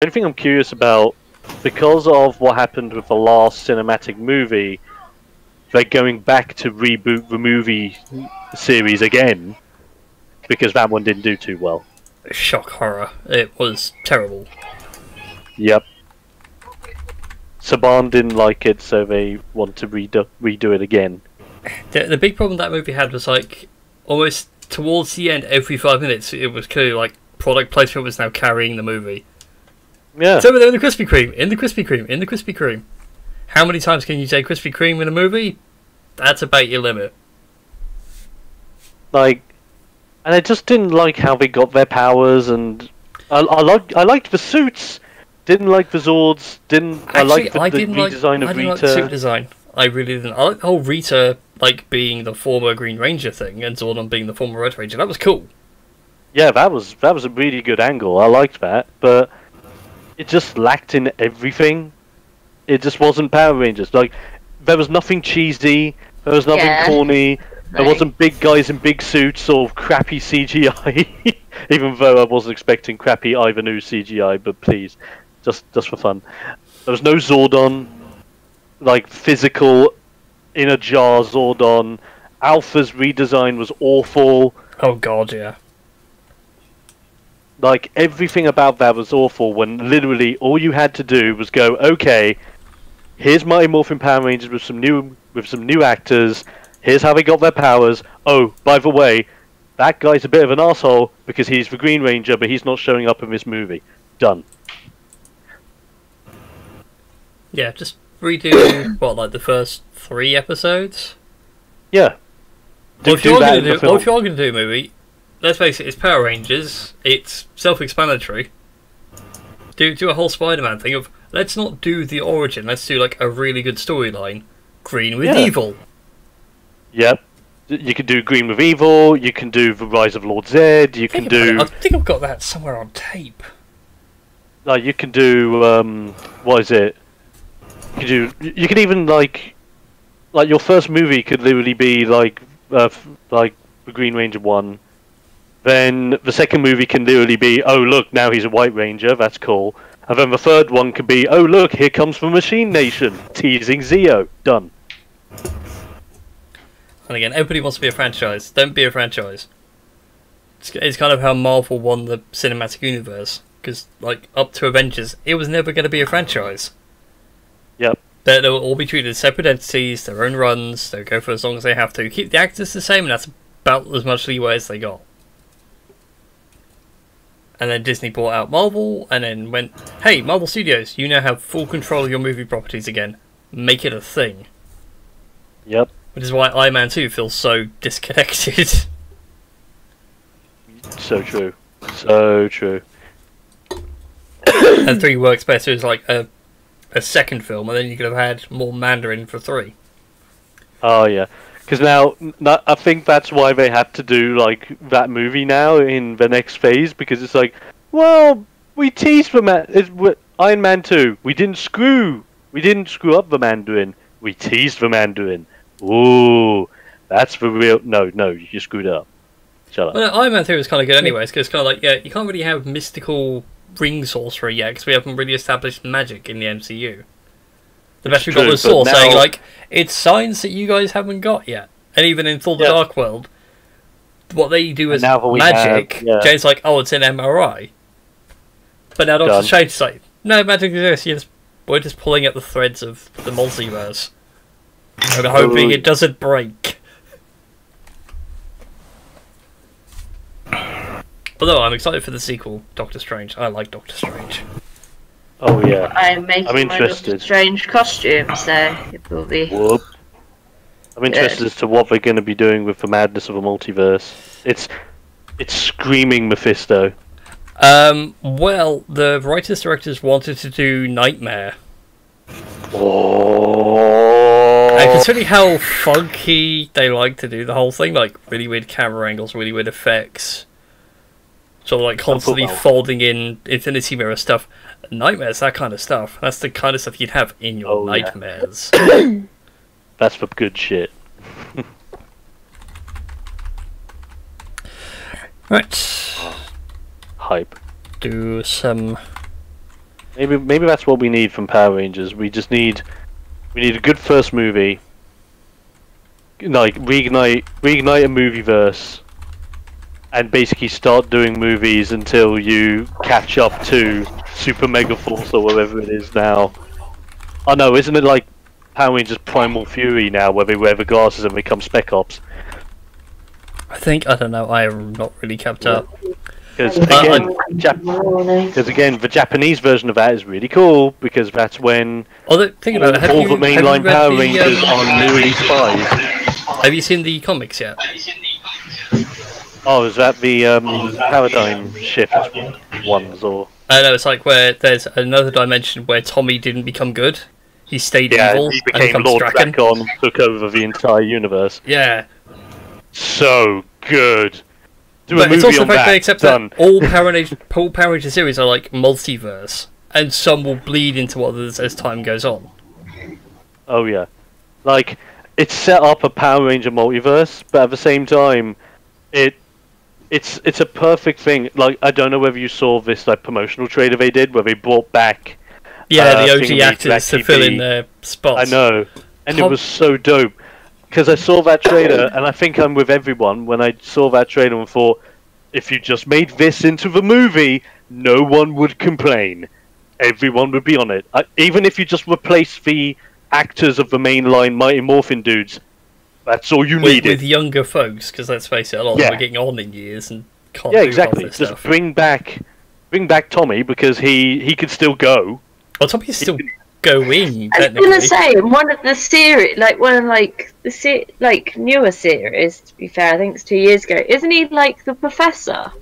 only thing I'm curious about, because of what happened with the last cinematic movie, they're going back to reboot the movie series again because that one didn't do too well. Shock horror. It was terrible. Yep. Saban didn't like it, so they want to redo it again. The big problem that movie had was like almost towards the end, every 5 minutes, it was clearly like product placement was now carrying the movie. Yeah. It's over there in the Krispy Kreme, in the Krispy Kreme, in the Krispy Kreme. How many times can you say Krispy Kreme in a movie? That's about your limit. Like, and I just didn't like how they got their powers, and I liked the suits. Didn't like the Zords. I liked the redesign of Rita. I didn't like the suit design. I really didn't. I like the whole Rita like being the former Green Ranger thing, and Zordon being the former Red Ranger. That was cool. Yeah, that was a really good angle. I liked that, but it just lacked in everything. It just wasn't Power Rangers. Like, there was nothing cheesy. There was nothing corny. There wasn't big guys in big suits or crappy CGI. Even though I wasn't expecting crappy Ivanoo CGI, but please, just for fun. There was no Zordon, like physical, in a jar Zordon. Alpha's redesign was awful. Oh god, yeah. Like, everything about that was awful when literally all you had to do was go, okay, here's Mighty Morphin Power Rangers with some new actors. Here's how they got their powers. Oh, by the way, that guy's a bit of an asshole because he's the Green Ranger, but he's not showing up in this movie. Done. Yeah, just redo what, like the first 3 episodes? Yeah. Well, if you're going to do a movie, let's face it, it's Power Rangers. It's self-explanatory. Do a whole Spider-Man thing of let's not do the origin. Let's do like a really good storyline. Green with evil. Yep. You can do Green with Evil, you can do The Rise of Lord Zed, you can do... I think I've got that somewhere on tape. Like, you can do, what is it? You can even, like your first movie could literally be, like the Green Ranger 1. Then the second movie can literally be, oh look, now he's a White Ranger, that's cool. And then the third one could be, oh look, here comes the Machine Nation, teasing Zeo. Done. And again, everybody wants to be a franchise. Don't be a franchise. It's kind of how Marvel won the cinematic universe. Because, like, up to Avengers, it was never going to be a franchise. Yep. They'll all be treated as separate entities, their own runs, they'll go for as long as they have to. Keep the actors the same, and that's about as much leeway as they got. And then Disney bought out Marvel, and then went, hey, Marvel Studios, you now have full control of your movie properties again. Make it a thing. Yep. Which is why Iron Man 2 feels so disconnected. So true. So true. And 3 works better as like a second film, and then you could have had more Mandarin for 3. Oh, yeah. Because now, I think that's why they had to do, like, that movie now in the next phase, because it's like, well, we teased the Iron Man 2. We didn't screw up the Mandarin. We teased the Mandarin. Ooh, that's the real... No, you screwed up. Shut up. Well, Iron Man 3 was kind of good anyways, because it's kind of like, yeah, you can't really have mystical ring sorcery yet, because we haven't really established magic in the MCU. The best we got was Saw saying, like, it's science that you guys haven't got yet. And even in Thor the Dark World, what they do is magic. Jane's like, oh, it's an MRI. But now Doctor Strange is like, no, magic exists. We're just pulling at the threads of the multiverse. And hoping it doesn't break. Although I'm excited for the sequel, Doctor Strange. I like Doctor Strange. Oh yeah. I'm making my Doctor Strange costume, so it will be... Whoop. I'm interested as to what they're going to be doing with the madness of a multiverse. It's screaming Mephisto. Well, the writers-directors wanted to do Nightmare. Oh. And considering how funky they like to do the whole thing, like really weird camera angles, really weird effects, sort of like constantly folding in Infinity Mirror stuff. Nightmares, that kind of stuff. That's the kind of stuff you'd have in your nightmares. Yeah. That's for good shit. Right. Hype. Do some Maybe that's what we need from Power Rangers. We need a good first movie. Like reignite a movieverse, and basically start doing movies until you catch up to Super Mega Force or whatever it is now. Oh no, isn't it like Power Rangers Primal Fury now, where they wear the glasses and become Spec Ops? I don't know. I am not really kept up. Because again, the Japanese version of that is really cool because that's when think about it. all the mainline Power Rangers are newly spies. Have you seen the comics yet? Oh, is that the paradigm shift ones or? I know it's like where there's another dimension where Tommy didn't become good. He stayed evil he and became becomes Lord Dragon. Dragon, took over the entire universe. Yeah. So good. But it's also the fact they accept that all Power Ranger series are like multiverse, and some will bleed into others as time goes on. Oh yeah, like it's set up a Power Ranger multiverse, but at the same time, it's a perfect thing. Like I don't know whether you saw this like promotional trailer they did where they brought back the OG actors to fill in their spots. I know, and it was so dope. Because I saw that trailer, and I think I'm with everyone when I saw that trailer and thought, if you just made this into the movie, no one would complain. Everyone would be on it. Even if you just replace the actors of the mainline Mighty Morphin dudes, that's all you needed. With younger folks, because let's face it, a lot of them are getting on in years and can't do exactly. Just stuff. Bring back Tommy because he could still go. Well, Tommy's still going. I was gonna say, in one of the series, newer series. To be fair, I think it's 2 years ago. Isn't he like the professor?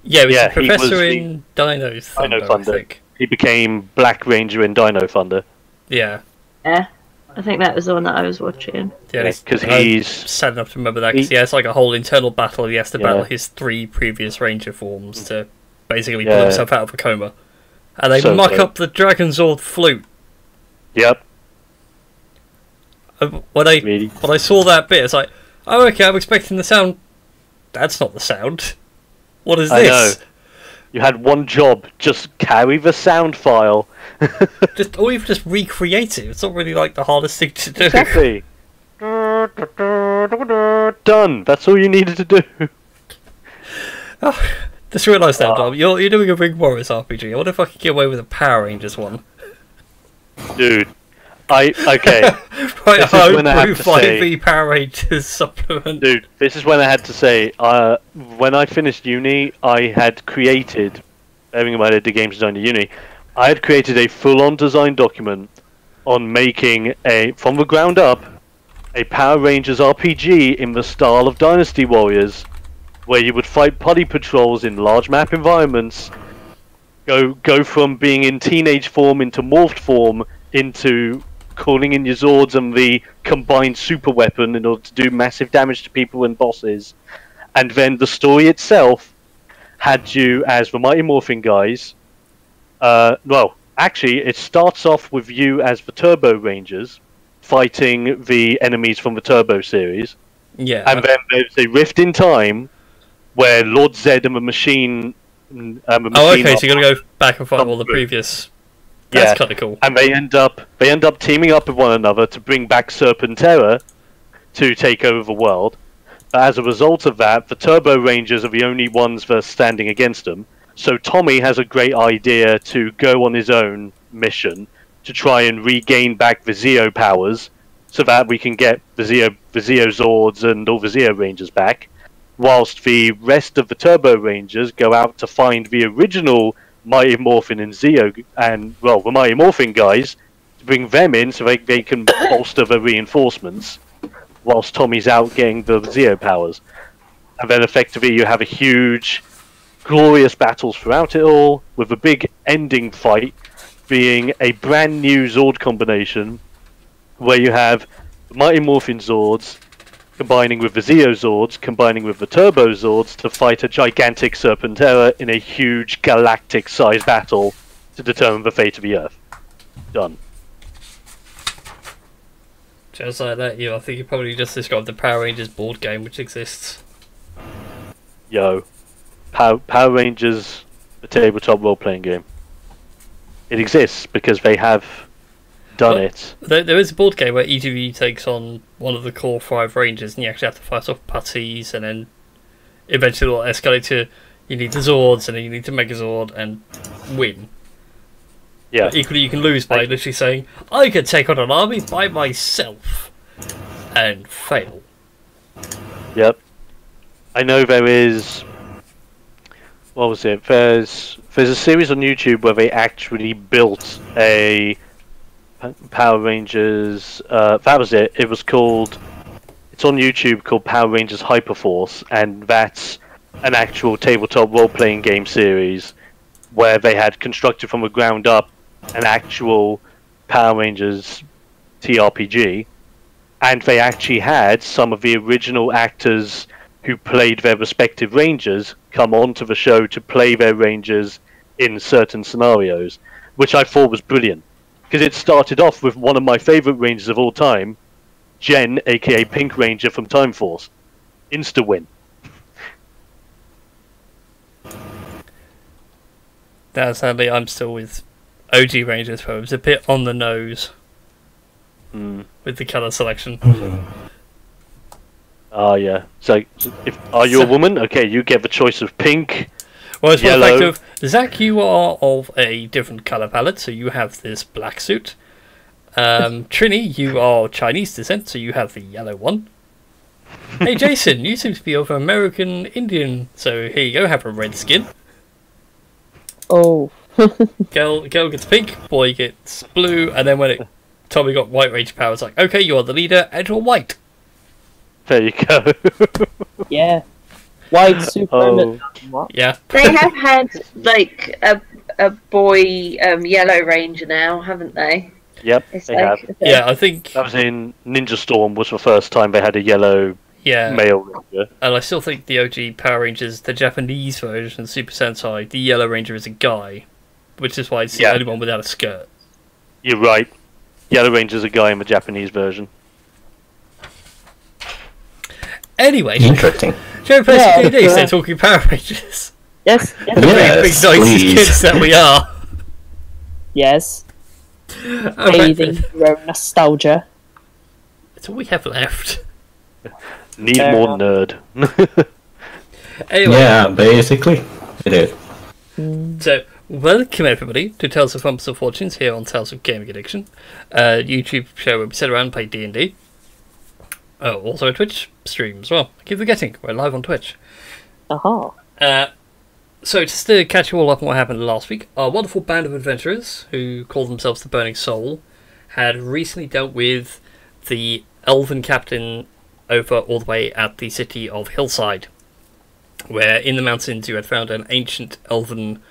Yeah, he was the professor in Dino Thunder. I think. He became Black Ranger in Dino Thunder. Yeah. Yeah, I think that was the one that I was watching. Yeah, because he's sad enough to remember that. Because it's like a whole internal battle. He has to battle his 3 previous Ranger forms to basically pull himself out of a coma, and they muck up the Dragonzord flute. Yep. When I saw that bit, it's like, oh, okay, I'm expecting the sound. That's not the sound. What is this? I know. You had one job: just carry the sound file. Or even just recreate it. It's not really like the hardest thing to do. Exactly. Done. That's all you needed to do. Oh, just realised that, Dom. You're doing a Ring Warriors RPG. I wonder if I could get away with a Power Rangers one. Dude, okay. Right, homebrew 5e Power Rangers supplement. Dude, this is when I had to say, when I finished uni, I had created, bearing in mind I did games design at uni, I had created a full-on design document on making from the ground up, a Power Rangers RPG in the style of Dynasty Warriors, where you would fight party patrols in large map environments, go from being in teenage form into morphed form, into calling in your Zords and the combined super weapon in order to do massive damage to people and bosses. And then the story itself had you as the Mighty Morphin guys. Well, actually, it starts off with you as the Turbo Rangers fighting the enemies from the Turbo series. Yeah. And then there's a rift in time where Lord Zed and the Machine... okay, so you're going to go back and fight all the previous... That's kind of cool. And they end up teaming up with one another to bring back Serpentera to take over the world. But as a result of that, the Turbo Rangers are the only ones that are standing against them. So Tommy has a great idea to go on his own mission to try and regain back the Zeo powers, so that we can get the Zeo Zords and all the Zeo Rangers back, whilst the rest of the Turbo Rangers go out to find the original Mighty Morphin and Zeo, and the Mighty Morphin guys, to bring them in so they can bolster the reinforcements, whilst Tommy's out getting the Zeo powers. And then effectively you have a huge, glorious battles throughout it all, with a big ending fight being a brand new Zord combination, where you have the Mighty Morphin Zords combining with the Zeo Zords, combining with the Turbo Zords to fight a gigantic Serpentera in a huge galactic-sized battle to determine the fate of the Earth. Done. Just like that, I think you probably just described the Power Rangers board game which exists. Yo. Power Rangers, a tabletop role-playing game. it exists because they have done it. There is a board game where each of you takes on one of the core 5 rangers, and you actually have to fight off putties, and then eventually it'll escalate to you need the Zords, and then you need to Megazord and win. Yeah. But equally, you can lose by literally saying, I could take on an army by myself, and fail. Yep. I know there is... What was it? There's a series on YouTube where they actually built a Power Rangers... that was it. It was called... It's on YouTube called Power Rangers Hyperforce, and that's an actual tabletop role-playing game series where they had constructed from the ground up an actual Power Rangers TRPG, and they actually had some of the original actors who played their respective Rangers come onto the show to play their Rangers in certain scenarios, which I thought was brilliant, because it started off with one of my favourite Rangers of all time, Jen, aka Pink Ranger from Time Force. Insta-win. Now, sadly, I'm still with OG Rangers, where it was a bit on the nose with the colour selection. Oh, yeah. So, are you a woman? Okay, you get the choice of pink, well, it's yellow... one fact of, Zach, you are of a different colour palette, so you have this black suit. Trini, you are Chinese descent, so you have the yellow one. Hey, Jason, you seem to be of American Indian, so here you go, have a red skin. Oh. Girl gets pink, boy gets blue, and then when Tommy got white Ranger power, it's like, okay, you are the leader, and you're white. There you go. Yeah. White super. What? Yeah. They have had like a boy yellow ranger now, haven't they? Yep, It's they like, have. Yeah, I think... That was in Ninja Storm, was the first time they had a yellow male ranger. And I still think the OG Power Rangers, the Japanese version, Super Sentai, the Yellow Ranger is a guy, which is why it's the only one without a skirt. You're right. Yellow Ranger's a guy in the Japanese version. Anyway, Interesting. Joe plays D&D, so talking Power Rangers. Yes. The big noisy kids that we are. Yes. Bathing your own nostalgia. It's all we have left. Need more nerd. Anyway. Yeah, basically, it is. So, welcome everybody to Tales of Fumbles and Fortunes here on Tales of Gaming Addiction, a YouTube show where we sit around and play D&D. Oh, also a Twitch stream as well. I keep forgetting, we're live on Twitch. So, just to catch you all up on what happened last week, our wonderful band of adventurers, who call themselves the Burning Soul, had recently dealt with the elven captain over all the way at the city of Hillside, where in the mountains you had found an ancient elven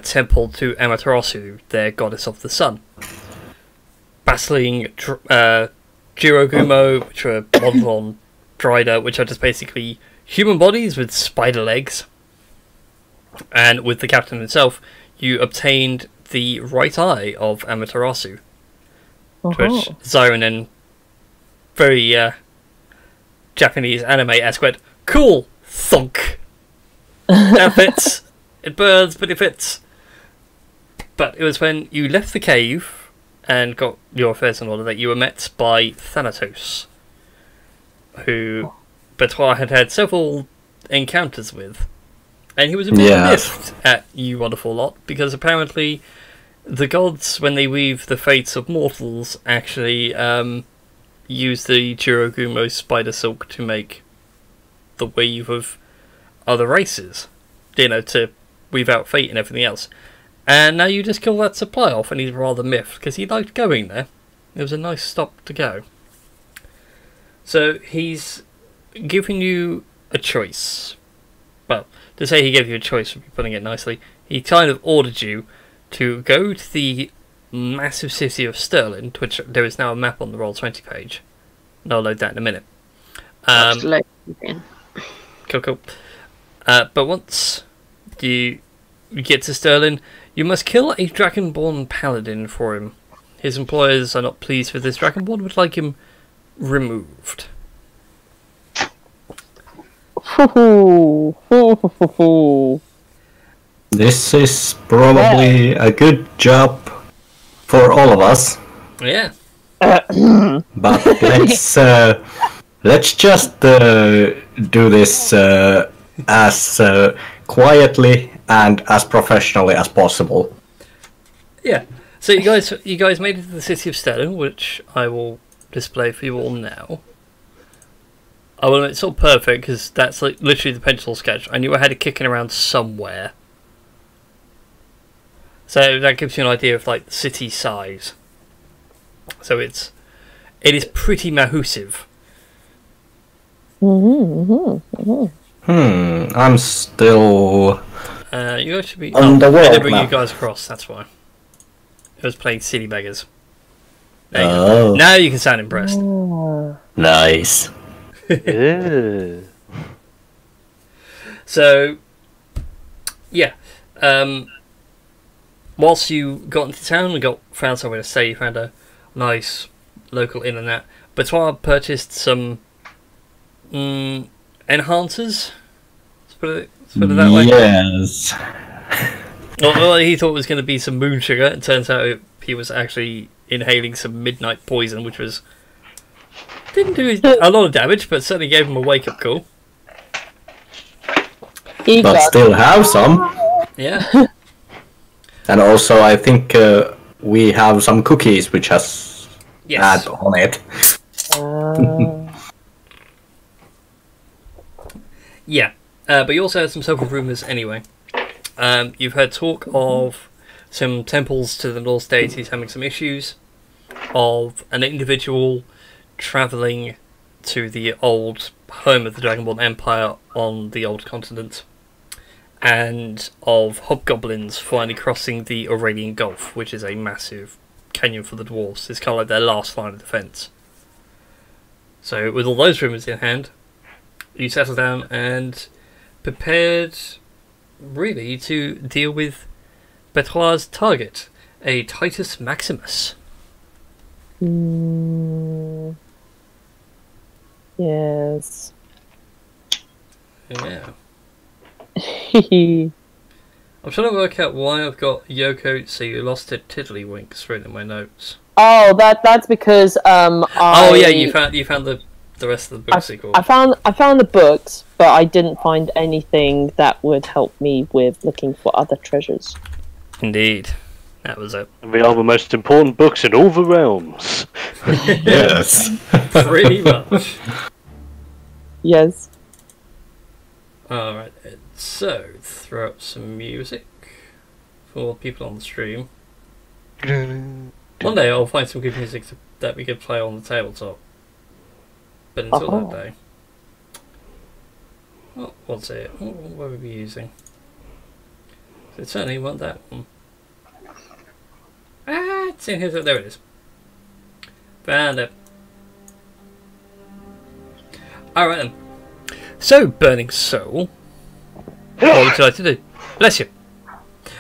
temple to Amaterasu, their goddess of the sun. Battling Jirogumo, which were modelled on Dryder, which are just basically human bodies with spider legs. And with the captain himself, you obtained the right eye of Amaterasu, which Zyron and very Japanese anime-esque went, cool, thunk. That fits. It burns, but it fits. But it was when you left the cave and got your affairs in order that you were met by Thanatos, who Betoit had had several encounters with. And he was a bit miffed at you wonderful lot, because apparently the gods, when they weave the fates of mortals, actually use the Jirogumo spider silk to make the weave of other races, you know, to weave out fate and everything else. And now you just kill that supply off, and he's rather miffed, because he liked going there. It was a nice stop to go. So he's giving you a choice. Well, to say he gave you a choice would be putting it nicely. He kind of ordered you to go to the massive city of Sterling, to which there is now a map on the Roll20 page. And I'll load that in a minute. Cool. But once you get to Sterling, you must kill a Dragonborn paladin for him. His employers are not pleased with this Dragonborn, would like him removed. This is probably a good job for all of us. Yeah. But let's just do this as quietly and as professionally as possible. Yeah. So you guys made it to the city of Stellan, which I will display for you all now. Well, it's not perfect because that's like literally the pencil sketch. I knew I had it kicking around somewhere. So that gives you an idea of like the city size. So it is pretty massive. I'm still You guys should be. on the I world didn't bring you map. guys across. That's why. I was playing City Beggars. There you Oh, go. Now you can sound impressed. nice. Yeah. So, yeah. Whilst you got into town and found somewhere to stay, you found a nice local inn and that. Betoit purchased some enhancers. Let's put it that way. Yes. Well, he thought it was going to be some moon sugar. It turns out he was actually inhaling some midnight poison, which didn't do a lot of damage, but certainly gave him a wake-up call. But still have some. Yeah. And also, I think we have some cookies which has Yes. add on it. Yeah. But you also had some social rumours anyway. You've heard talk of some temples to the Norse deities having some issues, of an individual travelling to the old home of the Dragonborn Empire on the old continent, and of hobgoblins finally crossing the Aurelian Gulf, which is a massive canyon for the dwarves. It's kind of like their last line of defence. So with all those rumours in hand, you settle down and prepared really to deal with Betoit's target, a Titus Maximus. Yes. Yeah. I'm trying to work out why I've got Yoko, so you lost it, Tiddlywinks written in my notes. Oh, that's because Oh yeah, you found the rest of the book sequel. I found the books, but I didn't find anything that would help me with looking for other treasures. Indeed, that was it. We are the most important books in all the realms. Yes. Pretty much. Yes. Alright, so throw up some music for people on the stream. One day I'll find some good music that we could play on the tabletop. But until that day... Oh, what's it? What were we using? It certainly wasn't that one. Ah, it's in here. There it is. Found it. Alright then. So, Burning Soul. What would you like to do? Bless you.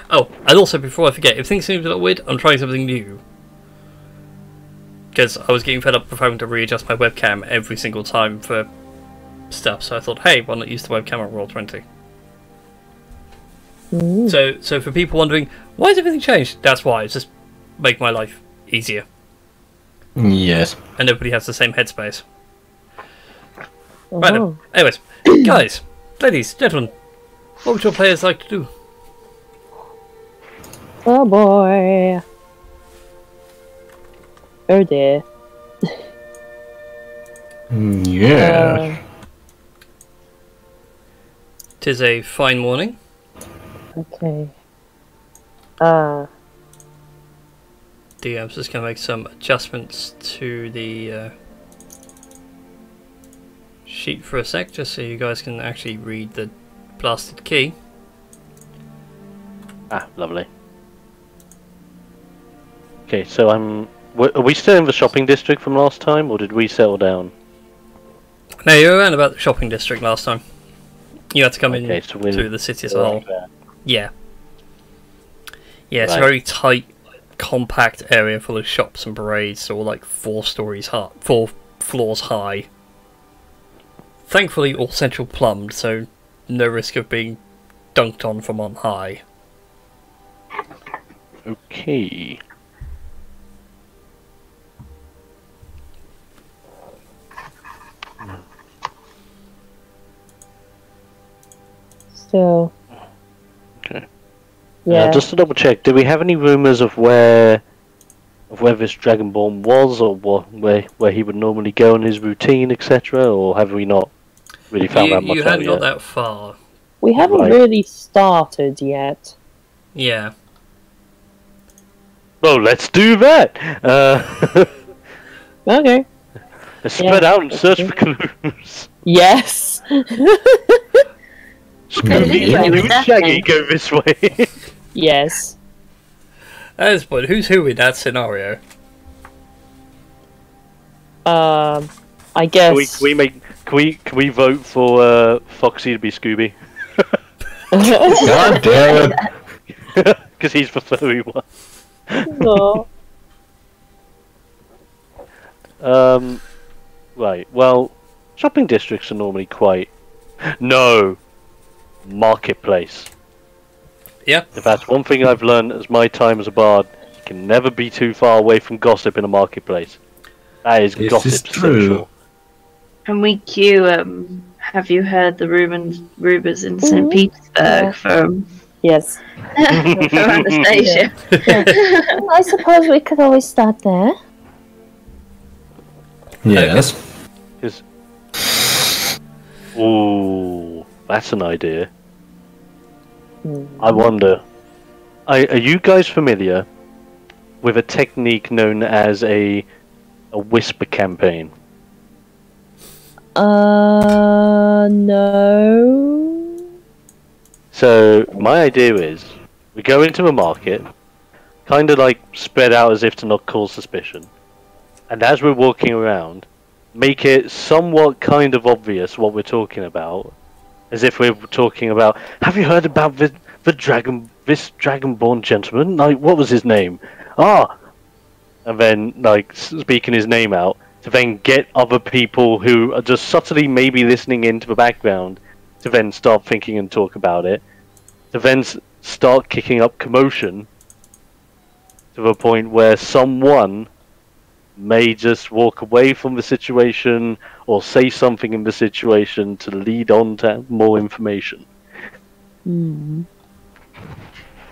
Oh, and also before I forget, if things seem a little weird, I'm trying something new. Because I was getting fed up with having to readjust my webcam every single time for stuff, so I thought, hey, why not use the webcam on Roll20? So for people wondering, why has everything changed? That's why, it's just make my life easier. Yes. And everybody has the same headspace. Right then. Anyways, guys, ladies, gentlemen, what would your players like to do? Oh boy. Oh dear. Yeah. 'Tis a fine morning. Okay. DM's just going to make some adjustments to the sheet for a sec, just so you guys can actually read the blasted key. Ah, lovely. Okay, so are we still in the shopping district from last time, or did we settle down? No, you were around about the shopping district last time. You had to come Okay, in so we're through the city as a whole. there. Yeah. Yeah, it's a Right. very tight, compact area full of shops and parades, all like 4 floors high. Thankfully, all central plumbed, so no risk of being dunked on from on high. Okay. Still. Okay. Yeah. Just to double check, do we have any rumours of where this Dragonborn was, or where he would normally go in his routine, etc., or have we not really found that much You out hadn't got yet? that far. We haven't Right. really started yet. Yeah. Well, let's do that! Okay. Let's spread Yeah, out and let's search do for clues. Yes. Scooby Yeah. and Shaggy go this way. Yes. At this point, who's who in that scenario? I guess. Can we vote for Foxy to be Scooby? God damn it! Because he's the furry one. No. Right. Well, shopping districts are normally quite. No. Marketplace. Yeah. If that's one thing I've learned as my time as a bard, you can never be too far away from gossip in a marketplace. That is This gossip is true. central. Can we cue, have you heard the rumours in St. Petersburg Yeah. from Yes. Anastasia? I suppose we could always start there. Yes. Ooh, that's an idea. Hmm. I wonder. Are you guys familiar with a technique known as a whisper campaign? No. So my idea is we go into a market, kind of like spread out as if to not cause suspicion, and as we're walking around, make it somewhat kind of obvious what we're talking about, as if we're talking about. Have you heard about this Dragonborn gentleman? Like, what was his name? Ah, and then like speaking his name out to then get other people who are just subtly maybe listening into the background to then start thinking and talk about it, to then start kicking up commotion to the point where someone may just walk away from the situation or say something in the situation to lead on to more information. Hmm.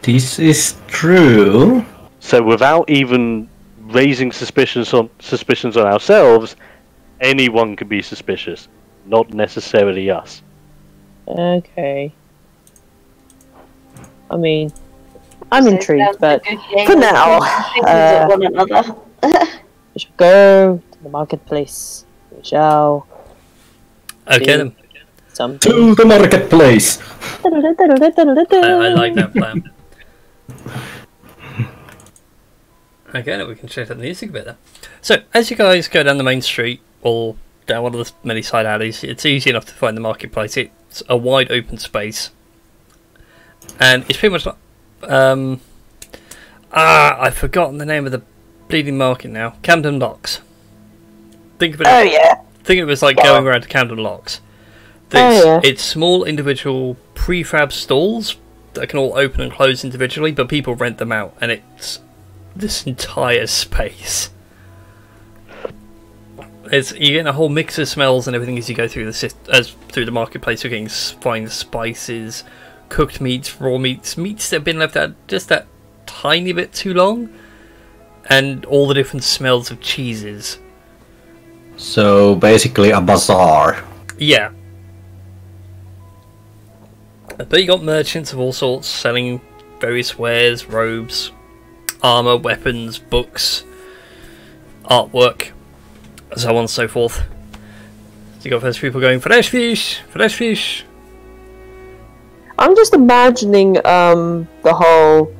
This is true. So without even raising suspicions on ourselves, anyone could be suspicious, not necessarily us. Okay. I mean, I'm So intrigued, sounds but a good game for of now, pointing fingers at one another. we shall go to the marketplace. We shall Okay do then. something. To the marketplace. I like that plan. Okay, then we can check out the music a bit there. So, as you guys go down the main street, or down one of the many side alleys, it's easy enough to find the marketplace. It's a wide open space. And it's pretty much like... I've forgotten the name of the bleeding market now. Camden Locks. Think of it Oh yeah. Think of it as like going around to Camden Locks. It's small individual prefab stalls that can all open and close individually, but people rent them out, and it's this entire space. You're getting a whole mix of smells and everything as you go through through the marketplace. You're getting fine spices, cooked meats, raw meats that have been left out just that tiny bit too long, and all the different smells of cheeses. So basically a bazaar. Yeah. But you got merchants of all sorts selling various wares, robes, armour, weapons, books, artwork, so on and so forth. So you got those people going, fresh fish, fresh fish. I'm just imagining the whole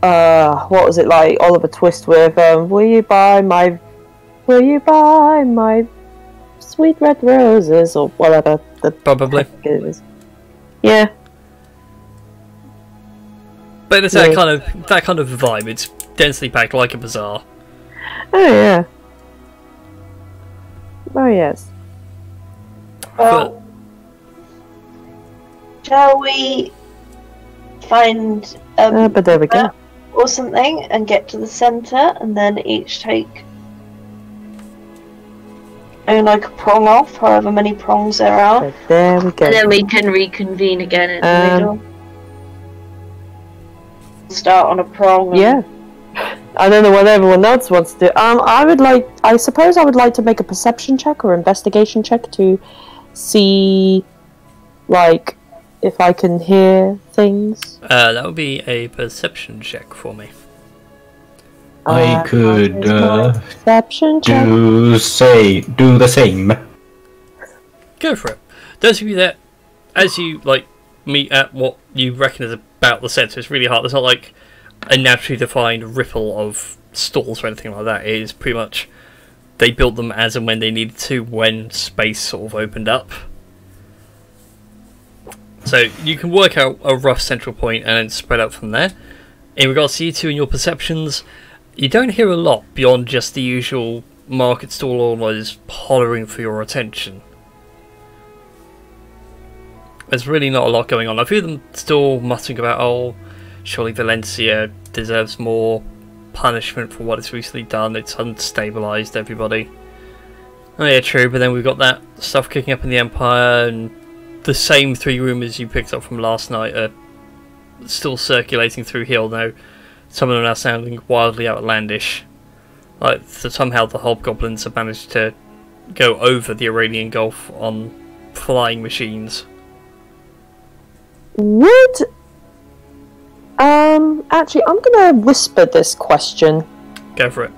what was it like Oliver Twist with will you buy my sweet red roses or whatever the Probably. heck it is. Yeah. But it's that kind of vibe. It's densely packed like a bazaar. Oh yeah. Oh yes. Well, shall we find But there we go. or something and get to the centre, and then each take like a prong off, however many prongs there are. Okay, there we go. And then we can reconvene again in the middle. Start on a prong. Yeah. I don't know what everyone else wants to do. I suppose I would like to make a perception check or investigation check to see, like, if I can hear things. That would be a perception check for me. I could perception check. do the same. Go for it. Those of you that, as you like meet at what you reckon is about the centre, it's really hard. There's not like a naturally defined ripple of stalls or anything like that. It is pretty much they built them as and when they needed to, when space sort of opened up. So you can work out a rough central point and then spread out from there. In regards to you two and your perceptions, you don't hear a lot beyond just the usual market stall owners hollering for your attention. There's really not a lot going on. I feel them still muttering about, oh, surely Valencia deserves more punishment for what it's recently done. It's unstabilised everybody. Oh yeah, true, but then we've got that stuff kicking up in the Empire, and the same 3 rumours you picked up from last night are still circulating through here, although some of them are sounding wildly outlandish. Like, so somehow the hobgoblins have managed to go over the Iranian Gulf on flying machines. Would... actually, I'm gonna whisper this question. Go for it.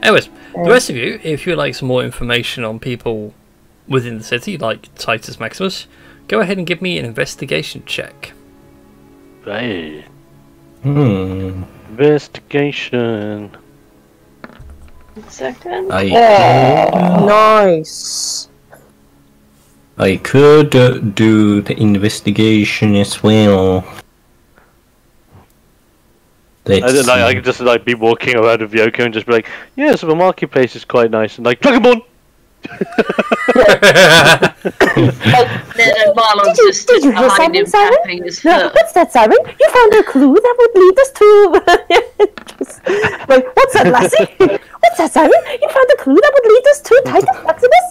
Anyways, the rest of you, if you'd like some more information on people within the city, like Titus Maximus, go ahead and give me an investigation check. Right. Investigation. 1 second. Nice. I could do the investigation as well. I could just like be walking around with Yoko and just be like, yeah, so the marketplace is quite nice, and like, Dragonborn! Then Marlon's just did you hear behind him something, tapping his No, foot. what's that, Simon? You found a clue that would lead us to... Just, like, what's that, Lassie? What's that, Simon? You found a clue that would lead us to Titus Maximus?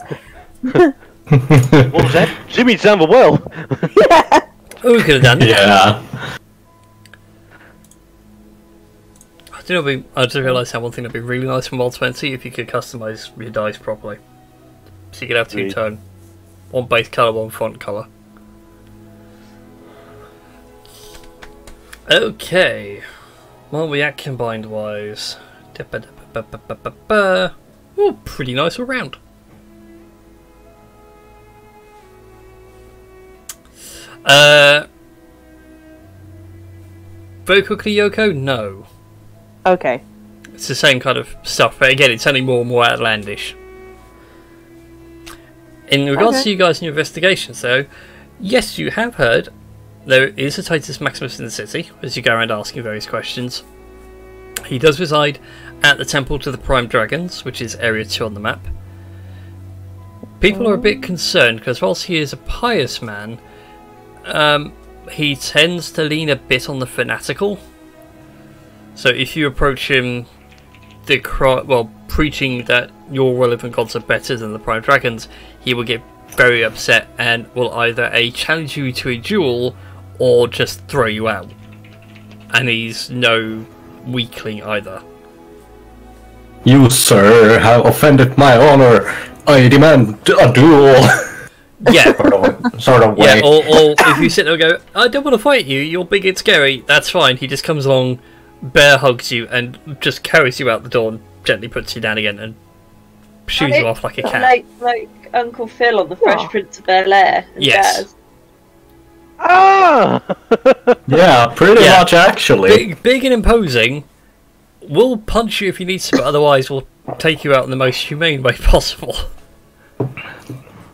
What was that? Jimmy sounded well! Yeah. Oh, we could have done it. Yeah. I just realised how one thing that'd be really nice from Roll20 if you could customise your dice properly. So you could have 2 tone. One base colour, one font colour. Okay. What are we at combined wise? Oh, pretty nice all round. Very quickly, Yoko, no. Okay. It's the same kind of stuff, but again, it's only more and more outlandish. In regards to you guys and your investigations, though, yes, you have heard there is a Titus Maximus in the city, as you go around asking various questions. He does reside at the Temple to the Prime Dragons, which is Area 2 on the map. People are a bit concerned, because whilst he is a pious man, he tends to lean a bit on the fanatical. So if you approach him preaching that your relevant gods are better than the Prime Dragons, he will get very upset and will either challenge you to a duel or just throw you out. And he's no weakling either. You, sir, have offended my honor. I demand a duel. Yeah. sort of way. Yeah, or if you sit there and go, I don't want to fight you, you're big and scary, that's fine. He just comes along, bear hugs you, and just carries you out the door and gently puts you down again and shoos you off like a cat. Like Uncle Phil on the Fresh Prince of Bel-Air. Yes. Jazz. Ah! Yeah, pretty much actually. Big and imposing. Will punch you if he needs to, but otherwise will take you out in the most humane way possible.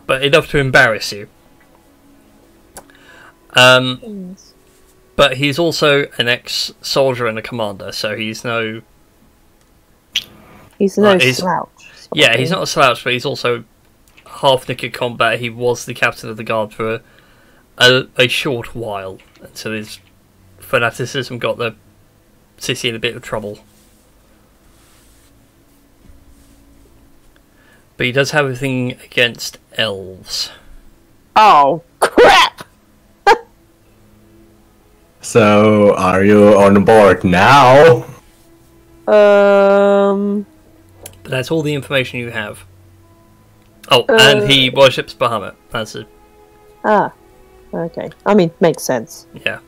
But enough to embarrass you. But he's also an ex-soldier and a commander, so he's no... He's no slouch. Yeah, he's not a slouch, but he's also half-naked combat. He was the captain of the guard for a short while, until his fanaticism got the city in a bit of trouble. But he does have a thing against elves. Oh, crap! So, are you on board now? But that's all the information you have. Oh, and he worships Bahamut. That's it. Ah, okay. I mean, makes sense. Yeah.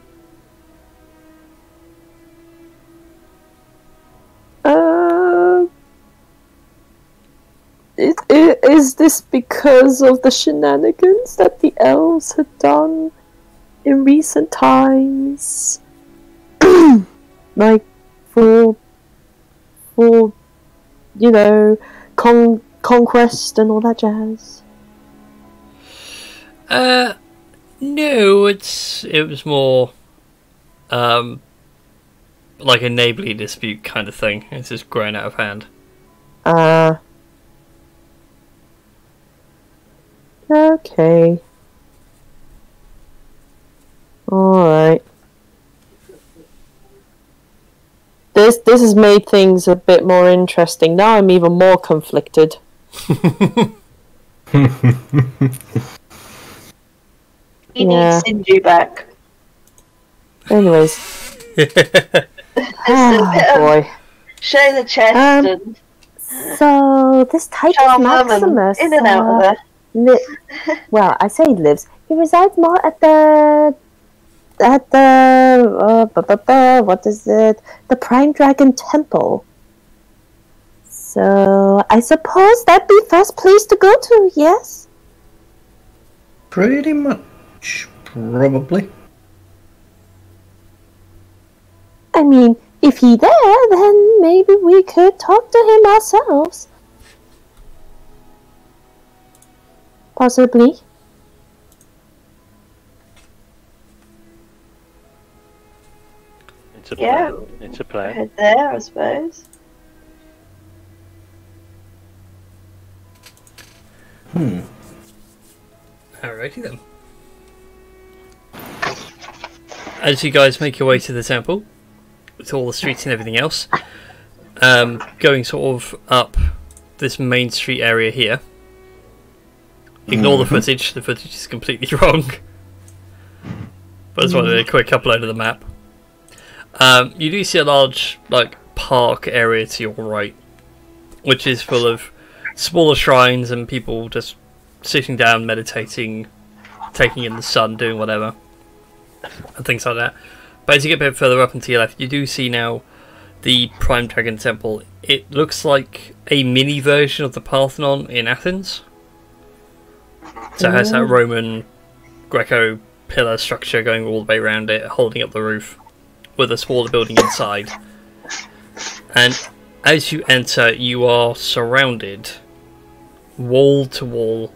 Is this because of the shenanigans that the elves had done in recent times? Like, for you know, conquest and all that jazz? No, it was more like a neighbourly dispute kind of thing. It's just growing out of hand. Okay. Alright. This has made things a bit more interesting. Now I'm even more conflicted. He needs Sinju back. Anyways. Oh boy. Show the chest and So this type of Maximus in and out of there. Well, I say he lives. He resides more at the what is it? The Prime Dragon Temple. So I suppose that'd be first place to go to, yes? Pretty much, probably. I mean, if he there, then maybe we could talk to him ourselves. Possibly. It's a plan. It's a plan. Head there, I suppose. Alrighty then. As you guys make your way to the temple, with all the streets and everything else, going sort of up this main street area here. Ignore the footage is completely wrong. But I just wanted a quick upload of the map. You do see a large park area to your right, which is full of smaller shrines and people just sitting down, meditating, taking in the sun, doing whatever, and things like that. But as you get a bit further up and to your left, you do see now the Prime Dragon Temple. It looks like a mini version of the Parthenon in Athens. So it has that Roman Greco pillar structure going all the way around it, holding up the roof, with a smaller building inside. And as you enter, you are surrounded, wall to wall,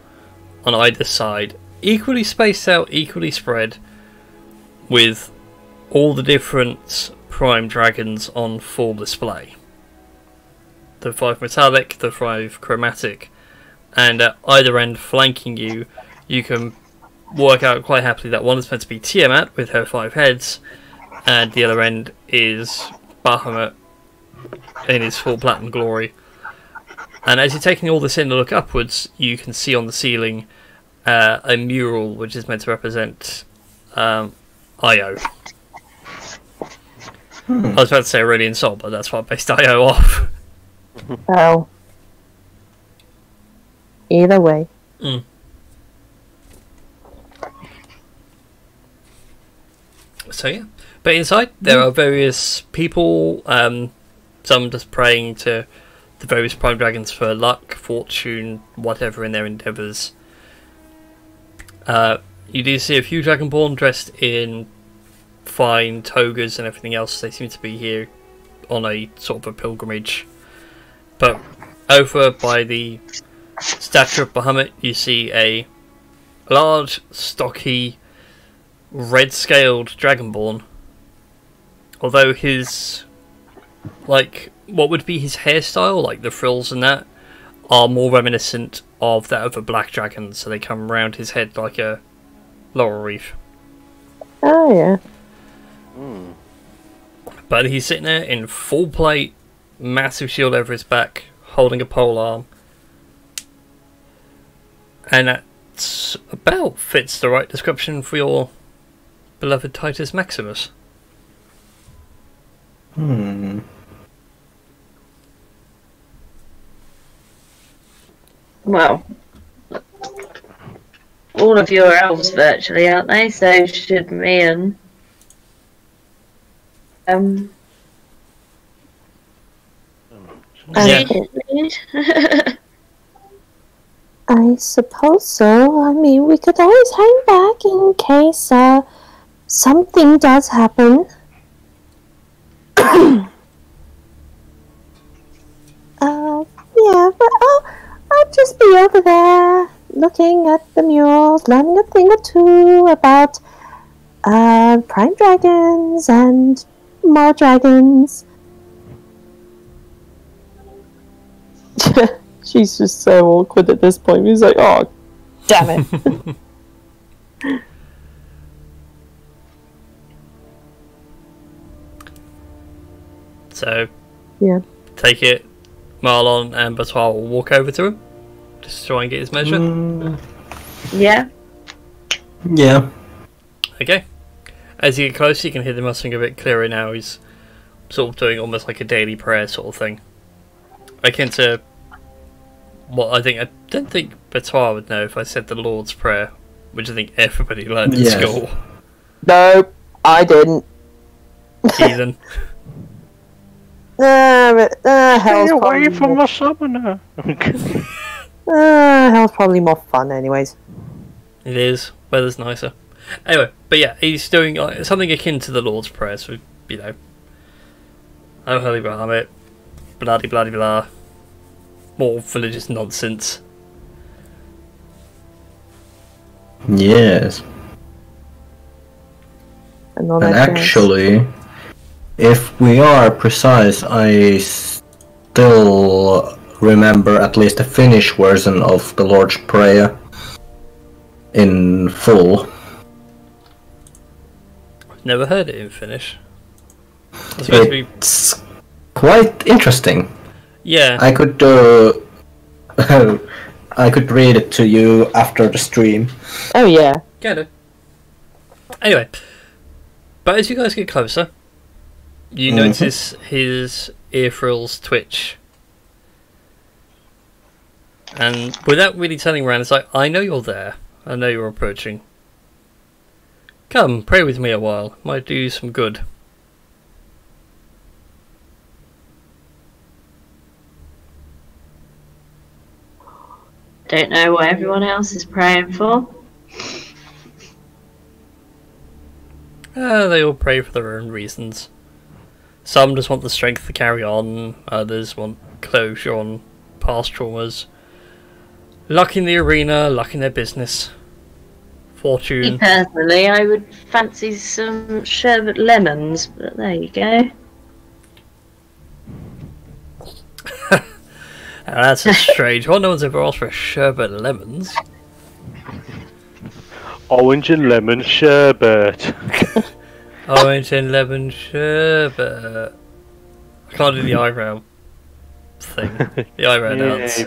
on either side, equally spaced out, equally spread, with all the different Prime Dragons on full display. The 5 metallic, the 5 chromatic, and at either end flanking you, you can work out quite happily that one is meant to be Tiamat with her 5 heads, and the other end is Bahamut in his full platinum glory. And as you're taking all this in and look upwards, you can see on the ceiling a mural which is meant to represent Io. I was about to say Aurelian Sol, but that's what I based Io off. Well, either way. So yeah, but inside there are various people, some just praying to the various Prime Dragons for luck, fortune, whatever in their endeavours. You do see a few Dragonborn dressed in fine togas and everything else. They seem to be here on a sort of a pilgrimage. But over by the statue of Bahamut, you see a large, stocky, red-scaled Dragonborn. Although his, what would be his hairstyle, like the frills and that, are more reminiscent of that of a black dragon, so they come around his head like a laurel wreath. Oh, yeah. But he's sitting there in full plate, massive shield over his back, holding a pole arm. And that's about fits the right description for your beloved Titus Maximus. Well, all of your elves virtually, aren't they? So should me and Yeah. I suppose so. I mean, we could always hang back in case something does happen. Yeah, but I'll just be over there looking at the mules, learning a thing or two about prime dragons and more dragons. She's just so awkward at this point. He's like, oh, damn it. So, Yeah. take it, Marlon and Batois will walk over to him, just to try and get his measure. yeah. Yeah. Okay. As you get closer, you can hear the mustering a bit clearer now. He's sort of doing almost like a daily prayer sort of thing. Akin to what I don't think Batois would know if I said the Lord's Prayer, which I think everybody learned in school. Nope, I didn't. Heathen. Hell's away probably from more, the summoner. hell's probably more fun, anyways. It is. Weather's nicer. Anyway, but yeah, he's doing like, something akin to the Lord's Prayer, so, you know. Oh, holy Bahamut. Bloody, bloody, blah. More religious nonsense. Yes. And actually, if we are precise, I still remember at least a Finnish version of the Lord's Prayer in full. I've never heard it in Finnish. It's supposed to be... It's quite interesting. Yeah. I could I could read it to you after the stream. Oh yeah. Get it. Anyway, but as you guys get closer, you notice his ear frills twitch. And without really turning around, it's like, I know you're there. I know you're approaching. Come, pray with me a while. Might do you some good. Don't know what everyone else is praying for. They all pray for their own reasons. Some just want the strength to carry on, others want closure on past traumas. Luck in the arena, luck in their business. Fortune. Me personally, I would fancy some sherbet lemons, but there you go. That's a strange one. No one's ever asked for sherbet lemons. Orange and lemon sherbet. Orange and lemon sherbet. I can't do the eyebrow thing. The eyebrow dance.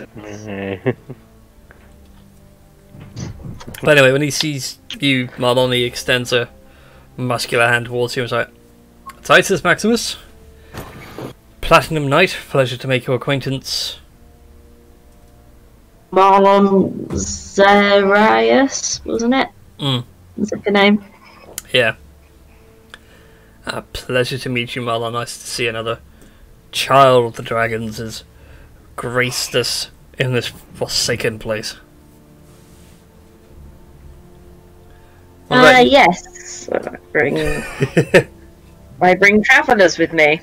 But anyway, when he sees you, Marlon, he extends a muscular hand towards you and is like, Titus Maximus, Platinum Knight, pleasure to make your acquaintance. Marlon Zarias, wasn't it? Was that the name? Yeah. A pleasure to meet you, Marlon. Nice to see another child of the dragons has graced us in this forsaken place. Yes. I bring travellers with me.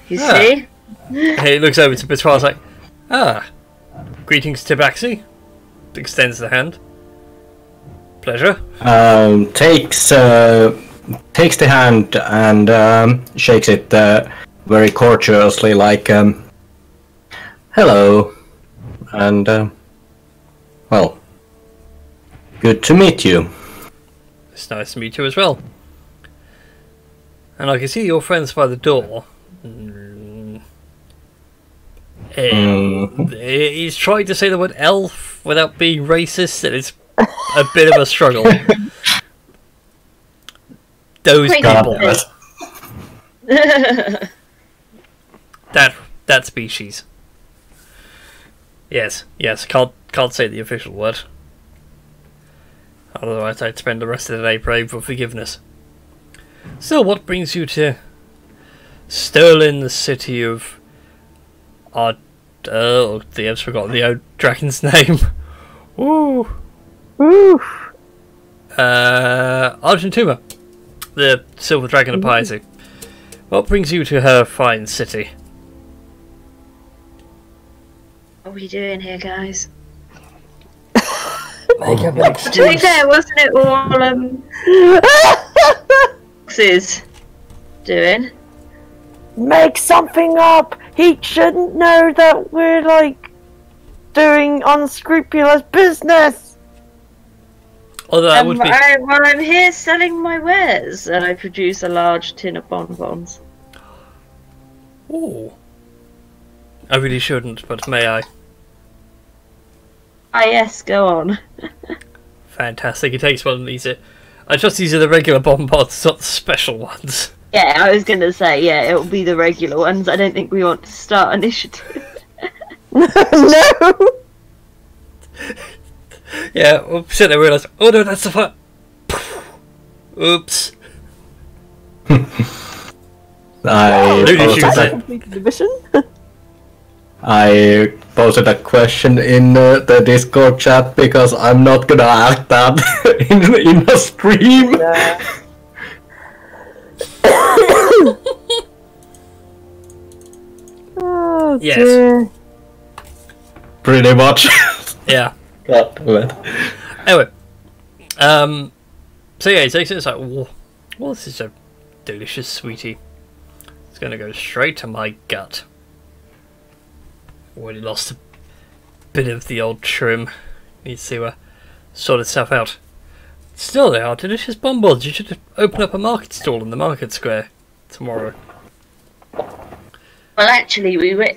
You see? He looks over to Batois like, greetings, Tabaxi. Extends the hand. Pleasure. Takes the hand and shakes it very courteously, like, hello, and well, good to meet you. It's nice to meet you as well. And I can see your friends by the door. He's trying to say the word elf without being racist, and it's a bit of a struggle. Those people. That species. Yes, can't say the official word. Otherwise I'd spend the rest of the day praying for forgiveness. So what brings you to Sterling, the city of I've forgotten the old dragon's name. Woo! Woo! Argentuma, the silver dragon of piety. What brings you to her fine city? What are we doing here, guys? To be fair, wasn't it all Fox's doing? Make something up! He shouldn't know that we're, like, doing unscrupulous business! Although that would be... I'm here selling my wares, and I produce a large tin of bonbons. Ooh. I really shouldn't, but may I? Ah, yes, go on. Fantastic, he takes one and eats it. I trust these are the regular bonbons, not the special ones. Yeah, I was going to say, yeah, it'll be the regular ones. I don't think we want to start initiative. No! Yeah, we'll sit there and realise, oh no, that's the fire. Oops. I posted a question in the Discord chat because I'm not gonna act that in a stream. Yeah. Oh, yes. Dear. Pretty much. Yeah. God damn it. Anyway. So yeah, he takes it, it's like, well, this is a delicious sweetie. It's gonna go straight to my gut. Already lost a bit of the old trim. Needs to sort itself out. Still, they are delicious bonbons. You should open up a market stall in the market square tomorrow. Well, actually, we were...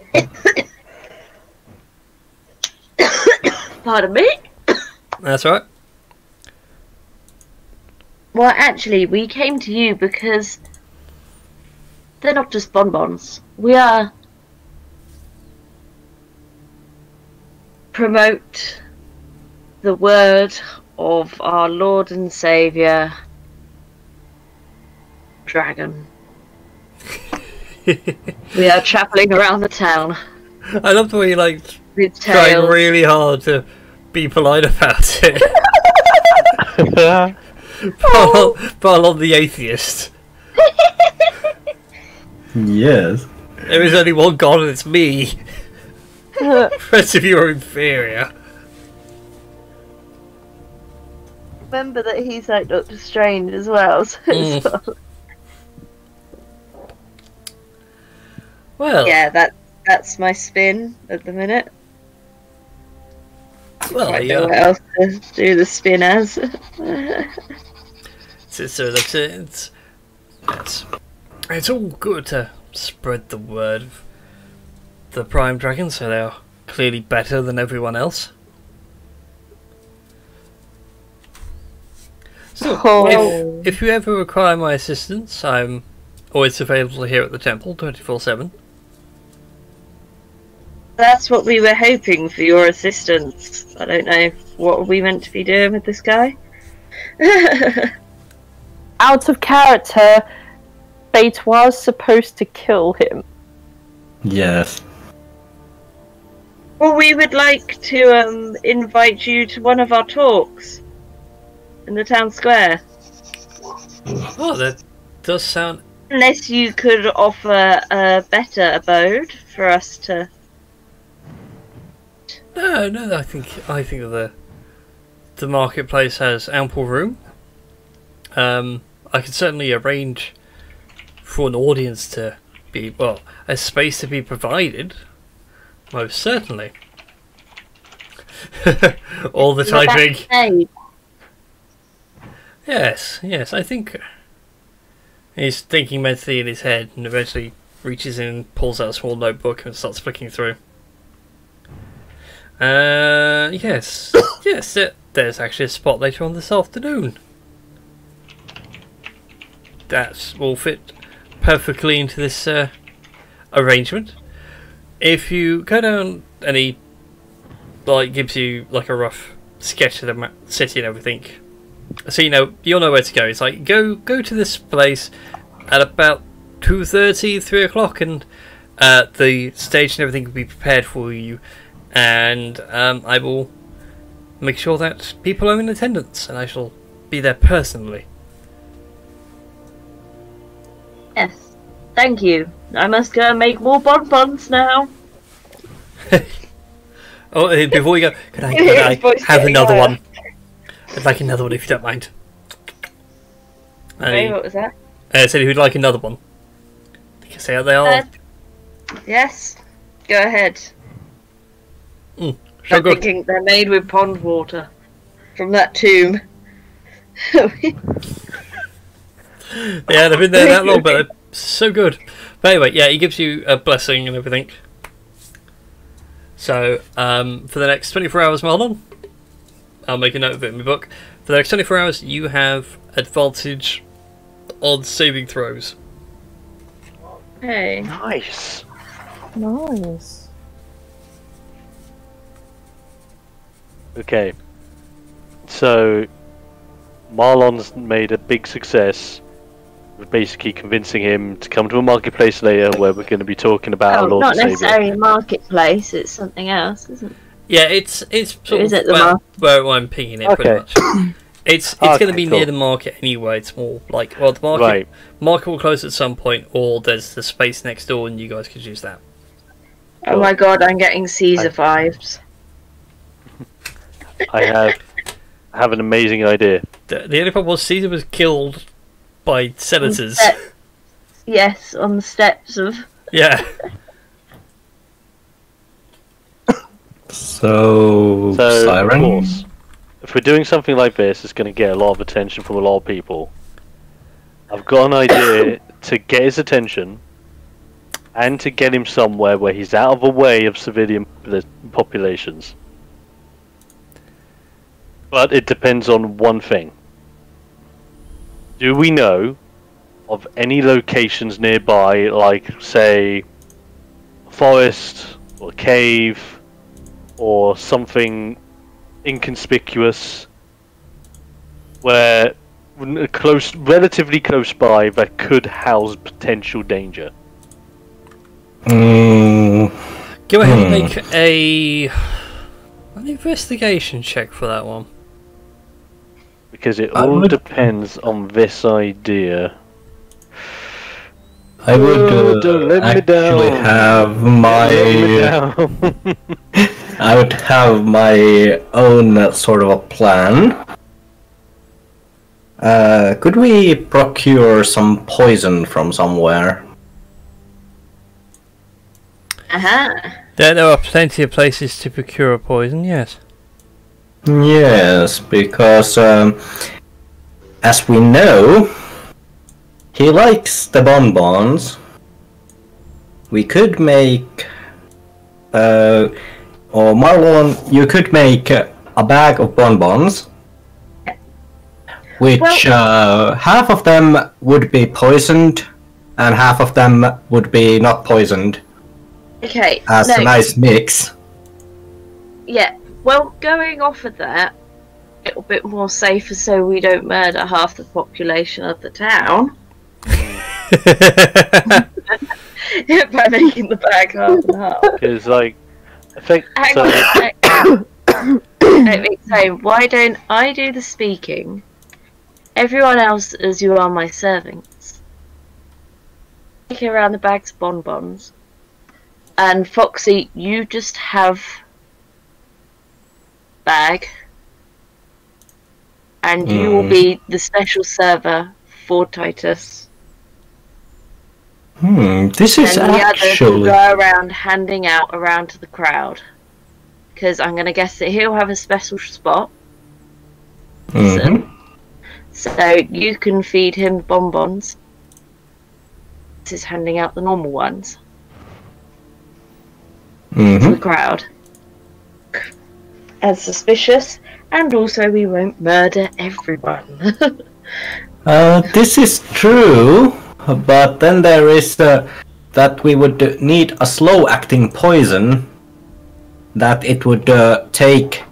Pardon me? That's right. Well, actually, we came to you because they're not just bonbons. We are... promote the word of our Lord and Saviour, Dragon. We are travelling around the town. I love the way you like with trying tales. really hard to be polite about it. Pile on the atheist. Yes. There is only one god and it's me. The rest of you are inferior. Remember that he's like Doctor Strange as well. So Well, yeah, that's my spin at the minute. well, I don't know what else to do the spin as. It's all good to spread the word of the Prime Dragon, so they are clearly better than everyone else. So, if you ever require my assistance, I'm always available here at the temple 24/7. That's what we were hoping for, your assistance. I don't know what are we meant to be doing with this guy. Out of character, Fate was supposed to kill him. Yes. Well, we would like to invite you to one of our talks in the town square. Oh, that does sound... Unless you could offer a better abode for us to... No, I think the marketplace has ample room. I could certainly arrange for an audience to be, well, a space to be provided. Most certainly. All the typing. Yes, I think He's thinking mentally in his head, and eventually reaches in, pulls out a small notebook, and starts flicking through. Yes, there's actually a spot later on this afternoon. That will fit perfectly into this arrangement. If you go down, and he gives you like a rough sketch of the city and everything, so you'll know where to go. It's like go to this place at about 2:30, 3 o'clock, and the stage and everything will be prepared for you, and I will make sure that people are in attendance, and I shall be there personally. Yes, thank you. I must go and make more bonbons now. Oh, before we go, could I have another one? I'd like another one if you don't mind. Wait, what was that? I said he would like another one. Because they are. Yes, go ahead. So I'm good. thinking they're made with pond water from that tomb. Yeah, they've been there that long, but they're so good. But anyway, yeah, he gives you a blessing and everything. So, for the next 24 hours, Marlon, I'll make a note of it in my book. For the next 24 hours, you have advantage on saving throws. Hey. Nice. Nice. Okay. So, Marlon's made a big success with basically convincing him to come to a marketplace later where we're going to be talking about our Lord not and Savior. necessarily a marketplace, it's something else, isn't it? Yeah, it's sort Is of it the where I'm pinging it pretty much. It's going to be cool. near the market anyway. It's more like, well, the market will close at some point, or there's the space next door, and you guys could use that. Oh my god, I'm getting Caesar vibes. I have an amazing idea. The only problem was Caesar was killed by senators. Yes, on the steps of... Yeah. So Of Siren. course, if we're doing something like this, it's going to get a lot of attention from a lot of people. I've got an idea to get his attention and to get him somewhere where he's out of the way of civilian populations. But it depends on one thing. Do we know of any locations nearby, like, say, a forest or a cave or something inconspicuous where relatively close by that could house potential danger? Go ahead and make an investigation check for that one. Because it all depends on this idea. I would don't let me actually down. have my. I would have my own sort of a plan. Could we procure some poison from somewhere? There are plenty of places to procure a poison, yes. Yes, because as we know, he likes the bonbons. We could make, or Marlon, you could make a bag of bonbons, which half of them would be poisoned, and half of them would be not poisoned. Okay. As a nice mix. Yeah. Well, going off of that, a little bit more safer so we don't murder half the population of the town. By making the bag half and half. Because, like, I think... So, why don't I do the speaking? Everyone else, as you are my servants, take around the bags of bonbons. And Foxy, you just have... bag, and you will be the special server for Titus. This is and the actually... others go around handing out around to the crowd, because I'm going to guess that he'll have a special spot. So you can feed him bonbons, is handing out the normal ones Mm-hmm. to the crowd. As suspicious, and also we won't murder everyone. This is true, but then there is that we would need a slow-acting poison that it would take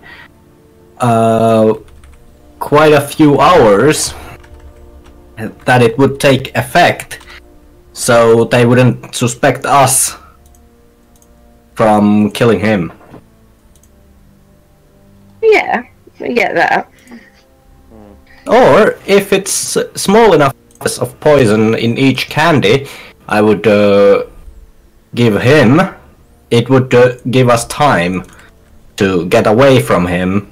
quite a few hours that it would take effect, so they wouldn't suspect us from killing him. Yeah, we get that. Or if it's small enough of poison in each candy, I would give him. It would give us time to get away from him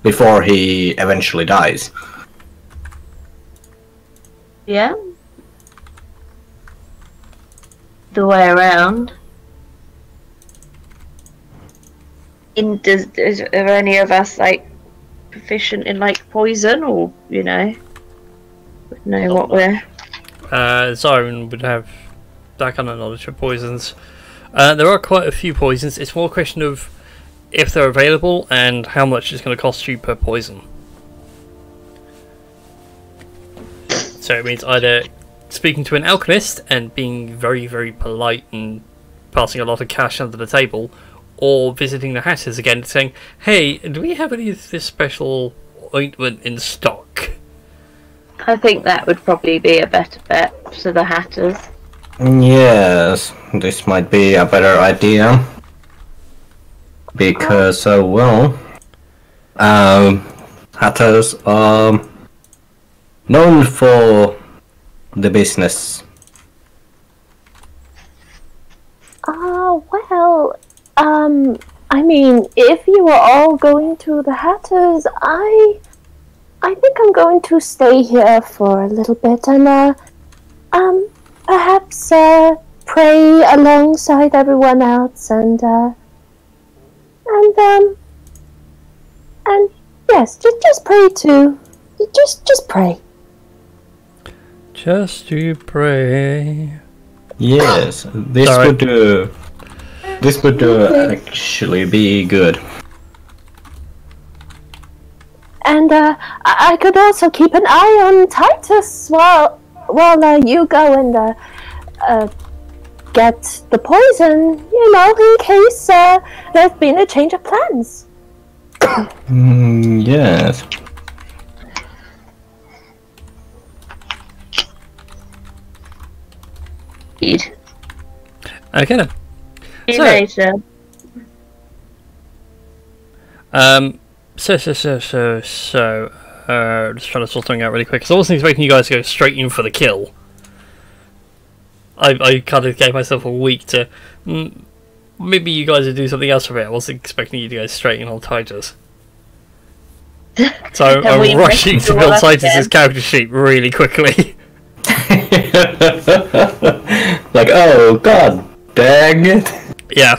before he eventually dies. Yeah. The way around. Are any of us like proficient in like poison, or know what we're? Zyron would have that kind of knowledge of poisons. There are quite a few poisons. It's more a question of if they're available and how much it's going to cost you per poison. So it means either speaking to an alchemist and being very, very polite and passing a lot of cash under the table, or visiting the Hatters again and saying, hey, do we have any of this special ointment in stock? I think that would probably be a better bet to the Hatters. Yes, this might be a better idea. Because, Hatters are known for the business. I mean, if you are all going to the Hatters, I think I'm going to stay here for a little bit and, perhaps, pray alongside everyone else and yes, just pray too. Just pray. Just to pray. Yes, this would actually be good. And I could also keep an eye on Titus while you go and get the poison, in case there's been a change of plans. Yes. Okay then. See you later. Just trying to sort something out really quick, because I wasn't expecting you guys to go straight in for the kill. I kind of gave myself a week to... maybe you guys would do something else for it. I wasn't expecting you to go straight in on Titus. So I'm rushing to build Titus's character sheet really quickly. Like, oh god dang it. Yeah.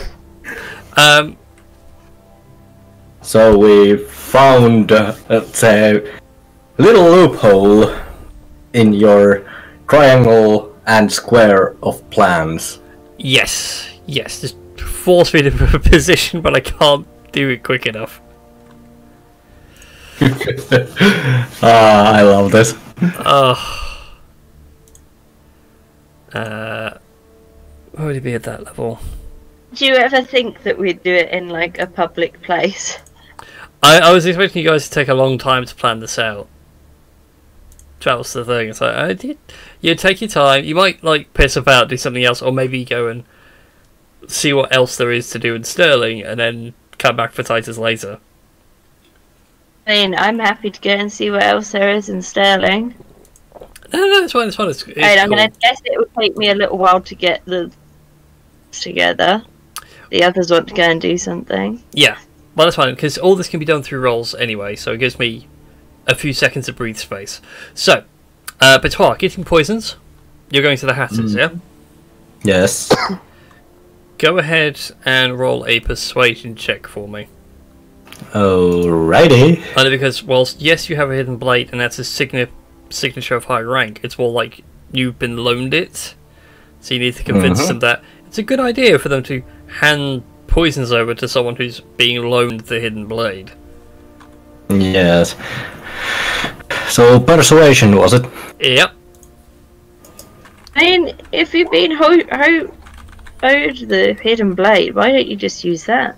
So we found a little loophole in your triangle and square of plans. Yes. Just force me to a position, but I can't do it quick enough. I love this. Would it be at that level? Do you ever think that we'd do it in like a public place? I was expecting you guys to take a long time to plan this out. That was the thing. It's like, you take your time. You might like piss about, do something else, or maybe go and see what else there is to do in Sterling, and then come back for Titus later. I mean, I'm happy to go and see what else there is in Sterling. No, it's fine. It's I'm cool. going to guess it would take me a little while to get the together. The others want to go and do something. Yeah, well, that's fine, because all this can be done through rolls anyway, so it gives me a few seconds of breathe space. So, Betoir, getting poisons. You're going to the Hatters, yeah? Yes. Go ahead and roll a persuasion check for me. Alrighty. Only because, whilst yes, you have a hidden blade, and that's a signature of high rank, it's more like you've been loaned it. So you need to convince them that it's a good idea for them to hand poisons over to someone who's being loaned the hidden blade. Yes. So persuasion, was it? Yep. I mean, if you've been owed the hidden blade, why don't you just use that?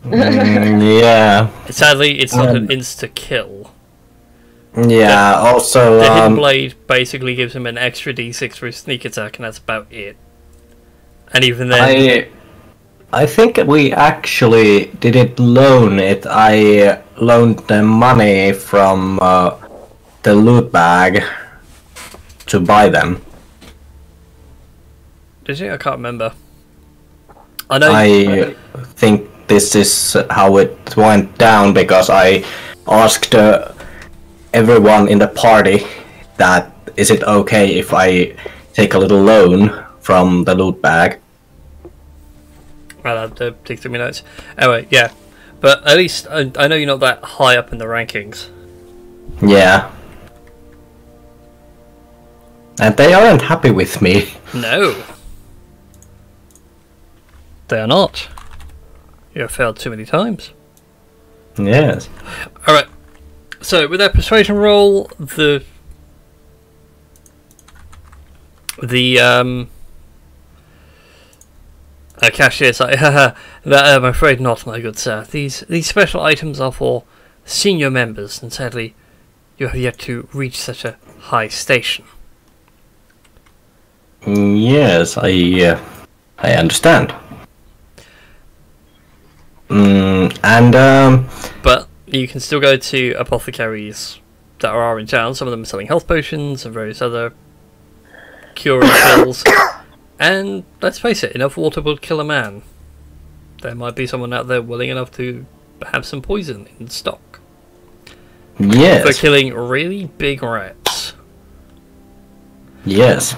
Yeah. Sadly, it's not an insta-kill. Yeah, also... The hidden blade basically gives him an extra d6 for his sneak attack, and that's about it. And even then... I think we actually didn't loan it. I loaned the money from the loot bag to buy them. Did you? I can't remember. I think this is how it went down, because I asked everyone in the party that is it okay if I take a little loan from the loot bag. I'll have to dig through my notes. Anyway, yeah. But at least I know you're not that high up in the rankings. Yeah. And they aren't happy with me. No. They are not. You have failed too many times. Yes. Alright. So, with that persuasion roll, the cashier's like, haha, I'm afraid not, my good sir. These special items are for senior members, and sadly, you have yet to reach such a high station. Yes, I understand. But you can still go to apothecaries that are in town. Some of them are selling health potions and various other curing pills. And let's face it, enough water would kill a man. There might be someone out there willing enough to have some poison in stock. Yes. For killing really big rats. Yes.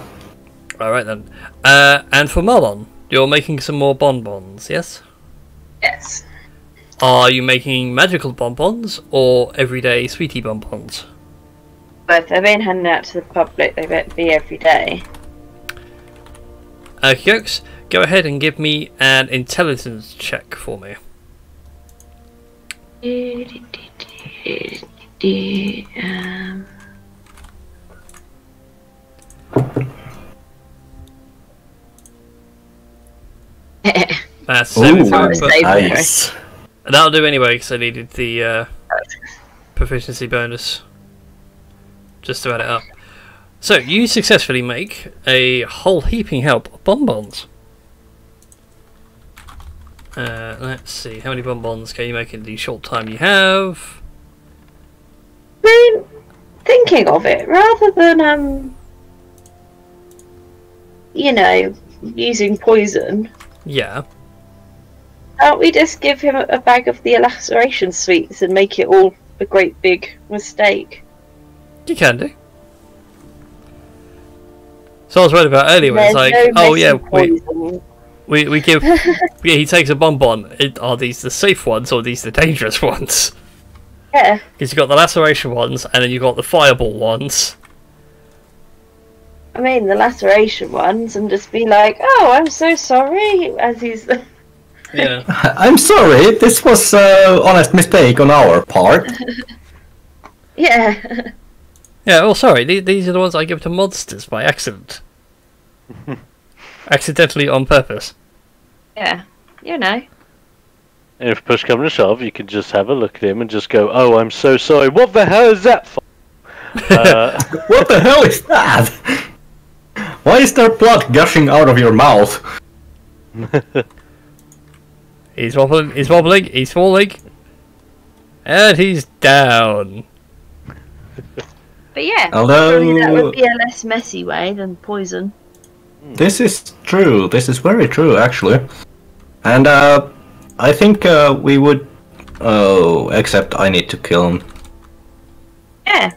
Alright then. And for Marlon, you're making some more bonbons, yes? Yes. Are you making magical bonbons or everyday sweetie bonbons? But if they're being handed out to the public, they better be every day. Jokes, go ahead and give me an intelligence check for me. That's 7 through, but Nice. that'll do anyway because I needed the proficiency bonus just to add it up. So you successfully make a whole heaping help of bonbons. Let's see, how many bonbons can you make in the short time you have? I mean, thinking of it, rather than you know, using poison, Yeah. can't we just give him a bag of the laceration sweets and make it all a great big mistake? You can do. So I was worried about earlier, it's like, no oh yeah, poison. we give, yeah, he takes a bonbon. Are these the safe ones or are these the dangerous ones? Yeah. Because you've got the laceration ones and then you've got the fireball ones. I mean, the laceration ones, and just be like, "Oh, I'm so sorry," as he's. Yeah. I'm sorry, this was an honest mistake on our part. Yeah. Yeah, well, sorry, these are the ones I give to monsters by accident. Accidentally on purpose. Yeah. You know. And if push comes to shove, you can just have a look at him and just go, "Oh, I'm so sorry. What the hell is that for?" What the hell is that? Why is there blood gushing out of your mouth? He's wobbling, he's falling. And he's down. But yeah, Although- probably that would be a less messy way than poison. This is true. This is very true, actually. And I think we would. Oh, except I need to kill him. Yeah.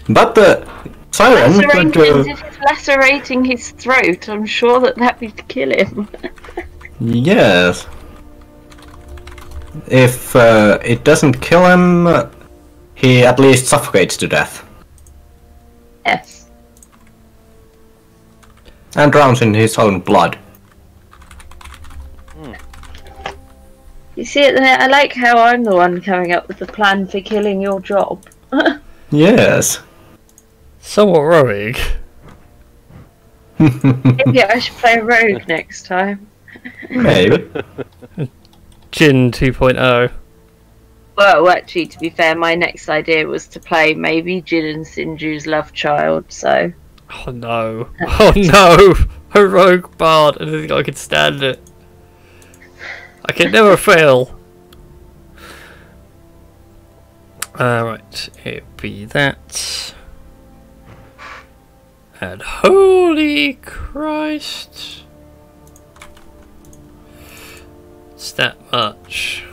But the siren could. If it's lacerating his throat, I'm sure that would kill him. Yes. If it doesn't kill him, he at least suffocates to death. Yes. And drowns in his own blood. You see it there? I like how I'm the one coming up with the plan for killing your job. Yes. Somewhat rogue. Maybe I should play rogue next time. Maybe. Jin 2.0. Well, actually, to be fair, my next idea was to play maybe Jin and Sinju's love child, so... Oh no. Oh no! A rogue bard. I don't think I could stand it. I can never fail. Right, it'd be that. And holy Christ. It's that much.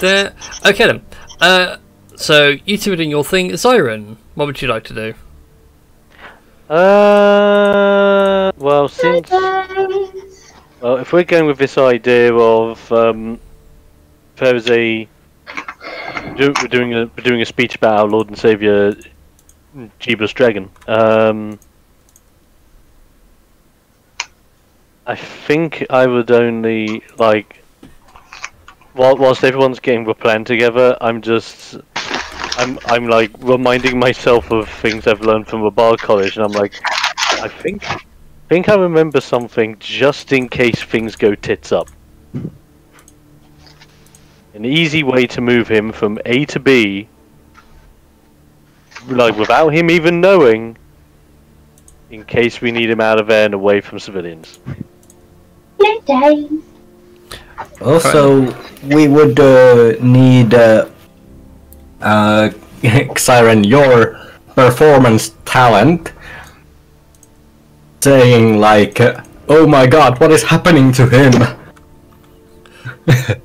There. Okay then. So you two are doing your thing. Zyron, what would you like to do? Well, if we're going with this idea of there's we're doing a speech about our Lord and Savior Jeebus Dragon. I think I would only whilst everyone's getting the plan together, I'm like reminding myself of things I've learned from the Bard College, and I'm like, I think I remember something just in case things go tits up. An easy way to move him from A to B, like without him even knowing, in case we need him out of there and away from civilians. Also, we would need Siren, your performance talent, saying like, "Oh my God, what is happening to him?"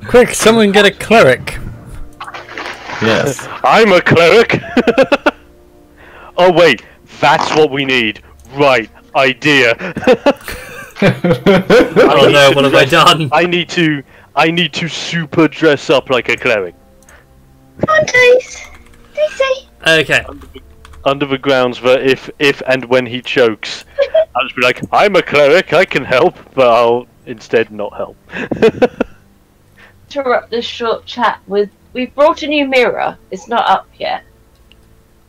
Quick, someone get a cleric. Yes. I'm a cleric. Oh wait, that's what we need. Right, idea. Oh no, what have I done? I need to super dress up like a cleric. Come on, Daisy. Okay. Under the grounds that if and when he chokes, I'll just be like, I'm a cleric, I can help, but I'll instead not help. Interrupt this short chat with, we've brought a new mirror. It's not up yet.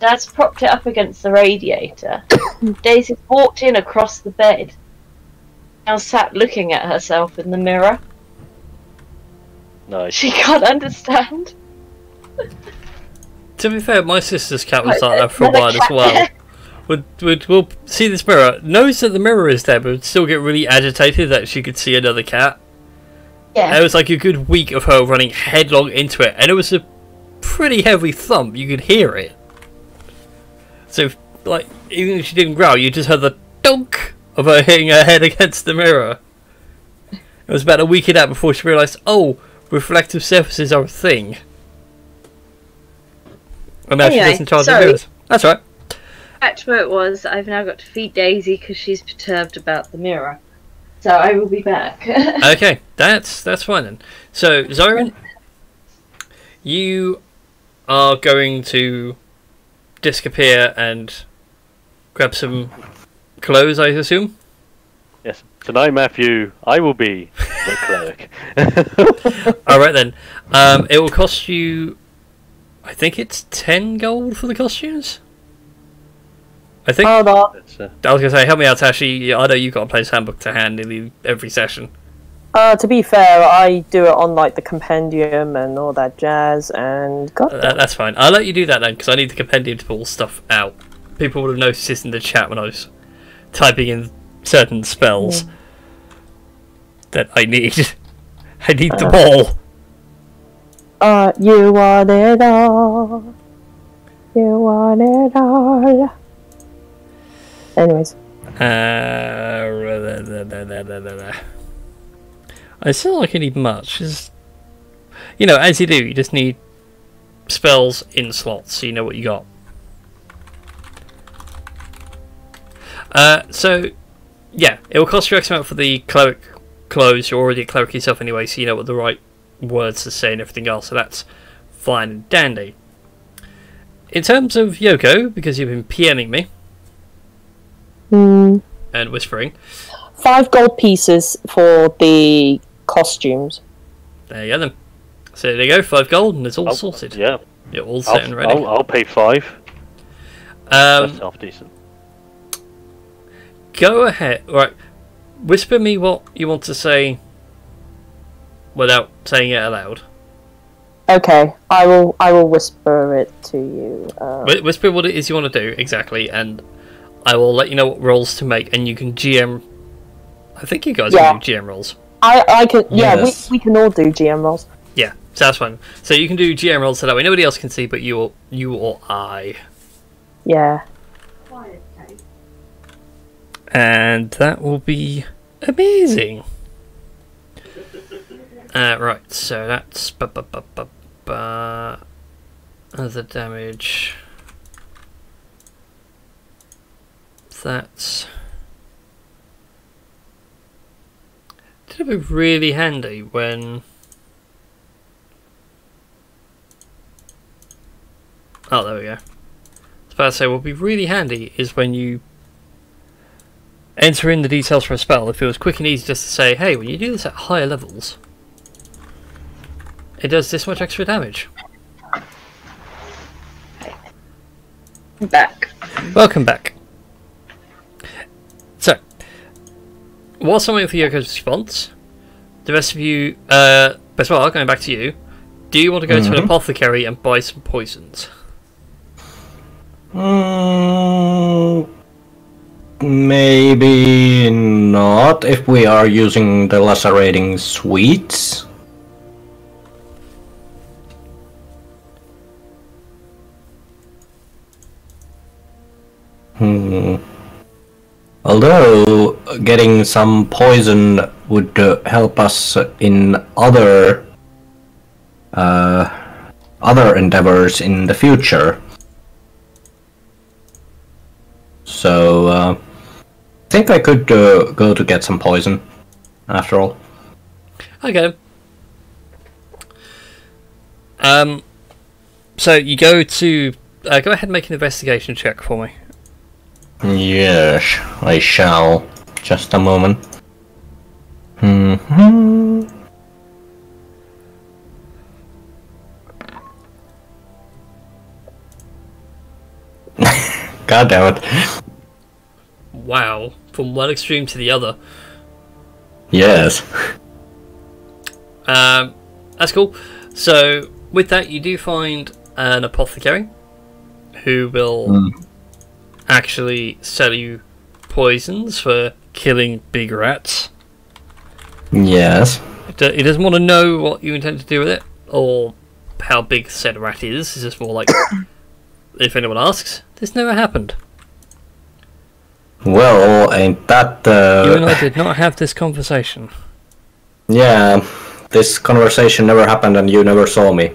Dad's propped it up against the radiator. Daisy's walked in across the bed. Now sat looking at herself in the mirror. Nice. She can't understand. To be fair, my sister's cat was like that for a while as well. We'll see this mirror, knows that the mirror is there, but would still get really agitated that she could see another cat. Yeah. And it was like a good week of her running headlong into it, and it was a pretty heavy thump, you could hear it. So, like, even if she didn't growl, you just heard the dunk of her hitting her head against the mirror. It was about a week in that before she realised, oh, reflective surfaces are a thing. And now Anyway, she's in charge of sorry. mirrors. That's right. Back to where it was, I've now got to feed Daisy because she's perturbed about the mirror. So I will be back. Okay, that's fine then. So, Zyron, you are going to disappear and grab some clothes, I assume? Yes. Tonight, Matthew, I will be the cleric. Alright then. It will cost you, I think it's 10 gold for the costumes? I think. Hold on. That's, I was going to say, help me out, Tashi. I know you've got a player's handbook to hand nearly every session. To be fair, I do it on like the compendium and all that jazz, and God. That's fine. I'll let you do that then, because I need the compendium to pull stuff out. People would have noticed this in the chat when I was typing in certain spells that I need. I need them all. You want it all. You want it all. Anyways. I still don't like I need much. Just, you know, as you do, you just need spells in slots, so you know what you got. So, yeah, it will cost you X amount for the cleric clothes. You're already a cleric yourself anyway, so you know what the right words to say and everything else, so that's fine and dandy. in terms of Yoko, because you've been PMing me and whispering, 5 gold pieces for the costumes. there you go then. So there you go, 5 gold, and it's all sorted. Yeah. You're all set and ready. I'll pay 5. That's half decent. Go ahead. Right. Whisper me what you want to say without saying it aloud. Okay, I will whisper it to you. Whisper what it is you want to do exactly, and I will let you know what rolls to make, and you can GM. I think you guys can do GM rolls. I can. Yeah, Yes. we can all do GM rolls. Yeah, so that's fine. So you can do GM rolls so that way nobody else can see, but you or I. Yeah. And that will be amazing. Right, so that's other damage. That's it'll be really handy when. Oh, there we go. I was about to say, what would be really handy is when you enter in the details for a spell, if it was quick and easy just to say, hey, when you do this at higher levels, it does this much extra damage. I'm back. Welcome back. So, whilst I'm waiting for Yoko's response, the rest of you, Beswar, going back to you, do you want to go to an apothecary and buy some poisons? Maybe not if we are using the lacerating sweets. Although getting some poison would help us in other endeavors in the future. So, I think I could go to get some poison, after all. Okay. So you go to... go ahead and make an investigation check for me. Yes, I shall. Just a moment. God damn it. Wow. From one extreme to the other. Yes. That's cool. So, with that, you do find an apothecary who will actually sell you poisons for killing big rats. Yes. He doesn't want to know what you intend to do with it, or how big said rat is. It's just more like, if anyone asks, this never happened. Well, ain't that You and I did not have this conversation. Yeah, this conversation never happened and you never saw me.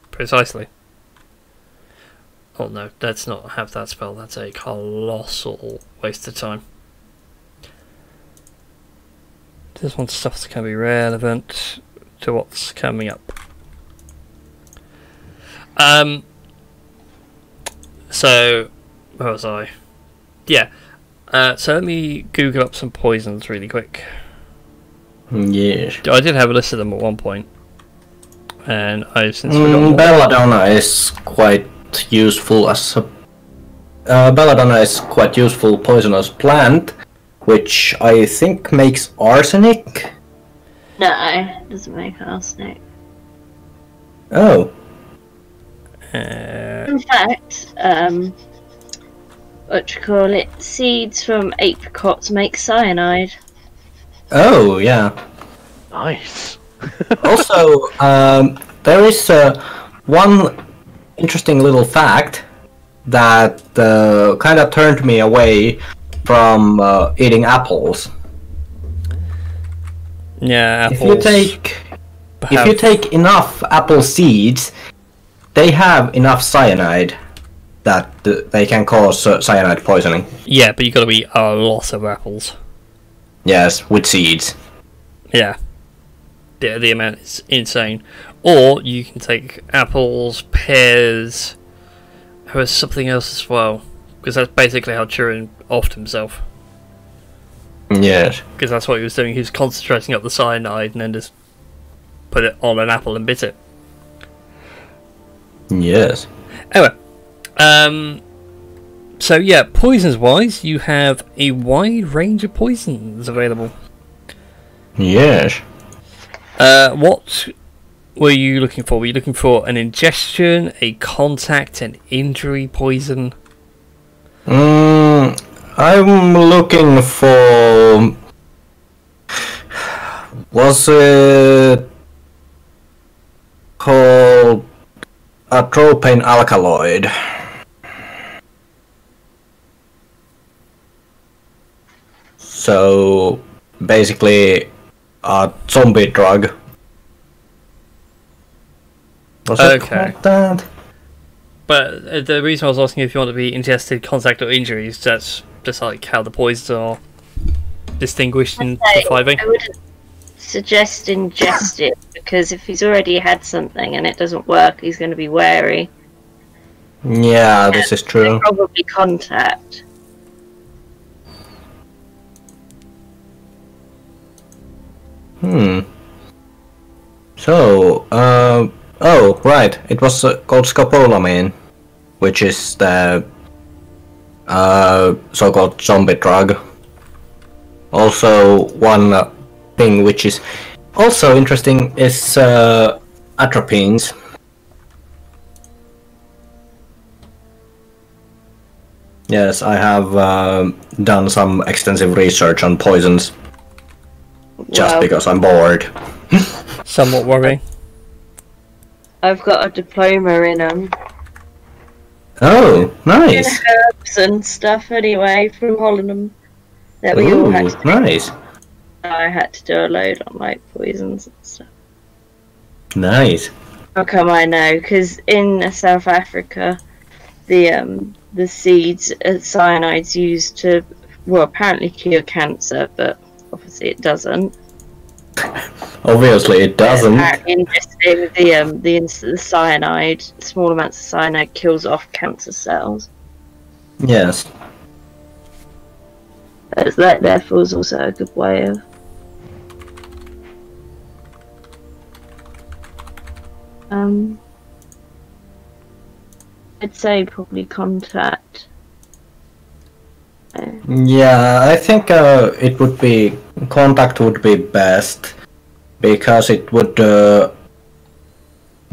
Precisely. Oh no, let's not have that spell. That's a colossal waste of time. Just want stuff that's going to be relevant to what's coming up. So, where was I? Yeah. So let me Google up some poisons really quick. Yes. I did have a list of them at one point, and I've since forgotten. Belladonna is quite useful as a... Belladonna is quite useful poisonous plant, which I think makes arsenic. No, it doesn't make arsenic. Oh. In fact, what you call it? Seeds from apricots make cyanide. Oh, yeah. Nice. Also, there is one interesting little fact that kind of turned me away from eating apples. Yeah, apples. If you take enough apple seeds, they have enough cyanide that they can cause cyanide poisoning. Yeah, but you got to eat a lot of apples. Yes, with seeds. Yeah. The amount is insane. Or you can take apples, pears, there was something else as well, because that's basically how Turin offed himself. Yes. Because that's what he was doing. He was concentrating up the cyanide and then just put it on an apple and bit it. Yes. Anyway, so yeah, poisons wise, you have a wide range of poisons available. Yes. What were you looking for? Were you looking for an ingestion, a contact, an injury poison? I'm looking for... Was it called atropine alkaloid? So basically a zombie drug. Was it Okay. called that? But the reason I was asking if you want to be ingested, contact, or injuries, that's just like how the poisons are distinguished in the 5e. I wouldn't suggest ingest it, because if he's already had something and it doesn't work, he's going to be wary. Yeah, this is true. Probably contact. So, oh, right. It was called scopolamine, which is the so-called zombie drug. Also, one thing which is also interesting is atropines. Yes, I have done some extensive research on poisons, just Wow. because I'm bored. Somewhat worrying. I've got a diploma in Oh, nice. herbs and stuff anyway from Holland that we all had Ooh, to do. nice. I had to do a load on like poisons and stuff. Nice. How come I know? Because in South Africa, the seeds, cyanide's used to, well, apparently cure cancer, but obviously it doesn't. Obviously, it doesn't. Interesting. The cyanide, small amounts of cyanide kills off cancer cells. Yes. That therefore is also a good way of. I'd say probably contact. Yeah, I think it would be contact would be best, because it would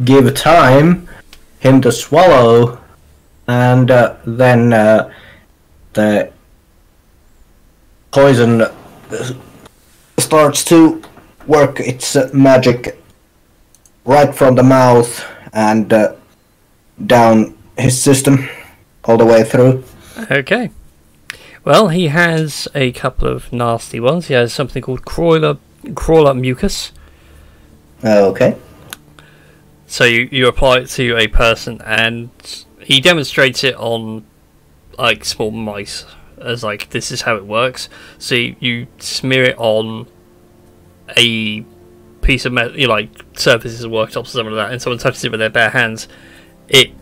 give time him to swallow, and then the poison starts to work its magic right from the mouth and down his system all the way through. Okay. Well, he has a couple of nasty ones. He has something called crawler mucus. Okay. So you apply it to a person, and he demonstrates it on like small mice as like this is how it works. So you smear it on a piece of metal, like surfaces of worktops or something like that, and someone touches it with their bare hands. It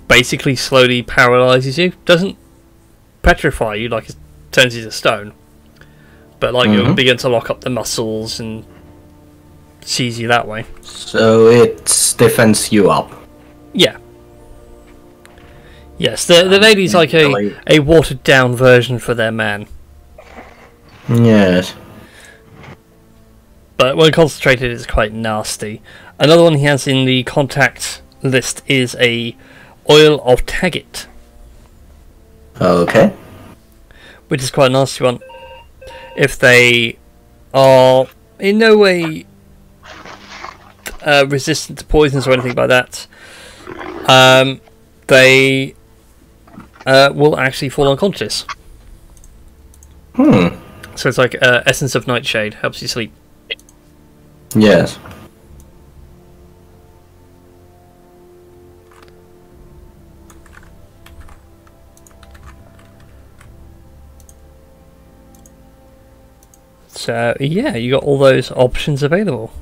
basically slowly paralyzes you. Doesn't petrify you, like it turns you to stone, but like it'll begin to lock up the muscles and seize you that way. So it stiffens you up. Yeah. Yes, the lady's like a watered down version for their man. Yes. But when concentrated, it's quite nasty. Another one he has in the contact list is a oil of Taggart. Okay. Which is quite a nasty one. If they are in no way resistant to poisons or anything like that, they will actually fall unconscious. So it's like essence of nightshade, helps you sleep. Yes. So yeah, you got all those options available.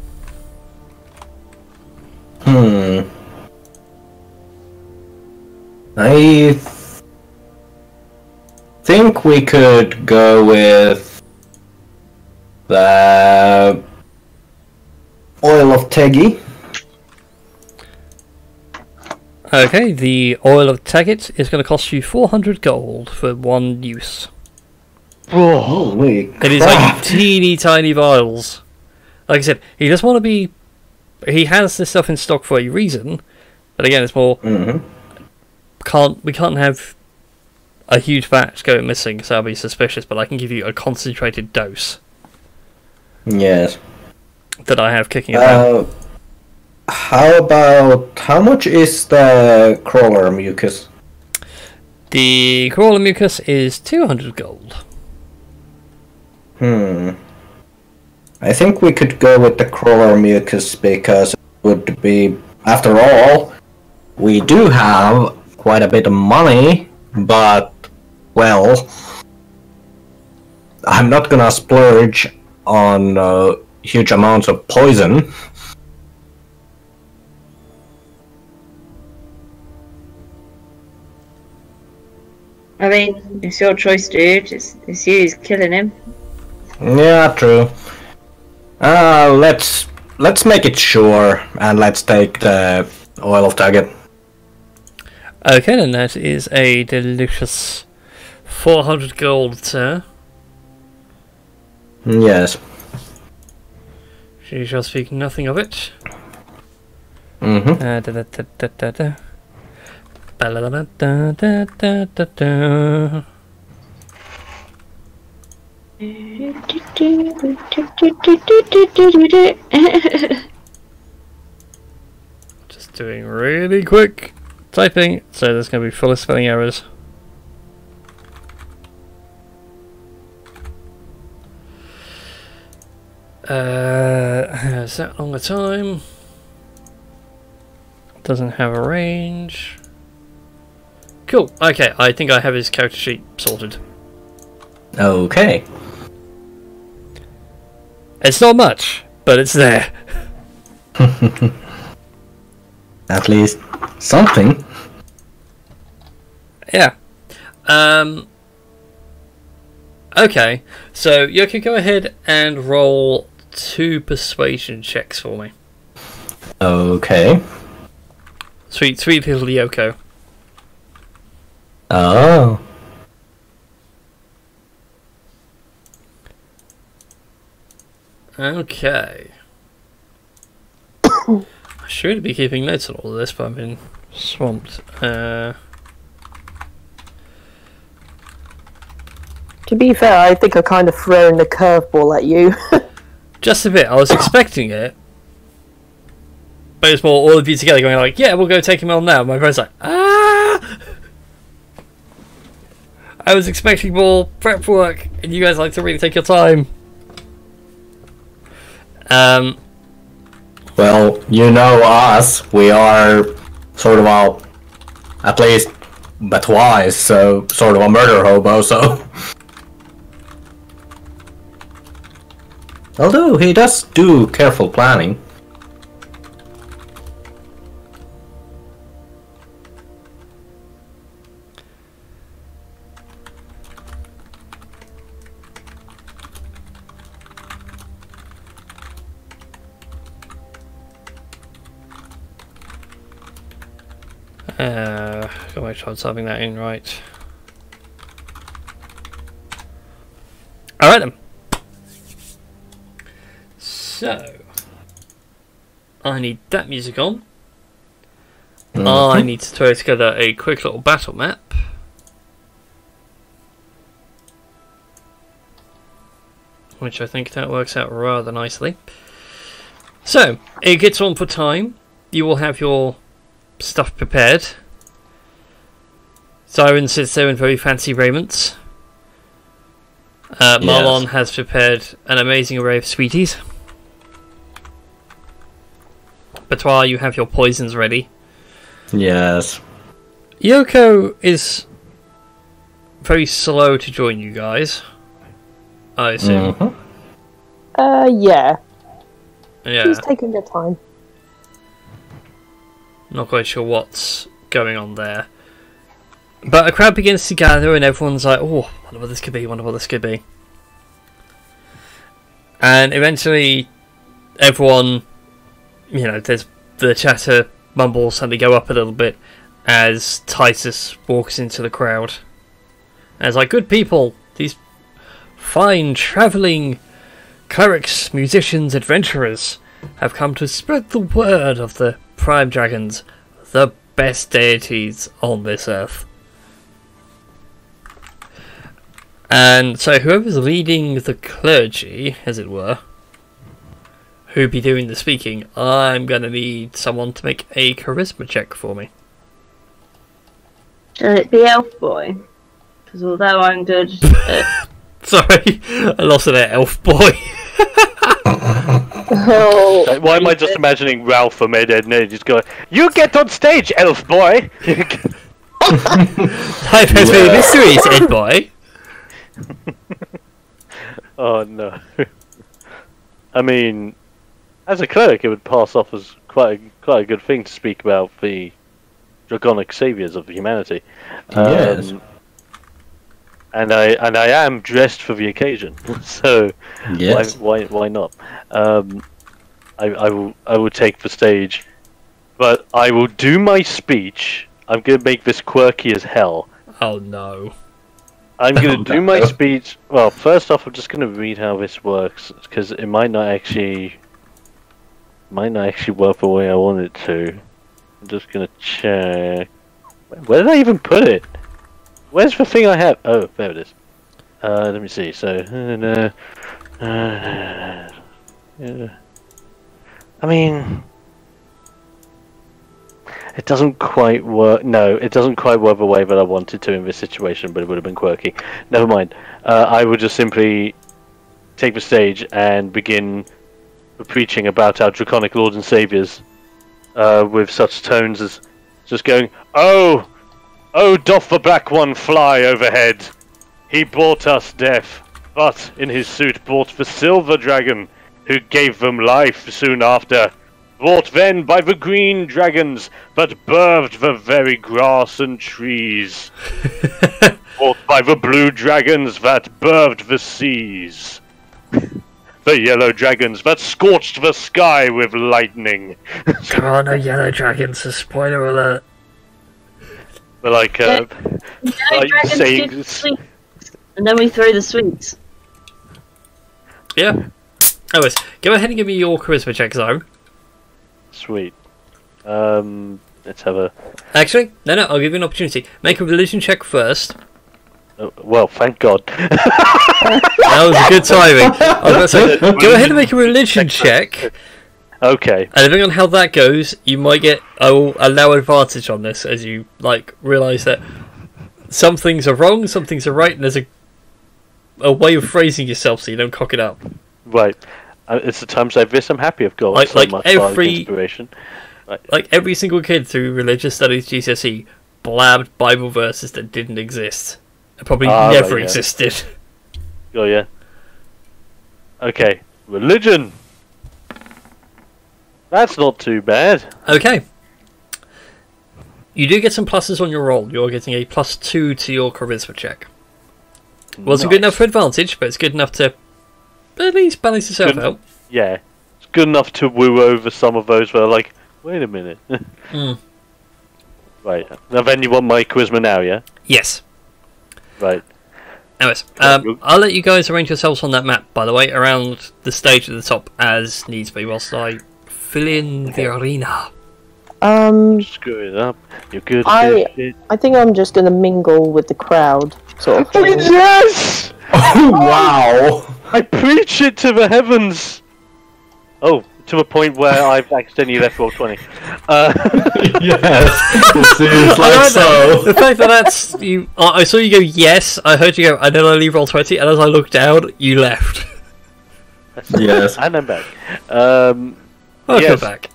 I I think we could go with the Oil of Tegi. Okay, the Oil of Teggit is going to cost you 400 gold for one use. Holy crap. It is like teeny tiny vials. Like I said, he doesn't want to be... He has this stuff in stock for a reason, but again, it's more... We can't have a huge batch go missing, because that'll be suspicious, but I can give you a concentrated dose. Yes. That I have kicking about. How much is the crawler mucus? The crawler mucus is 200 gold. I think we could go with the crawler mucus because it would be, after all, we do have quite a bit of money, but, well, I'm not gonna splurge on huge amounts of poison. I mean, it's your choice, dude. It's you who's killing him. Yeah, true. Let's make it sure, and let's take the Oil of Target. Okay, then that is a delicious 400 gold, sir. Yes. She shall speak nothing of it. Just doing really quick typing, so there's going to be full of spelling errors. Has that long a time? Doesn't have a range. Cool. Okay, I think I have his character sheet sorted. Okay. It's not much, but it's there. At least something. Yeah. Okay, so you can go ahead and roll 2 persuasion checks for me. Okay. Sweet little Yoko. Oh. Okay. I should be keeping notes on all of this, but I've been swamped. To be fair, I think I kind of thrown the curveball at you. Just a bit. I was expecting it. But it's more all of you together going like, yeah, we'll go take him on now. My friend's like, ah! I was expecting more prep work, and you guys like to really take your time. Well, you know us. We are sort of at least, but wise, so sort of a murder hobo, so... Although he does do careful planning. Gotta make sure I'm typing that in right. Alright then. So, I need that music on. I need to throw together a quick little battle map. Which I think that works out rather nicely. So, it gets on for time. You will have your stuff prepared. Siren sits there in very fancy raiments. Marlon has prepared an amazing array of sweeties. Batois, you have your poisons ready. Yes. Yoko is very slow to join you guys, I assume. Yeah. Yeah. She's taking her time. Not quite sure what's going on there. But a crowd begins to gather, and everyone's like, "Oh, wonder what this could be. Wonder what this could be." And eventually, everyone, there's the chatter, mumbles, and they go up a little bit as Titus walks into the crowd. And it's like, "Good people, these fine travelling clerics, musicians, adventurers have come to spread the word of the Prime Dragons, the best deities on this earth." And so whoever's leading the clergy, as it were, who'd be doing the speaking, I'm going to need someone to make a charisma check for me. Should it be Elf Boy? Because although I'm good at... Sorry, I lost it at Elf Boy. Oh, Why am I just imagining Ralph from Ed, Edd n Eddy just going, "You get on stage, Elf Boy!" I've had many mysteries, Ed Boy. Oh no. I mean, as a cleric, it would pass off as quite a good thing to speak about the draconic saviors of humanity. Yes. And I am dressed for the occasion, so Yes. why not? I will take the stage, but I will do my speech. I'm gonna make this quirky as hell. Oh no. I'm gonna do my speech. Well, first off, I'm just gonna read how this works because it might not actually work the way I want it to. I'm just gonna check. Where did I even put it? Where's the thing I have? Oh, there it is. Let me see. So, I mean, it doesn't quite work. No, it doesn't quite work the way that I wanted to in this situation, but it would have been quirky. Never mind. I would just simply take the stage and begin preaching about our draconic lords and saviors with such tones as just going, "Oh, doth the Black One fly overhead? He brought us death, but in his suit brought the Silver Dragon, who gave them life soon after. Brought then by the green dragons, but birthed the very grass and trees. Brought by the blue dragons that birthed the seas. The yellow dragons that scorched the sky with lightning." Come on, no yellow dragons, a spoiler alert. But like, Dragons saying, do the sweets, and then we throw the sweets. Yeah. Anyways, go ahead and give me your charisma check, Zone. sweet. Let's have a. Actually, no, I'll give you an opportunity. Make a religion check first. Oh, well, thank God. That was a good timing. I was about to say, go ahead and make a religion check. Okay. And depending on how that goes, you might get. I will allow advantage on this as you realise that some things are wrong, some things are right, and there's a way of phrasing yourself so you don't cock it up. Right. It's the times like this I'm happy I've got Like so much every inspiration. like every single kid through religious studies GCSE blabbed Bible verses that didn't exist. It probably never right, yeah. existed. Oh yeah. Okay. Religion. That's not too bad. Okay. You do get some pluses on your roll. You're getting a +2 to your charisma check. Wasn't good enough for advantage, but it's good enough to at least balance yourself out. Yeah. It's good enough to woo over some of those where are like, wait a minute. Right. Now then you want my charisma now, yeah? Yes. Right. Anyways, I'll let you guys arrange yourselves on that map, by the way, around the stage at the top as needs be, whilst I fill in the arena. Screw it up. You're good. I think I'm just gonna mingle with the crowd, sort of thing. Yes! Oh, wow! I preach it to the heavens! Oh, to a point where I've accidentally left roll 20. Yes, it seems like so. The fact that that's you, I saw you go yes. I heard you go, and then I leave roll 20, and as I looked down, you left. Yes. And I'm back. Welcome Yes, back.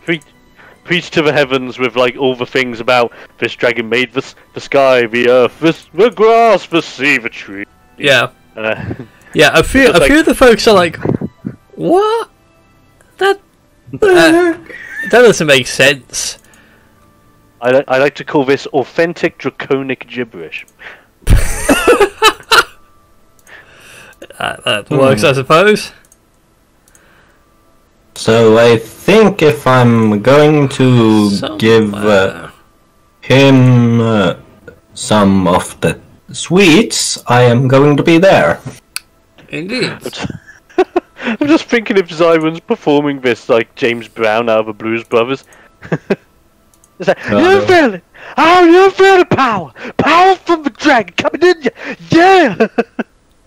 preach to the heavens with like all the things about this dragon made the sky, the earth, the grass, the sea, the tree. Yeah, Uh, yeah. A few of the folks are like, what? That doesn't make sense. I like to call this authentic draconic gibberish. That works, I suppose. So I think if I'm going to give him some of the sweets, I am going to be there. Indeed. I'm just thinking if Zyron's performing this like James Brown out of the Blues Brothers. It's like, you feel it? Oh, you feel the power! Power from the dragon coming in you! Yeah!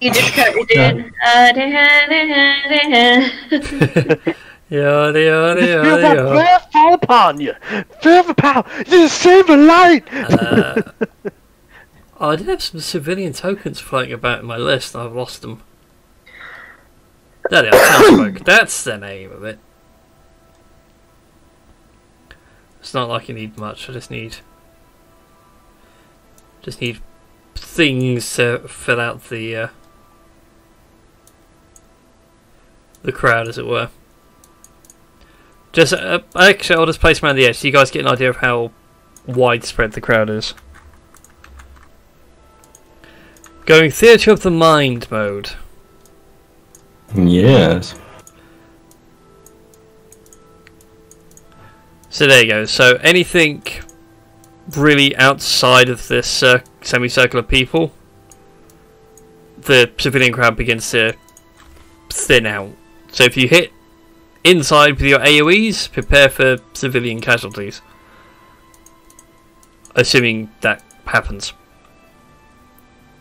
You just kept doing. Yeah. Feel that breath fall upon you! Feel the power! You save the light! I did have some civilian tokens floating about in my list, and I've lost them. There they are, Townsfolk. That's the name of it. It's not like you need much, I just need things to fill out the crowd, as it were. Just actually, I'll just place them around the edge so you guys get an idea of how widespread the crowd is. Going Theatre of the Mind mode. Yes. So there you go. So anything really outside of this semicircle of people, the civilian crowd begins to thin out. So if you hit inside with your AoEs, prepare for civilian casualties. Assuming that happens.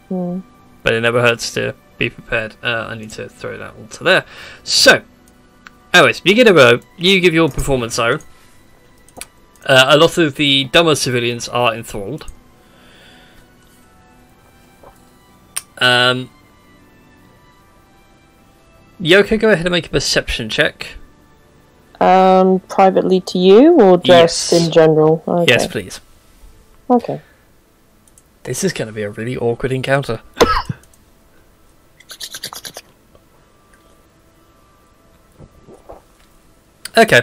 But it never hurts to be prepared. I need to throw that all to there. So, anyways, you get a row, you give your performance zone. A lot of the dumber civilians are enthralled. Yoko, go ahead and make a perception check. Privately to you, or just Yes. in general? Okay. Yes, please. Okay. This is going to be a really awkward encounter. Okay.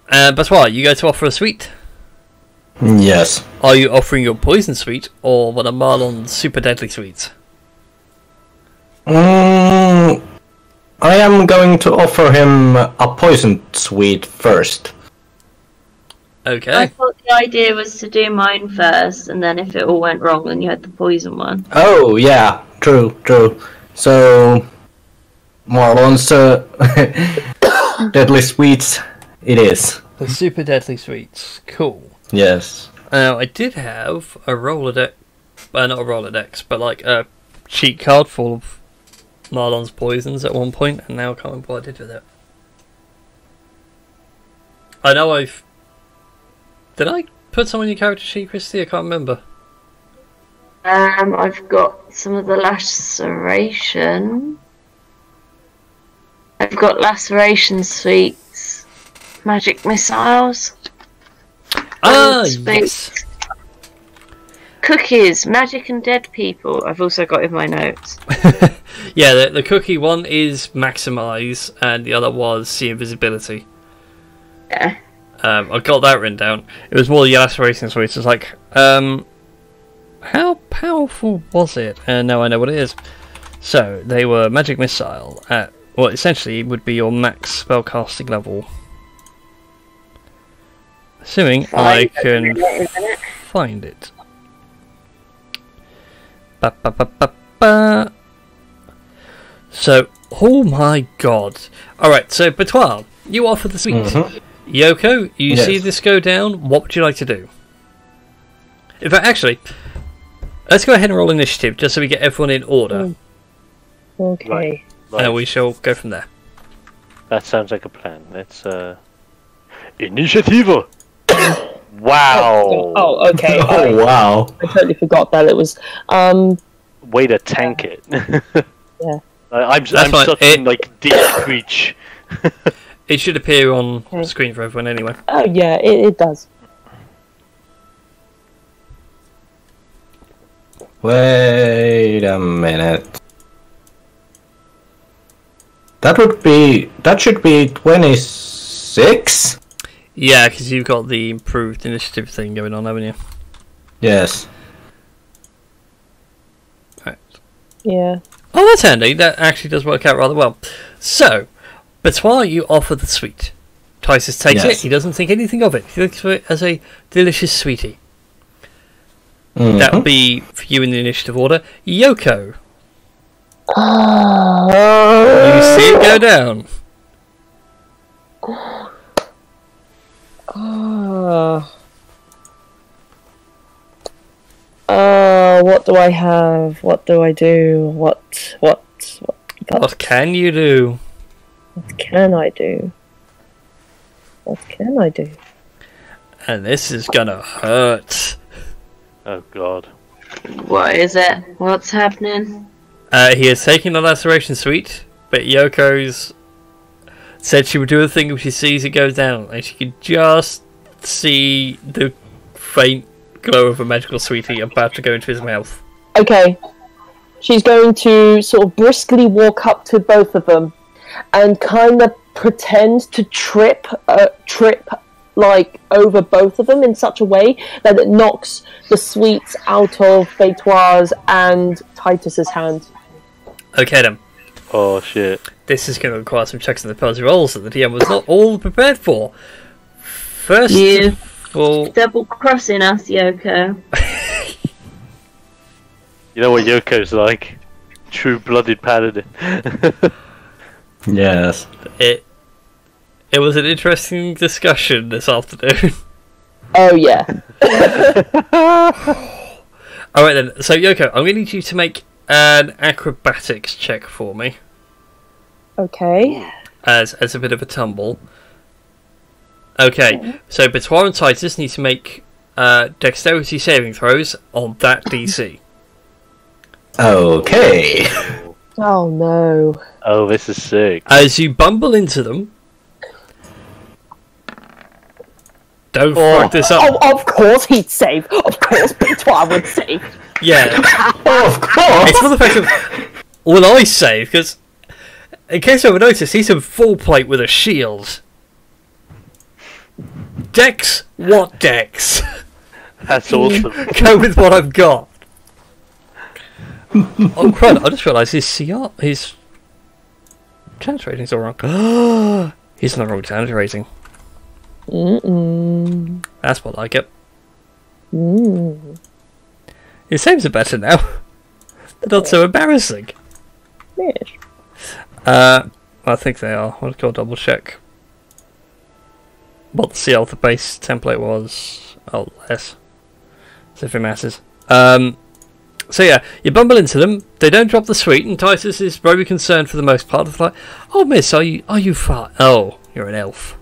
Batois, you go to offer a sweet? Yes. Are you offering your poison sweet or one of Marlon's super deadly sweets? I am going to offer him a poison sweet first. I Okay. thought the idea was to do mine first, and then if it all went wrong, then you had the poison one. Oh, yeah, true. So, Marlon's deadly sweets, it is. The super deadly sweets. Cool. Yes. Now, I did have a Rolodex, not a Rolodex, but like a cheat card full of Marlon's poisons at one point, and now I can't remember what I did with it. I know Did I put some on your character sheet, Christy? I can't remember. I've got some of the laceration. I've got laceration sweets, magic missiles. Yes. Cookies, magic and dead people. I've also got in my notes. Yeah, the cookie one is maximize, and the other was see invisibility. Yeah. I got that written down. It was more the laceration sweets. It's like, how powerful was it? And now I know what it is. So they were magic missile at what essentially would be your max spellcasting level. Assuming I can find it. Ba. So, oh my god. Alright, so Batois, you offer the sweet. Yoko, you see this go down, what would you like to do? In fact, actually, let's go ahead and roll initiative, just so we get everyone in order. Okay. Right. And we shall go from there. That sounds like a plan. Let's initiative. Wow. Oh, okay. Oh, wow. I totally forgot that it was. Way to tank it. Yeah. I'm fine. such in like deep reach. It should appear on screen for everyone anyway. Oh yeah, it does. Wait a minute. That should be 26? Yeah, because you've got the improved initiative thing going on, haven't you? Yes. Right. Yeah. Oh, that's handy. That actually does work out rather well. So, Betois, you offer the sweet. Titus takes it. He doesn't think anything of it. He looks at it as a delicious sweetie. Mm-hmm. That would be for you in the initiative order. Yoko. You see it go down. What do I have? What do I do? What can you do? What can I do? What can I do? And this is gonna hurt. Oh god. What is it? What's happening? He has taken the laceration suite, but Yoko's said she would do a thing if she sees it go down, and she can just see the faint glow of a magical sweetie about to go into his mouth. Okay. She's going to sort of briskly walk up to both of them and kind of pretend to trip like over both of them in such a way that it knocks the sweets out of Betois and Titus's hand. Okay then. Oh shit. This is going to require some checks on the puzzle rolls that the DM was not all prepared for. First of all... Double crossing us, Yoko. You know what Yoko's like? True-blooded paladin. Yes. It was an interesting discussion this afternoon. Oh yeah. Alright then, so Yoko, I'm going to need you to make an acrobatics check for me. Okay. As a bit of a tumble. Okay, so Betois and Titus need to make dexterity saving throws on that DC. Okay. Oh no. Oh, this is sick. As you bumble into them... Don't fuck this up. Oh, of course he'd save. Of course Betois would save. Yeah. Of course. It's for the fact of... Will I save? Because, in case you ever noticed, he's in full plate with a shield. Dex? What Dex? That's awesome. Go with what I've got. Oh crud, I just realised his CR... His... chance rating's all wrong. He's not wrong chance rating. That's more like it. His saves are better now. They're not so embarrassing. Yes. I think they are. I'll go double check what the CL the base template was. Oh, less. So if it matters. So yeah, you bumble into them. They don't drop the sweet, and Titus is very concerned for the most part. It's like, oh miss, are you fine? Oh, you're an elf.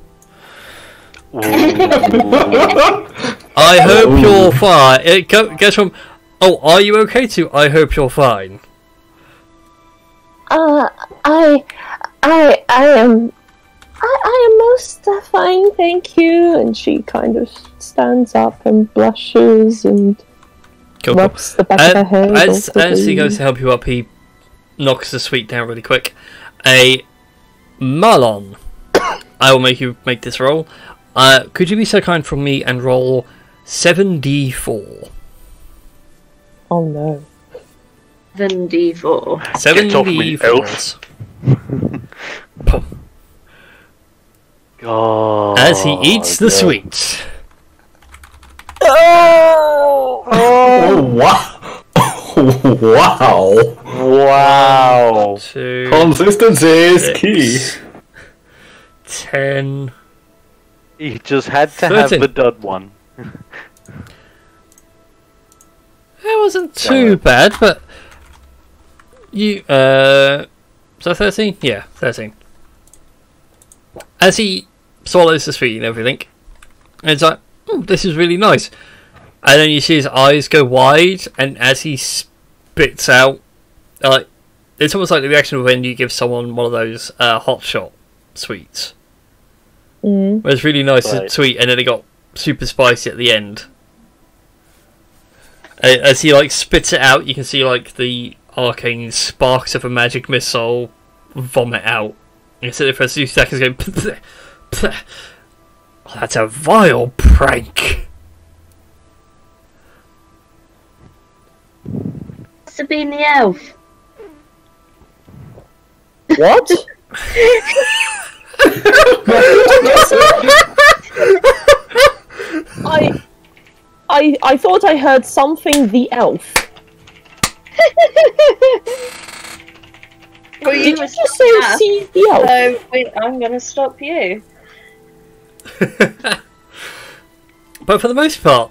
I hope you're fine. It goes from, oh, are you okay to, I hope you're fine. I am most fine, thank you. And she kind of stands up and blushes and rubs the back of her head. As he goes to help you up, he knocks the sweet down really quick. A Marlon. I will make you make this roll. Could you be so kind from me and roll 7d4? Oh no. 7d4. 7d4s. God. As he eats the sweets. Oh! Wow. Wow. Wow. 2, Consistency is 6, key. 10. He just had to 13. have the dud one. It wasn't too bad, but you so 13? Yeah, 13. As he swallows the sweet and everything, and it's like, this is really nice. And then you see his eyes go wide, and as he spits out, like, it's almost like the reaction of when you give someone one of those hot shot sweets. Where it's really nice and sweet, and then it got super spicy at the end. As he like spits it out, you can see like the arcane sparks of a magic missile vomit out. You sit there for a few seconds going, That's a vile prank. Must have been the elf. What? I thought I heard something. The elf. Well, Did you just say see the elf? So wait, I'm gonna stop you. But for the most part,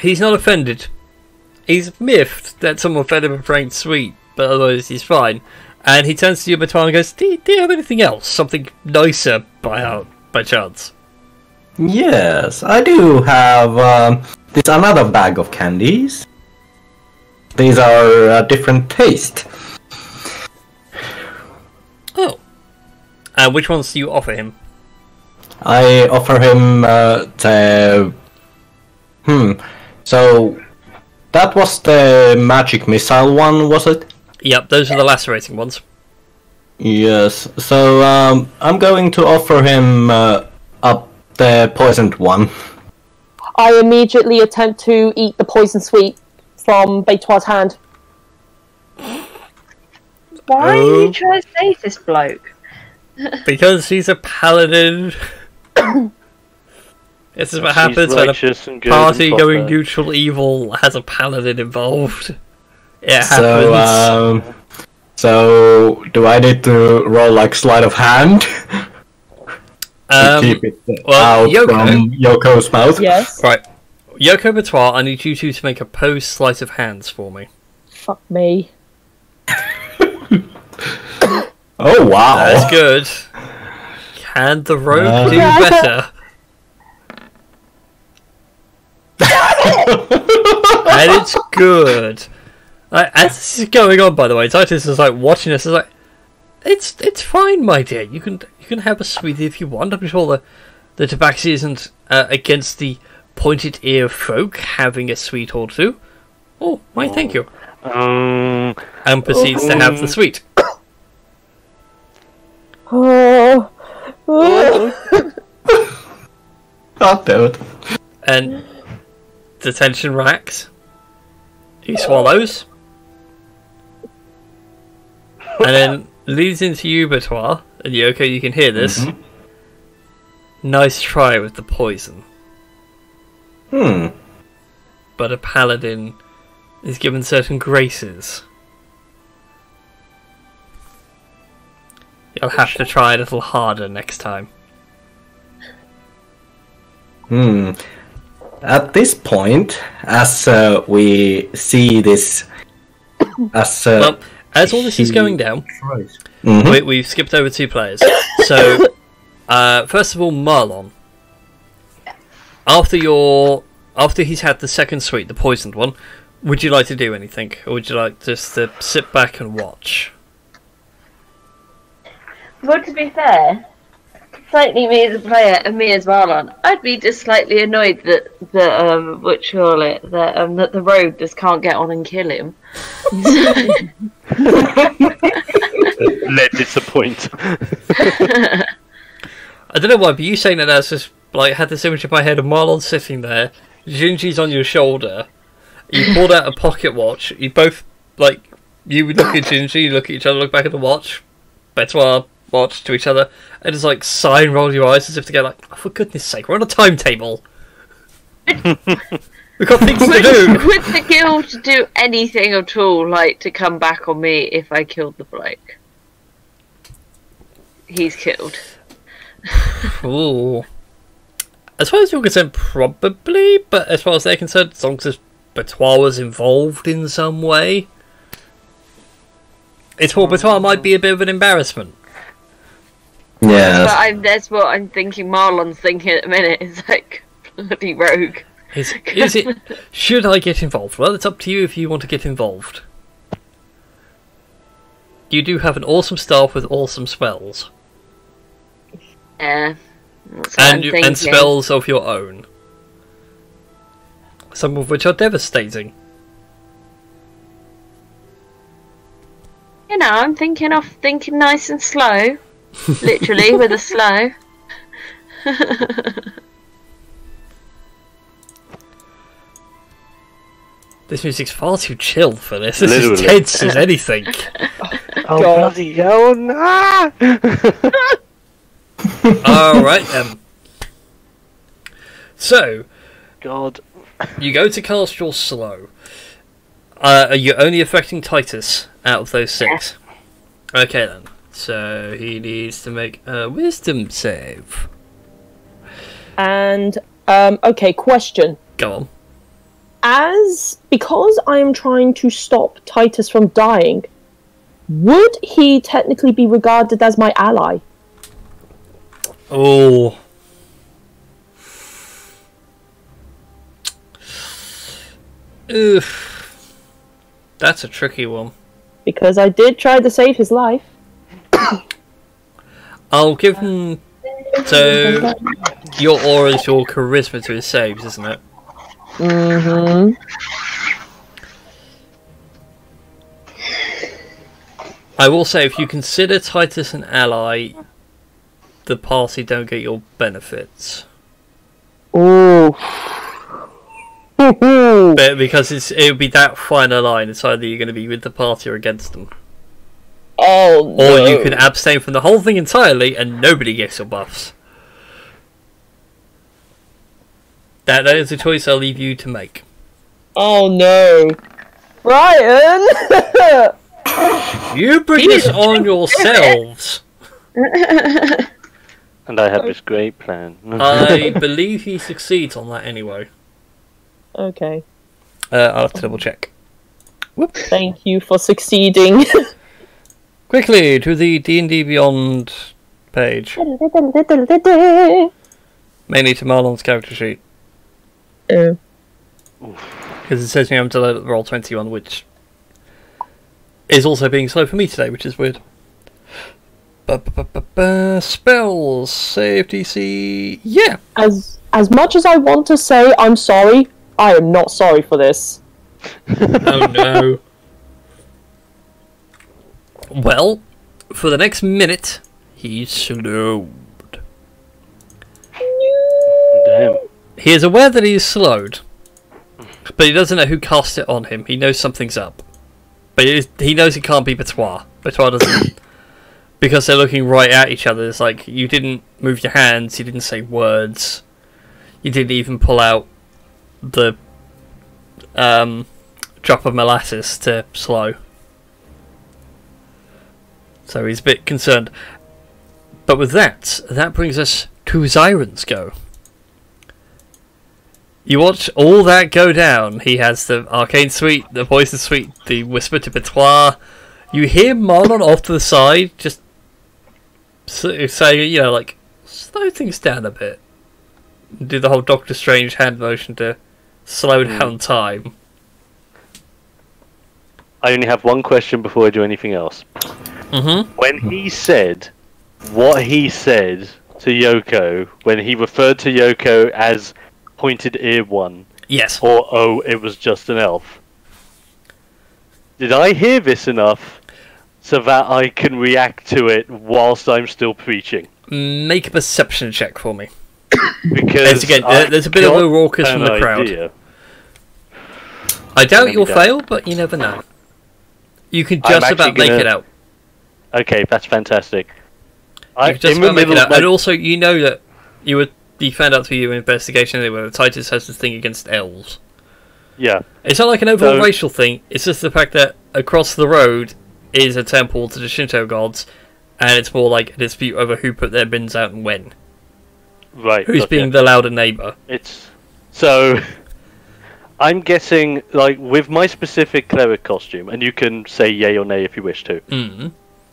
he's not offended. He's miffed that someone fed him a pranked sweet, but otherwise he's fine. And he turns to you, Batoir, and goes, do you have anything else? Something nicer by chance? Yes, I do have this another bag of candies. These are a different taste. Oh. And which ones do you offer him? I offer him So that was the magic missile one, was it? Yep, those are the lacerating ones. Yes. So I'm going to offer him up the poisoned one. I immediately attempt to eat the poison sweet from Betoir's hand. Why are you trying to save this bloke? Because he's a paladin. This is what happens when a party going neutral evil has a paladin involved. It happens. So do I need to roll like sleight of hand? To keep it out from Yoko's mouth? Yes. Right. Yoko Batoir, I need you two to make opposed sleight of hands for me. Fuck me. Oh wow. That's good. Can the rogue do better? And it's good. As this is going on, by the way, Titus is like watching us. Is like, it's fine, my dear. You can have a sweetie if you want. I'm sure the tabaxi isn't against the pointed ear folk having a sweet or two. Oh, why? Thank you. And proceeds to have the sweet. Oh. God damn it. And the tension racks. He swallows. And then leads into you, Batoir. And Yoko, you can hear this. Mm-hmm. Nice try with the poison. Hmm. But a paladin is given certain graces. You'll have to try a little harder next time. Hmm. At this point, as we see this, as all this is going down, mm-hmm. we've skipped over 2 players. So, first of all, Marlon. After he's had the second sweet, the poisoned one, would you like to do anything, or would you like just to sit back and watch? Well, to be fair, slightly me as a player and me as Marlon, I'd be just slightly annoyed that that the rogue just can't get on and kill him. Let disappoint. I don't know why, but you saying that as just like had this image in my head of Marlon sitting there, Gingy's on your shoulder. You pulled out a pocket watch. You both you would look at Gingy, you look at each other, look back at the watch. Betoir watch to each other, and just like sigh and roll your eyes as if to go like, oh, for goodness sake, we're on a timetable. We've got things to do. Would the guild do anything at all, like to come back on me if I killed the bloke? He's killed. Ooh. As far as you're concerned, probably, but as far as they're concerned, as long as Betoir was involved in some way, it's what Betoir might be a bit of an embarrassment. Yeah. But that's what I'm thinking Marlon's thinking at the minute, is like, bloody rogue. Is it, should I get involved? Well, it's up to you if you want to get involved. You do have an awesome staff with awesome spells. Yeah. That's what I'm thinking. And spells of your own. Some of which are devastating. You know, I'm thinking nice and slow. Literally, with a slow. This music's far too chilled for this. This Literally. is tense as anything. Oh, bloody hell, nah! Alright then. So, God. you go to cast your slow. You're only affecting Titus out of those 6. Okay then. So, he needs to make a wisdom save. And, okay, question. Go on. Because I am trying to stop Titus from dying, would he technically be regarded as my ally? Oh. Oof. That's a tricky one. Because I did try to save his life. I'll give him... So, your aura is your charisma to his saves, isn't it? Mm-hmm. I will say, if you consider Titus an ally, the party don't get your benefits. Ooh. But because it would be that finer line, it's either you're going to be with the party or against them. Oh no. Or you can abstain from the whole thing entirely and nobody gets your buffs. That is a choice I'll leave you to make. Oh no. Ryan! You bring this on yourselves! And I have this great plan. I believe he succeeds on that anyway. Okay. I'll have to double check. Whoop. Thank you for succeeding. Quickly to the D&D Beyond page. Mainly to Marlon's character sheet. Oh. Because it says me I'm to load up the Roll20 which is also being slow for me today, which is weird. Spells, save DC, yeah. As much as I want to say I'm sorry, I am not sorry for this. Oh no. Well, for the next minute, he's slowed. Damn. He is aware that he is slowed, but he doesn't know who cast it on him. He knows something's up. But he knows it can't be Betois. Betois doesn't. Because they're looking right at each other. It's like, you didn't move your hands, you didn't say words. You didn't even pull out the drop of molasses to slow. So he's a bit concerned. But with that brings us to Zyron's go. You watch all that go down. He has the Arcane Suite, the Poison Suite, the Whisper to Betois. You hear Marlon off to the side, just saying, you know, like, slow things down a bit. Do the whole Doctor Strange hand motion to slow down time. I only have one question before I do anything else. Mm-hmm. When he said what he said to Yoko, when he referred to Yoko as pointed ear one, Yes. or oh, it was just an elf. Did I hear this enough so that I can react to it whilst I'm still preaching? Make a perception check for me. Because Again, there's a bit of a raucous from the crowd. Idea. I doubt you'll fail, but you never know. You can just about make it out. Okay, that's fantastic. You can just about make it out. And also, you know that you found out through your investigation anyway that Titus has this thing against elves. Yeah. It's not like an overall racial thing, it's just the fact that across the road is a temple to the Shinto gods, and it's more like a dispute over who put their bins out and when. Right. Who's being the louder neighbour. It's... So... I'm guessing, like, with my specific cleric costume, and you can say yay or nay if you wish to,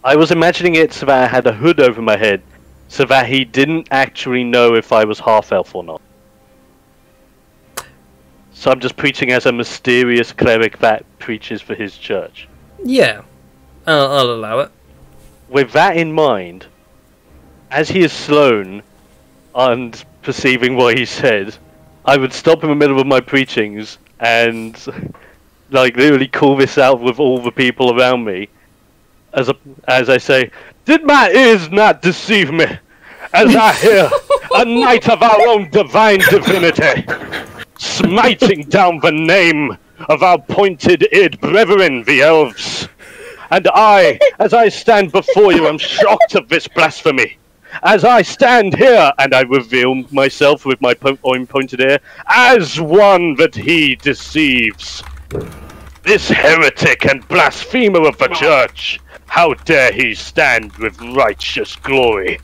I was imagining it so that I had a hood over my head, so that he didn't actually know if I was half-elf or not. So I'm just preaching as a mysterious cleric that preaches for his church. Yeah, I'll allow it. With that in mind, as he is slown and perceiving what he said, I would stop in the middle of my preachings and, like, literally call this out with all the people around me. As I say, did my ears not deceive me? As I hear a knight of our own divine divinity smiting down the name of our pointed-eared brethren, the elves. And I, as I stand before you, am shocked of this blasphemy. As I stand here, and I reveal myself with my own pointed ear, as one that he deceives. This heretic and blasphemer of the church, how dare he stand with righteous glory,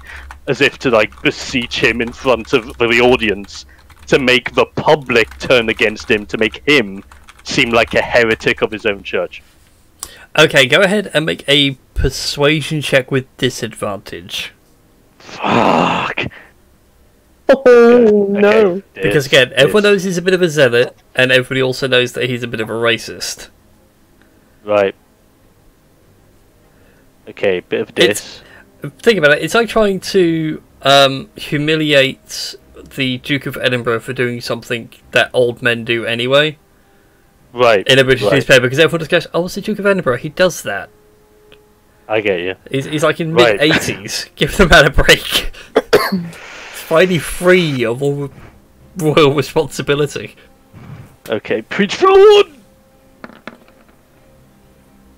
as if to, like, beseech him in front of the audience, to make the public turn against him, to make him seem like a heretic of his own church. Okay, go ahead and make a persuasion check with disadvantage. Fuck. Oh, no. Because again, everyone knows he's a bit of a zealot, and everybody also knows that he's a bit of a racist. Right. Okay, bit of this. Think about it, it's like trying to humiliate the Duke of Edinburgh for doing something that old men do anyway. Right. In a British newspaper, because everyone just goes, oh, it's the Duke of Edinburgh, he does that. I get you. He's like in mid-80s. Give the man a break. Finally free of all royal responsibility. Okay, preach for the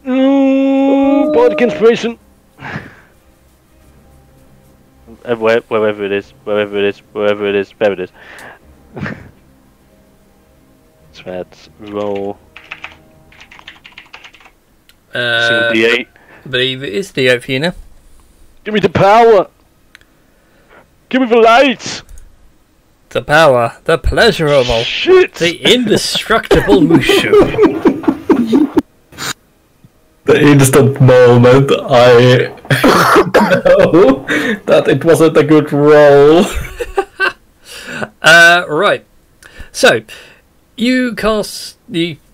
Lord! Bardic inspiration! Wherever it is. So let's roll. Single D8. I believe it is D8 for you now. Give me the power! Give me the light! The power, the pleasurable, Shit! the indestructible Mushu. The instant moment I know that it wasn't a good roll. Right. So, you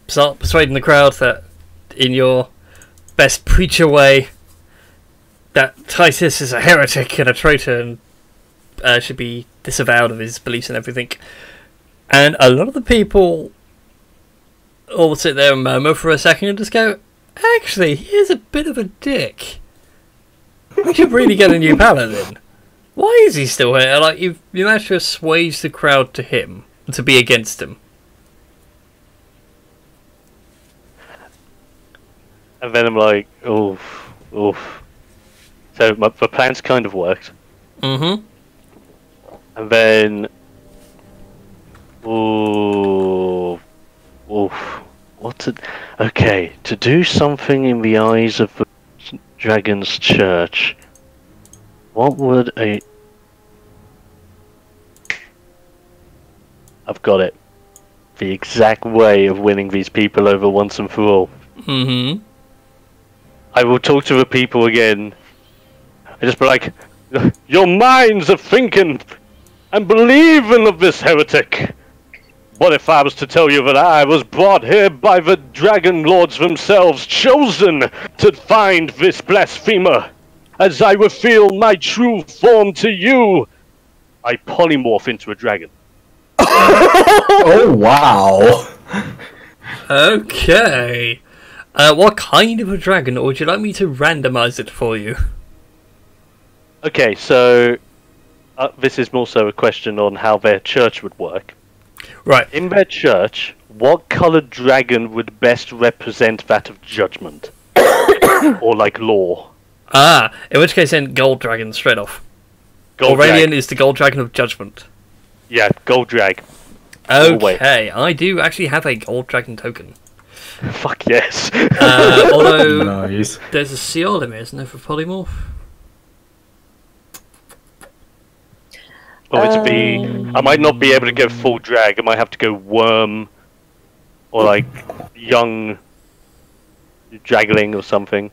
start persuading the crowd that, in your best preacher way, that Titus is a heretic and a traitor and should be disavowed of his beliefs and everything. And a lot of the people all sit there and murmur for a second and just go, actually, he's a bit of a dick. We should really get a new paladin. Why is he still here? Like, you managed to assuage the crowd to him, to be against him. And then I'm like, oof. So the plan's kind of worked. Mm-hmm. And then... Oof. Okay, to do something in the eyes of the Dragon's Church, what would a... I've got it. The exact way of winning these people over once and for all. Mm-hmm. I will talk to the people again. I just be like, your minds are thinking and believing of this heretic. What if I was to tell you that I was brought here by the Dragon Lords themselves, chosen to find this blasphemer? As I reveal my true form to you, I polymorph into a dragon. Oh, wow. Okay. What kind of a dragon, or would you like me to randomize it for you? Okay, so this is more so a question on how their church would work. Right. In their church, what coloured dragon would best represent that of judgment? Or like law? Ah, in which case then gold dragon straight off. Gold Aurelian is the gold dragon of judgment. Yeah, gold drag. Okay, I do actually have a gold dragon token. Fuck yes. Although Nice. there's a CR limit, isn't there, for polymorph? Or to be, I might not be able to go full drag. I might have to go worm, or like young dragling or something.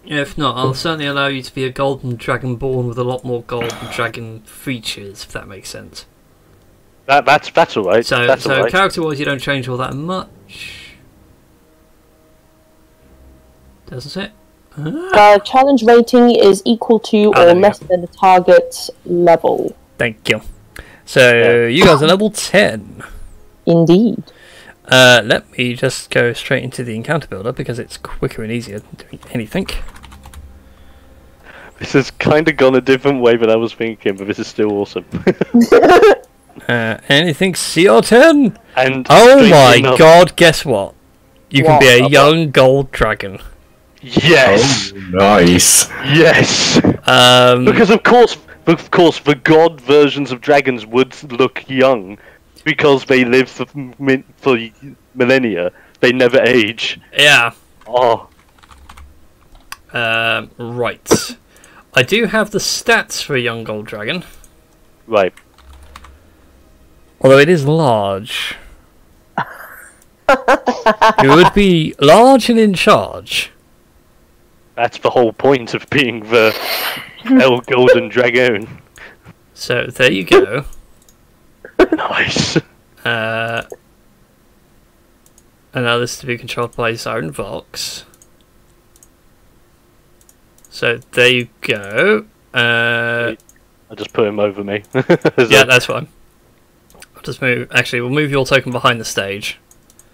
Yeah, if not, I'll certainly allow you to be a golden dragonborn with a lot more golden dragon features, if that makes sense. That's all right. So, that's all right. character-wise, you don't change all that much. Doesn't it? Challenge rating is equal to or less than the target level. Thank you. So, you guys are level 10. Indeed. Let me just go straight into the encounter builder because it's quicker and easier than doing anything. This has kind of gone a different way than I was thinking, but this is still awesome. Anything CR10? And oh strangely my enough- god, guess what? You can What? be a young gold dragon. Yes, Oh, nice. yes. Because of course, the god versions of dragons would look young, because they live for millennia. They never age. Yeah. Oh, Right. I do have the stats for a young gold dragon. right. Although it is large. It would be large and in charge. That's the whole point of being the El Golden Dragon. So there you go. Nice. And now this is to be controlled by his own Vox. So there you go. I'll just put him over me. Yeah, that's fine. I'll just move. Actually, we'll move your token behind the stage.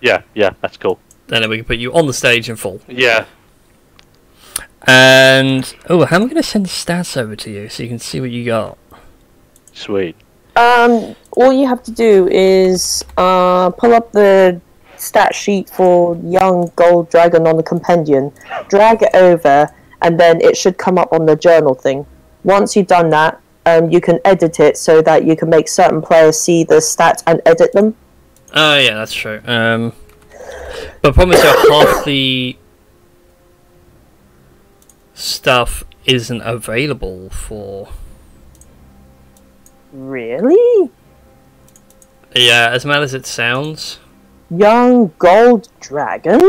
Yeah, that's cool. Then we can put you on the stage in full. Yeah. And oh, how am I going to send stats over to you so you can see what you got? Sweet. All you have to do is pull up the stat sheet for young gold dragon on the compendium, drag it over, and then it should come up on the journal thing. Once you've done that, you can edit it so that you can make certain players see the stats and edit them. Oh yeah, that's true. But the problem is that half the stuff isn't available for. Really? Yeah, as mad as it sounds. Young gold dragon?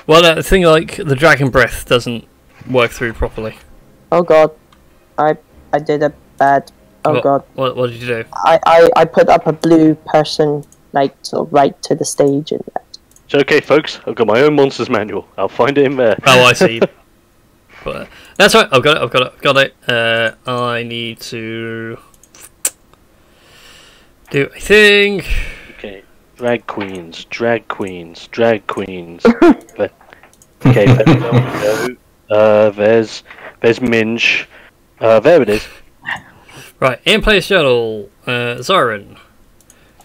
Well, the thing like the dragon breath doesn't work through properly. Oh god, I did a bad. Oh god, What did you do? I put up a blue person like sort of right to the stage and that. It's okay, folks. I've got my own monsters manual. I'll find it in there. Oh, I see. But that's right. I've got it. I need to do a thing. Okay. Drag queens. But, okay, there we go. There's Minge. There it is. Right, in place journal. Zyron.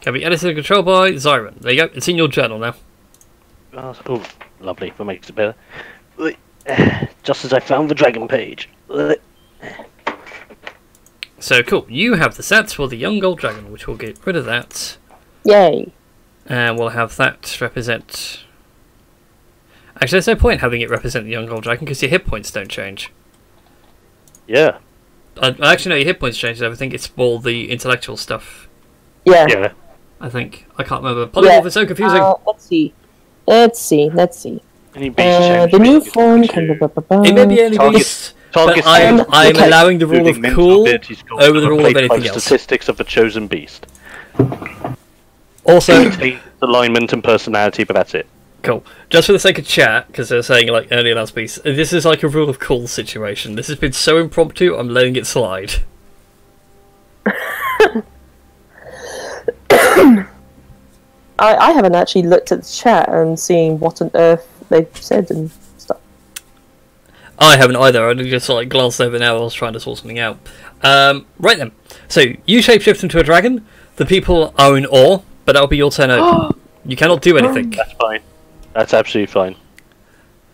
Can be edited and controlled by Zyron. There you go. It's in your journal now. Oh, lovely. That makes it better. Just as I found the dragon page. So cool. You have the stats for the young gold dragon, which we'll get rid of that. Yay. And we'll have that represent. Actually, there's no point having it represent the young gold dragon because your hit points don't change. Yeah. Actually, no, your hit points change. I think it's all the intellectual stuff. Yeah. Yeah. I think. I can't remember. Polymorph is so confusing. Let's see. Any beast change the new makes it form to- can It may be any beast, but Target I'm okay. allowing the rule of including mental cool abilities goals over the rule of replaced by anything else. statistics of the chosen beast. Also, Maintains alignment and personality, but that's it. cool. Just for the sake of chat, because they're saying like earlier last piece, this is like a rule of cool situation. This has been so impromptu, I'm letting it slide. I haven't actually looked at the chat and seen what on earth they've said and stuff. I haven't either. I just like glanced over now. I was trying to sort something out. Right then. So you shapeshift into a dragon. The people are in awe, but that'll be your turn over. You cannot do anything. That's fine. That's absolutely fine.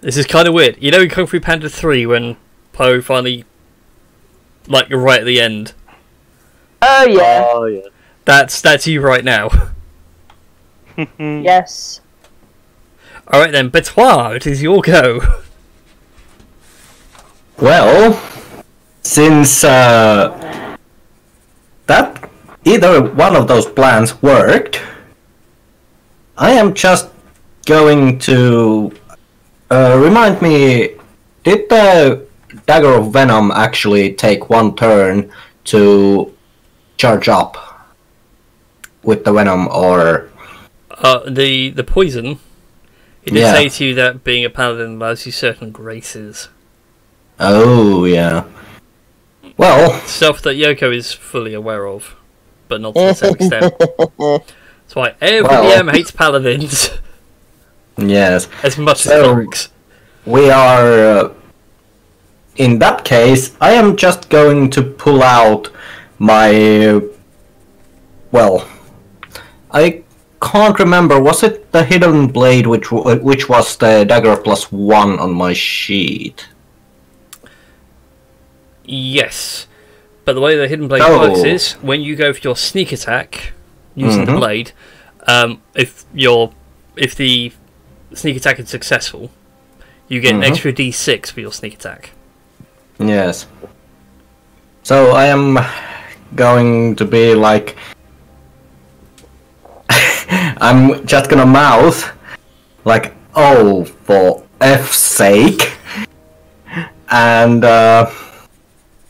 This is kind of weird. You know in Kung Fu Panda 3 when Poe finally, like, right at the end. Oh yeah. Oh yeah. That's you right now. Yes. Alright then, Betoir, it is your go. Well, since that either one of those plans worked, I am just going to remind me, did the Dagger of Venom actually take one turn to charge up with the Venom, or... The poison, it did Yeah. say to you that being a paladin allows you certain graces. Oh, yeah. Well, Stuff that Yoko is fully aware of, but not to the same extent. That's why every Well. DM hates paladins yes. as much as So- clerics. We are... in that case, I am just going to pull out my well, I can't remember. Was it the hidden blade which was the dagger +1 on my sheet? Yes, but the way the hidden blade works is when you go for your sneak attack using the blade, if the sneak attack is successful, you get an extra d6 for your sneak attack. Yes. So I am going to be like, I'm just gonna mouth like, "Oh, for F's sake," and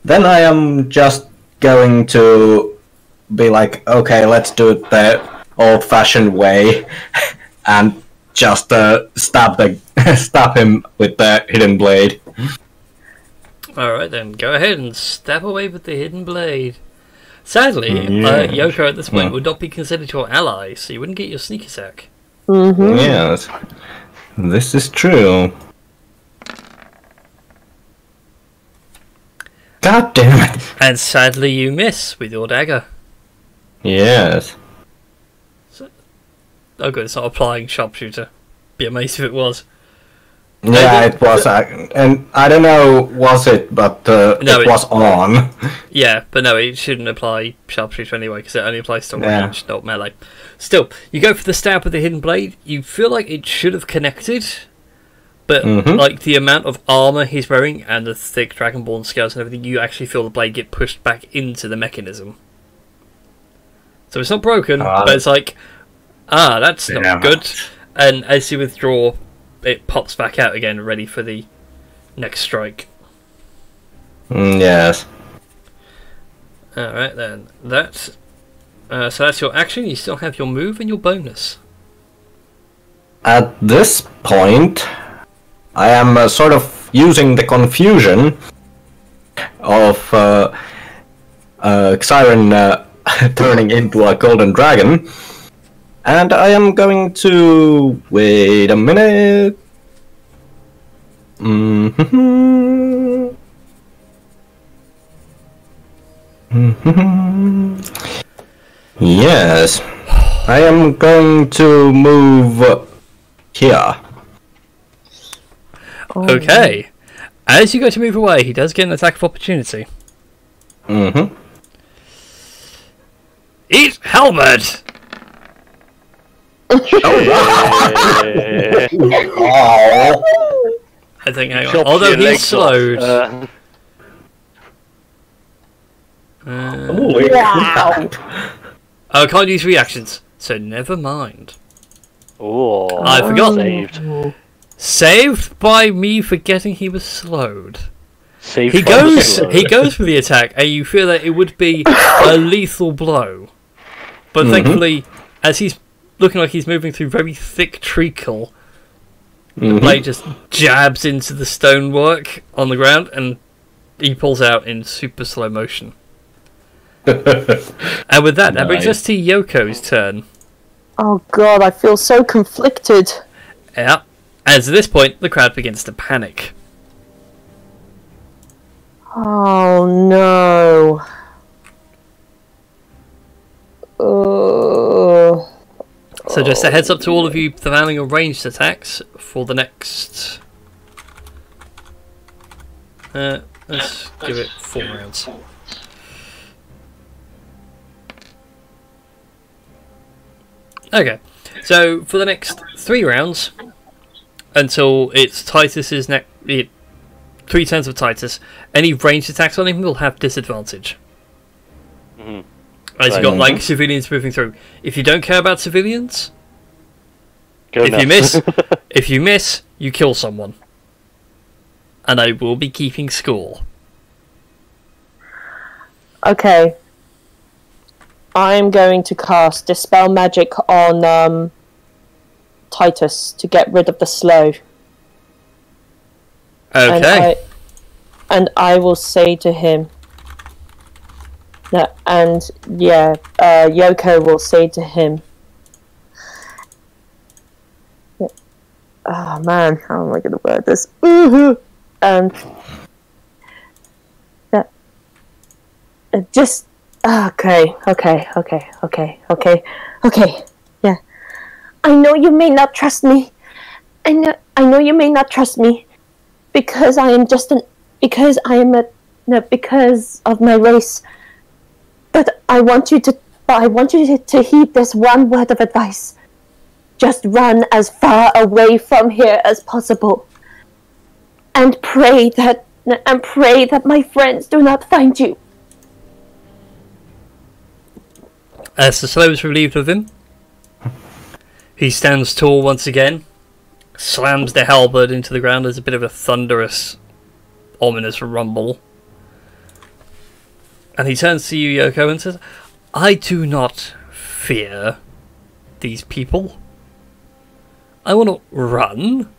then I am just going to be like, "Okay, let's do it the old-fashioned way," and just stab him with the hidden blade. Alright then, go ahead and stab away with the hidden blade. Sadly, Yoko at this point would not be considered your ally, so you wouldn't get your sneak attack. Yes, this is true. God damn it! And sadly you miss with your dagger. Yes. Oh good, it's not applying sharpshooter. Be amazed if it was. Yeah, it was, and I don't know, was it, but it was on. Yeah, but no, it shouldn't apply sharpshooter anyway, because it only applies to range, not melee. Still, you go for the stab with the hidden blade, you feel like it should have connected, but like the amount of armour he's wearing and the thick Dragonborn scales and everything, you actually feel the blade get pushed back into the mechanism. So it's not broken, but it's like, that's not good. And as you withdraw, it pops back out again, ready for the next strike. Yes. Alright then. So that's your action. You still have your move and your bonus. At this point, I am sort of using the confusion of Xiren turning into a golden dragon. And I am going to... Wait a minute... Yes. I am going to move here. Okay. As you go to move away, he does get an attack of opportunity. Eat Helmet! I think, hang on. Although he's slowed. I can't use reactions, so never mind. Oh, I forgot. Saved. Saved by me forgetting he was slowed. Saved He goes for the attack, and you feel that it would be a lethal blow. But thankfully, as he's looking like he's moving through very thick treacle, the blade just jabs into the stonework on the ground, and he pulls out in super slow motion. And with that, that brings us to Yoko's turn. Oh god, I feel so conflicted. Yeah. As at this point, the crowd begins to panic. Oh no. So just a heads up to all of you planning your ranged attacks for the next... let's give it 4 rounds. Okay, so for the next 3 rounds, until it's Titus's next 3 turns of Titus, any ranged attacks on him will have disadvantage. As you've got like civilians moving through. If you don't care about civilians, if you miss, you kill someone, and I will be keeping score. Okay. I'm going to cast Dispel Magic on Titus to get rid of the slow. Okay. And I will say to him... Yoko will say to him... Oh man, how am I going to word this? Just Okay. Yeah. I know you may not trust me. I know you may not trust me because I am because of my race. But I want you to heed this one word of advice. Just run as far away from here as possible. And pray that my friends do not find you. As the slow is relieved of him, he stands tall once again, slams the halberd into the ground. There's a bit of a thunderous, ominous rumble. And he turns to you, Yoko, and says, I do not fear these people. I will not run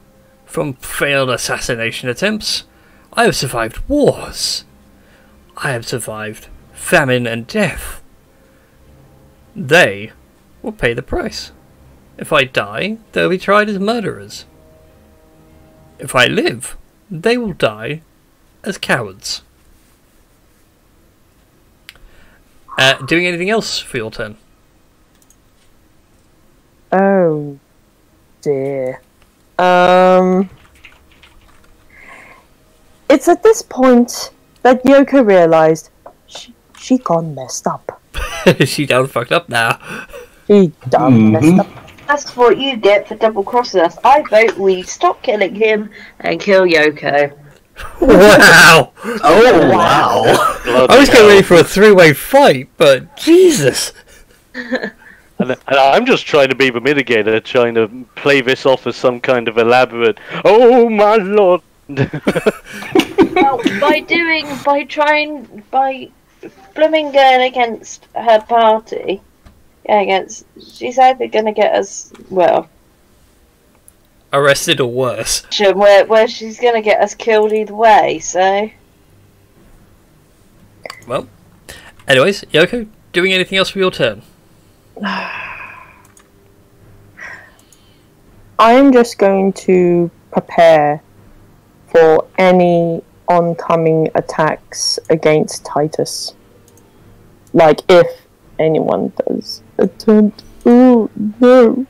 from failed assassination attempts. I have survived wars. I have survived famine and death. They will pay the price. If I die, they'll be tried as murderers. If I live, they will die as cowards. Doing anything else for your turn? Oh dear. It's at this point that Yoko realised she gone messed up. She done fucked up now. She done messed up. That's what you get for double crossing us. I vote we stop killing him and kill Yoko. Wow! Oh, wow. I was getting ready for a three-way fight, but Jesus! And I'm just trying to be the mitigator, trying to play this off as some kind of elaborate, oh my lord! Well, by blooming going against her party, she's either going to get us, well, Arrested or worse. where she's going to get us killed either way, so. Well, anyways, Yoko, doing anything else for your turn? I'm just going to prepare for any oncoming attacks against Titus. Like, if anyone does attempt. Oh, no.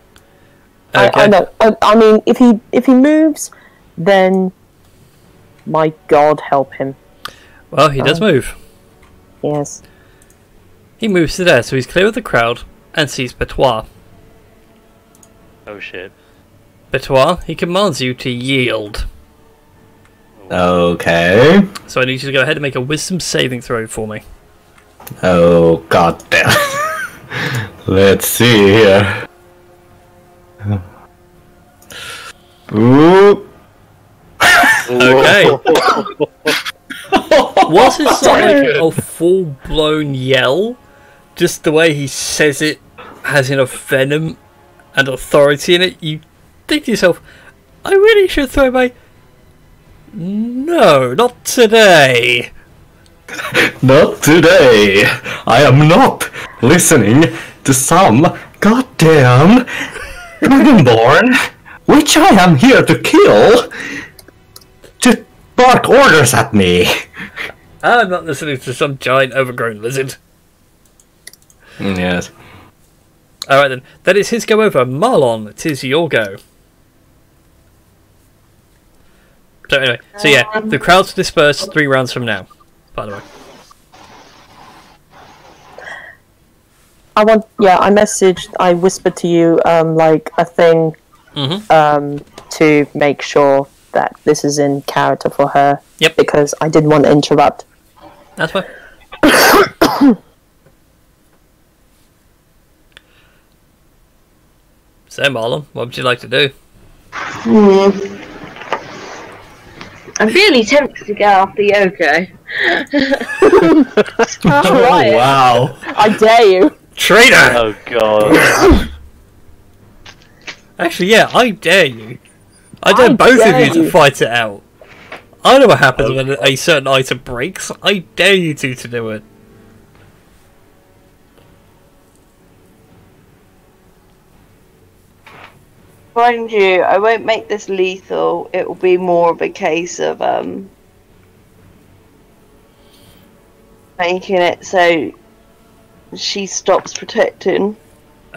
Okay. I know. I mean, if he moves, then my God help him. Well, he does move. Yes. He moves to there, so he's clear of the crowd and sees Betois. Oh shit. Betois, he commands you to yield. Okay. So I need you to go ahead and make a wisdom saving throw for me. Oh, god damn. Let's see here. Ooh. Okay. Was it like a full-blown yell? Just the way he says it has enough venom and authority in it, you think to yourself, I really should throw my... No, not today. Not today. I am not listening to some goddamn Dragonborn, which I am here to kill, to bark orders at me. I'm not listening to some giant overgrown lizard. Yes. Alright then, that is his go over. Marlon, it is your go. So anyway, so yeah, the crowds disperse 3 rounds from now, by the way. I whispered to you, like, a thing, to make sure that this is in character for her. Yep. Because I didn't want to interrupt. That's fine. So Marlon, what would you like to do? I'm really tempted to go after Yoko. Oh, wow. I dare you. Traitor! Oh god. Actually, yeah, I dare you. I dare both of dare you to you. fight it out. I know what happens when a certain item breaks. I dare you two to do it. Mind you, I won't make this lethal. It will be more of a case of making it so she stops protecting.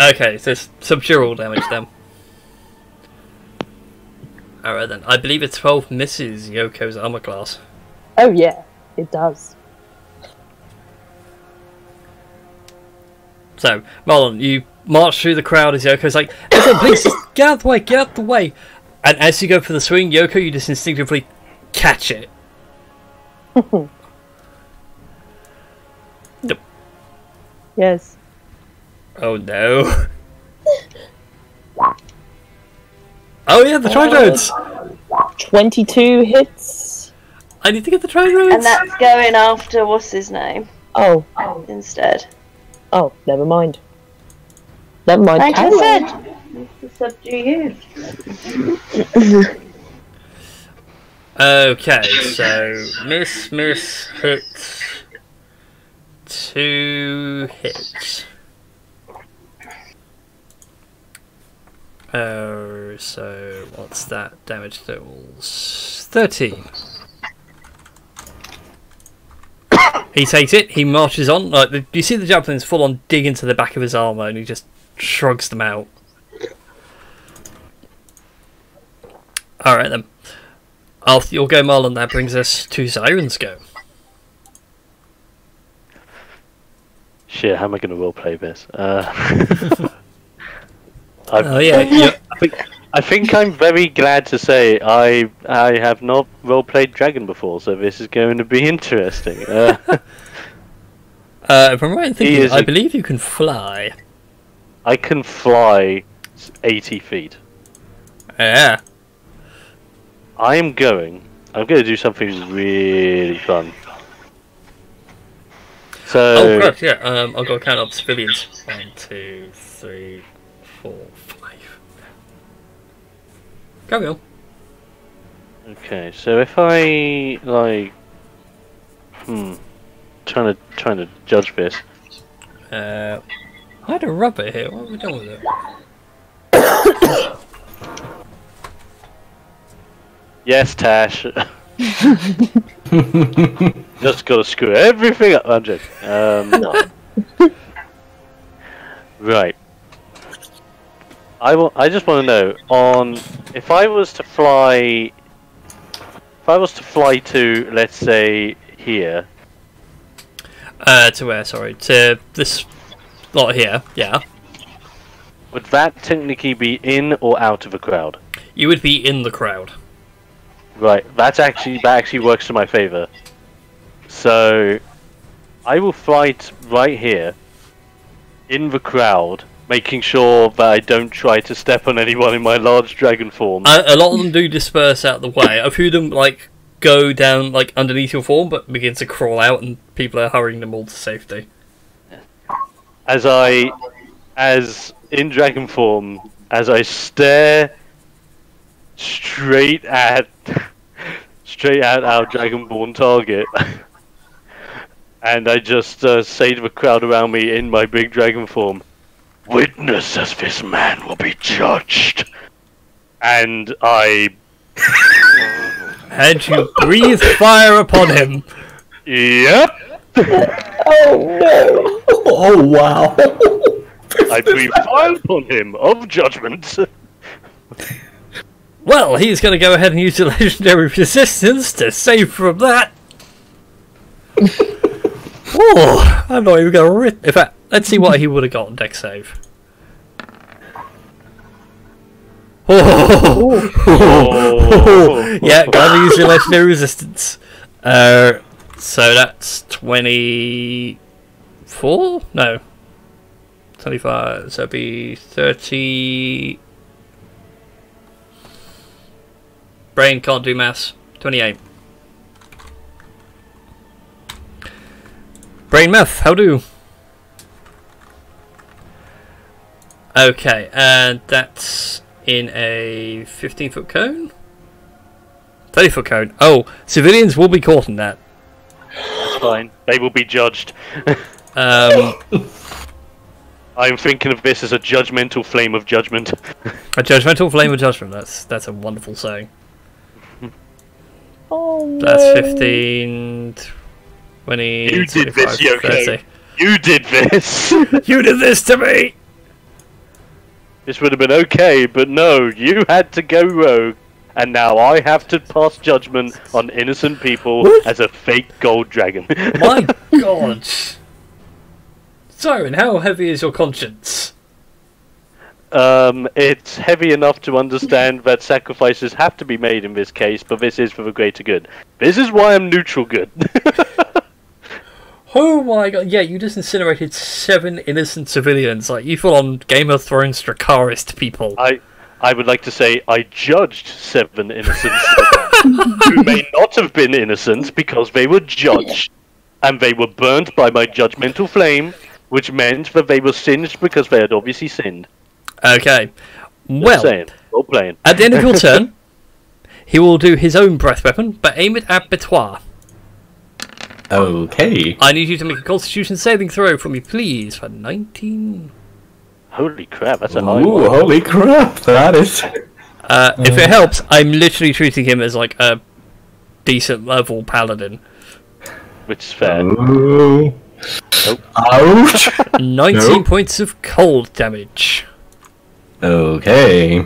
Okay, so it's subdural damage then. Alright then. I believe a 12 misses Yoko's armor class. Oh yeah, it does. So, Marlon, you march through the crowd as Yoko's like, "Listen, please, just get out the way, get out the way!" And as you go for the swing, Yoko, you just instinctively catch it. Nope. Yes. Oh no. Oh yeah, the Tridroids! 22 hits. I need to get the Tridroids! And that's going after what's his name Oh. instead. Oh, never mind. Never mind. Like I said, to subdue you. Okay, so miss, hits, 2 hits. Oh, so what's that? Damage totals 13. He takes it, he marches on. Like, you see the javelins full on dig into the back of his armour and he just shrugs them out. Alright then. After your go, Marlon, that brings us to Siren's go. Shit, how am I going to roleplay this? Oh yeah, I think I'm very glad to say I have not roleplayed Dragon before, so this is going to be interesting. if I'm right in thinking, I believe you can fly. I can fly 80 feet. Yeah. I'm going to do something really fun. So. Oh, correct, yeah. I've got to count up civilians. 1, 2, 3, 4, 5. Carry on. Okay, so if I like, trying to judge this. I had a rubber here. What have we done with it? Yes, Tash. Just gotta screw everything up, I'm joking. Right. I just want to know if I was to fly to, let's say, here. To where? Sorry, to this lot here. Yeah. Would that technically be in or out of a crowd? You would be in the crowd. Right. That actually works to my favor. So, I will fly right here, in the crowd, making sure that I don't try to step on anyone in my large dragon form. A lot of them do disperse out the way. A few of them go down underneath your form, but begin to crawl out, and people are hurrying them all to safety. As in dragon form, as I stare straight at our Dragonborn target, and I just say to the crowd around me in my big dragon form, "Witness as this man will be judged." And and you breathe fire upon him. Yep. Oh no! Oh wow! I breathe fire upon him of judgment. Well, he's going to go ahead and use the legendary resistance to save from that. Oh, I'm not even going to... In fact, let's see what he would have got on deck save. Oh. Yeah, gotta use your legendary resistance. So that's 24? No. 25, so it'd be 30... Brain can't do maths. 28. Brain math, how do? Okay, and that's in a 15-foot cone? 30-foot cone. Oh, civilians will be caught in that. That's fine. They will be judged. I'm thinking of this as a judgmental flame of judgment. A judgmental flame of judgment. That's a wonderful saying. Oh no! That's 15, 20, You did 25, this, Yoko. 30. You did this! You did this to me! This would have been okay, but no, you had to go rogue. And now I have to pass judgment on innocent people What? as a fake gold dragon. My god. Siren, how heavy is your conscience? It's heavy enough to understand that sacrifices have to be made in this case, but this is for the greater good. This is why I'm neutral good. Oh my god, yeah, you just incinerated 7 innocent civilians. Like, you full on Game of Thrones Dracarys people. I would like to say I judged 7 innocents who may not have been innocent because they were judged. And they were burnt by my judgmental flame, which meant that they were singed because they had obviously sinned. Okay. Just saying. Well playing. At the end of your turn, he will do his own breath weapon, but aim it at Betoir. Okay. I need you to make a Constitution saving throw for me, please, for 19. Holy crap, that's a high Ooh, one. holy crap, that is... If it helps, I'm literally treating him as like a decent level paladin. Which is fair. Ooh. Ouch! 19 Nope. points of cold damage. Okay.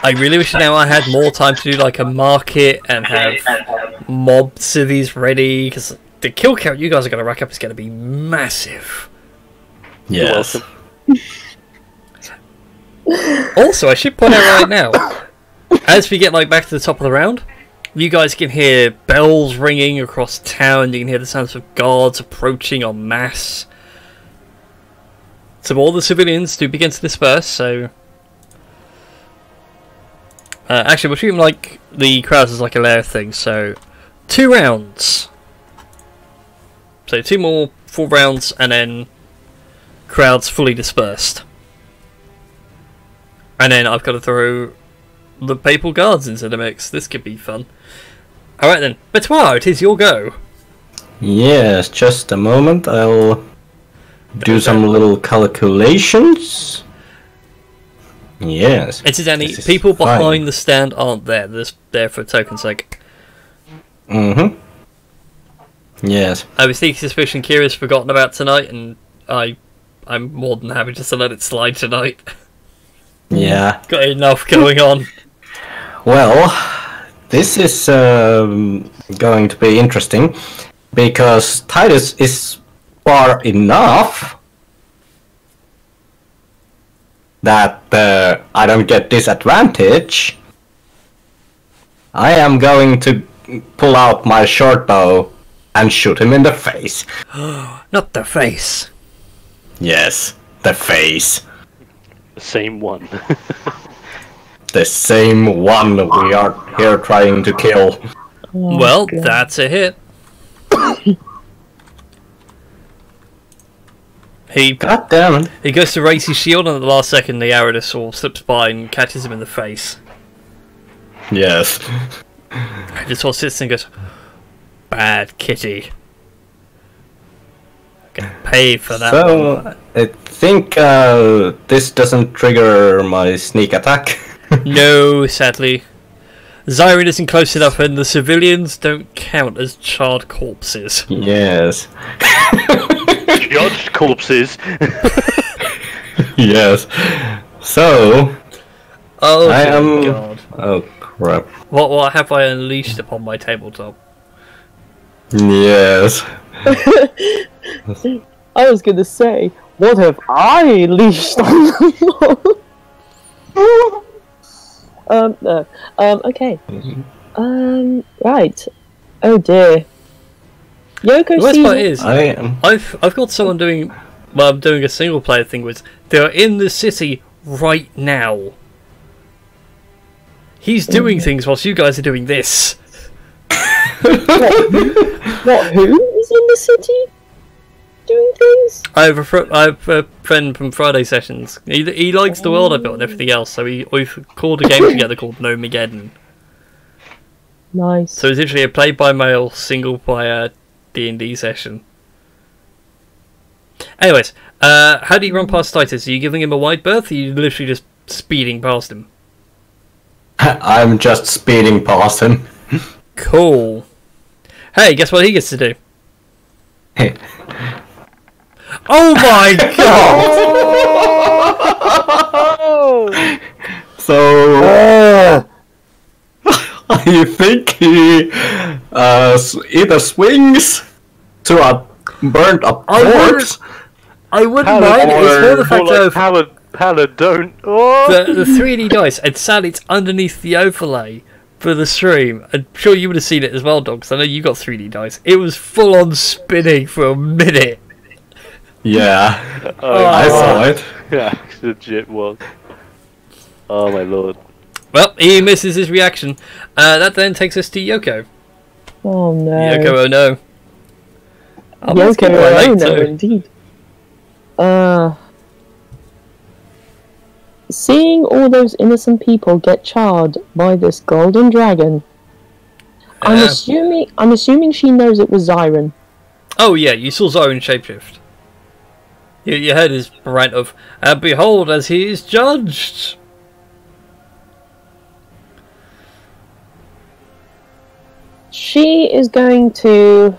I really wish now I had more time to do like a market and have mob civies ready, because the kill count you guys are going to rack up is going to be massive. Yes. Also, I should point out right now, as we get like back to the top of the round, you guys can hear bells ringing across town. You can hear the sounds of guards approaching en masse. So all the civilians do begin to disperse. So actually, we'll treat them like the crowds as like a lair thing. So 2 rounds. So 2 more full rounds, and then crowds fully dispersed. And then I've got to throw the Papal Guards into the mix. This could be fun. Alright then, Betoir, it is your go. Yes, just a moment. I'll do some little calculations. Yes. Incidentally, this is people fine. behind the stand aren't there. They're just there for token's sake. Mm-hmm. Yes. I was thinking suspicion Kira's forgotten about tonight, and I'm more than happy just to let it slide tonight. Yeah. Got enough going on. Well, this is going to be interesting because Titus is far enough that I don't get disadvantage. I am going to pull out my short bow and shoot him in the face. Not the face. Yes, the face. The same one. The same one we are here trying to kill. Well, that's a hit. God damn it. He goes to raise his shield, and at the last second, the arrow just sort of slips by and catches him in the face. Yes. He just sort of sits and goes, "Bad kitty. Gonna pay for that." So, I think this doesn't trigger my sneak attack. No, sadly. Zyron isn't close enough, and the civilians don't count as charred corpses. Yes. Judged corpses. Yes. So, Oh, I dear am... God. Oh, crap. What have I unleashed upon my tabletop? Yes. I was gonna say, what have I leashed on the no. Okay. Right. Oh dear. Yoko The worst sees... part is, I am... I've got someone doing... Well, I'm doing a single player thing with... They're in the city right now. He's doing things whilst you guys are doing this. What, who is in the city? Doing things? I have a friend from Friday sessions. He likes the world I built and everything else, so we've called a game together called Nomageddon. Nice. So it's literally a play-by-mail, single-player D&D session. Anyways, how do you run past Titus? Are you giving him a wide berth, or are you literally just speeding past him? I'm just speeding past him. Cool. Hey, guess what he gets to do? Hey. Oh my god! So I think he either swings to a burnt up corpse. I wouldn't mind. It's more the fact of Paladon. Oh. the 3D dice, and sadly it's underneath the overlay for the stream. I'm sure you would have seen it as well, Dog, because I know you got 3D dice. It was full on spinning for a minute. Yeah, I saw it. Yeah, legit was. Oh my lord. Well, he misses his reaction. That then takes us to Yoko. Oh no. Yoko, oh no. Oh, Yoko, oh no, indeed. Seeing all those innocent people get charred by this golden dragon, I'm assuming she knows it was Zyron. Oh yeah, you saw Zyron shapeshift. You heard his rant of, and behold as he is judged. She is going to...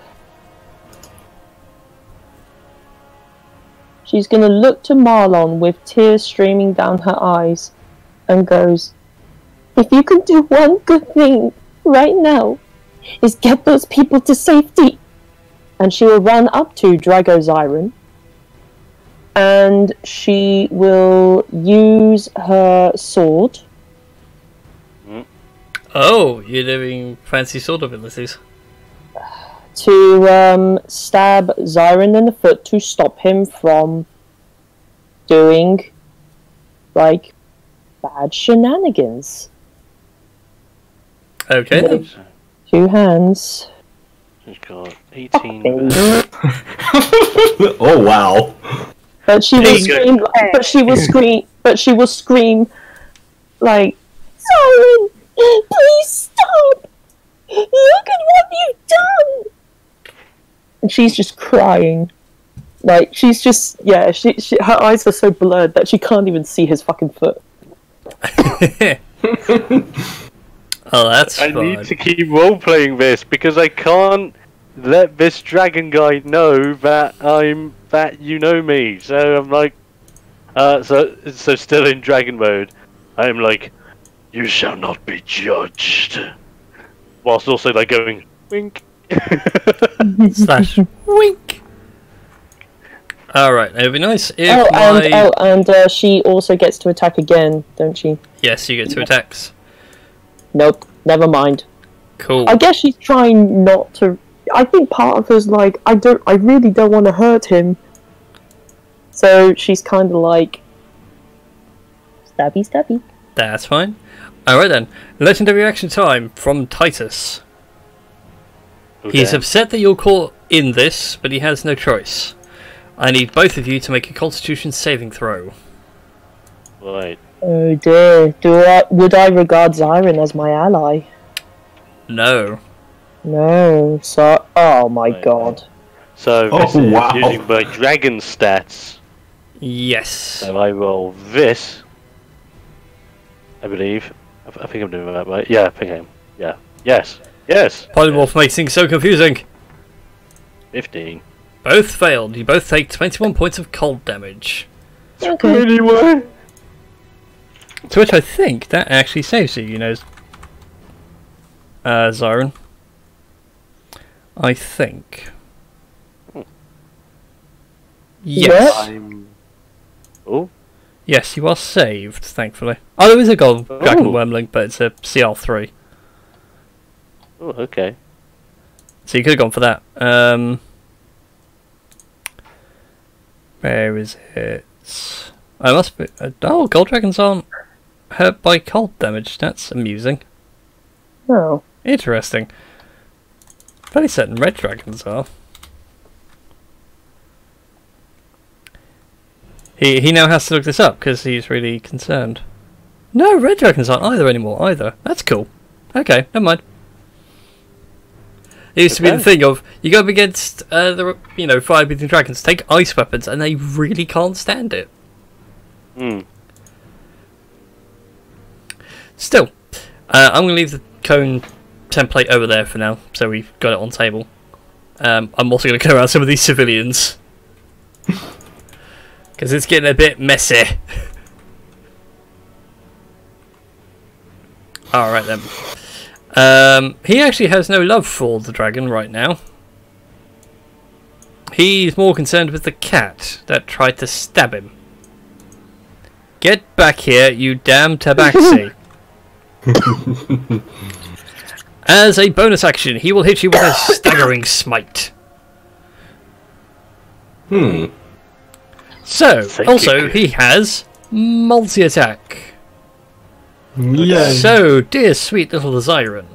She's going to look to Marlon with tears streaming down her eyes and goes, if you can do one good thing right now, is get those people to safety. And she will run up to Drago Zyron and she will use her sword. Oh, you're doing fancy sword abilities. To stab Zyron in the foot to stop him from doing, like, bad shenanigans. Okay then. 2 hands. He's got 18. Oh wow. But she will scream. But she will scream like, Zyron, please stop! Look at what you've done! And she's just crying. Like, she's just, yeah, her eyes are so blurred that she can't even see his fucking foot. Oh, that's I fun. need to keep role-playing this because I can't let this dragon guy know that you know me. So I'm like, so still in dragon mode, I'm like, you shall not be judged. Whilst also like going, wink. Slash wink. Alright, it'd be nice if she also gets to attack again, don't she? Yes, you get 2 attacks. Nope, never mind. Cool. I guess she's trying not to... I think part of her's like, I really don't want to hurt him. So she's kind of like... Stabby, stabby. That's fine. Alright then. Legendary action time from Titus. Okay. He's upset that you're caught in this, but he has no choice. I need both of you to make a Constitution saving throw. Right. Oh dear. Would I regard Zyron as my ally? No. No. So... Oh my god. So this is using my dragon stats. Yes. So I roll this. I believe. I think I'm doing that right. Yeah, I think I am. Yeah. Yes. Yes. Polymorph makes things so confusing. 15. Both failed. You both take 21 points of cold damage. Okay. Anyway. To which I think that actually saves you, Zyron. I think. Yes. Oh. Yes, you are saved, thankfully. Oh, there is a gold dragon wormling, but it's a CL3. Oh, okay. So you could have gone for that. Where is it? I must be. Oh, gold dragons aren't hurt by cold damage. That's amusing. Oh. Interesting. Fairly certain red dragons are. He now has to look this up because he's really concerned. No, red dragons aren't anymore either. That's cool. Okay, never mind. It used to be the thing of you go up against the fire-breathing dragons, take ice weapons, and they really can't stand it. Hmm. Still, I'm going to leave the cone template over there for now, so we've got it on table. I'm also going to go around some of these civilians. Because it's getting a bit messy. Alright then. He actually has no love for the dragon right now. He's more concerned with the cat that tried to stab him. Get back here, you damn tabaxi. As a bonus action, he will hit you with a staggering smite. So, also, he has multi-attack. Yeah. So, dear sweet little Zyron.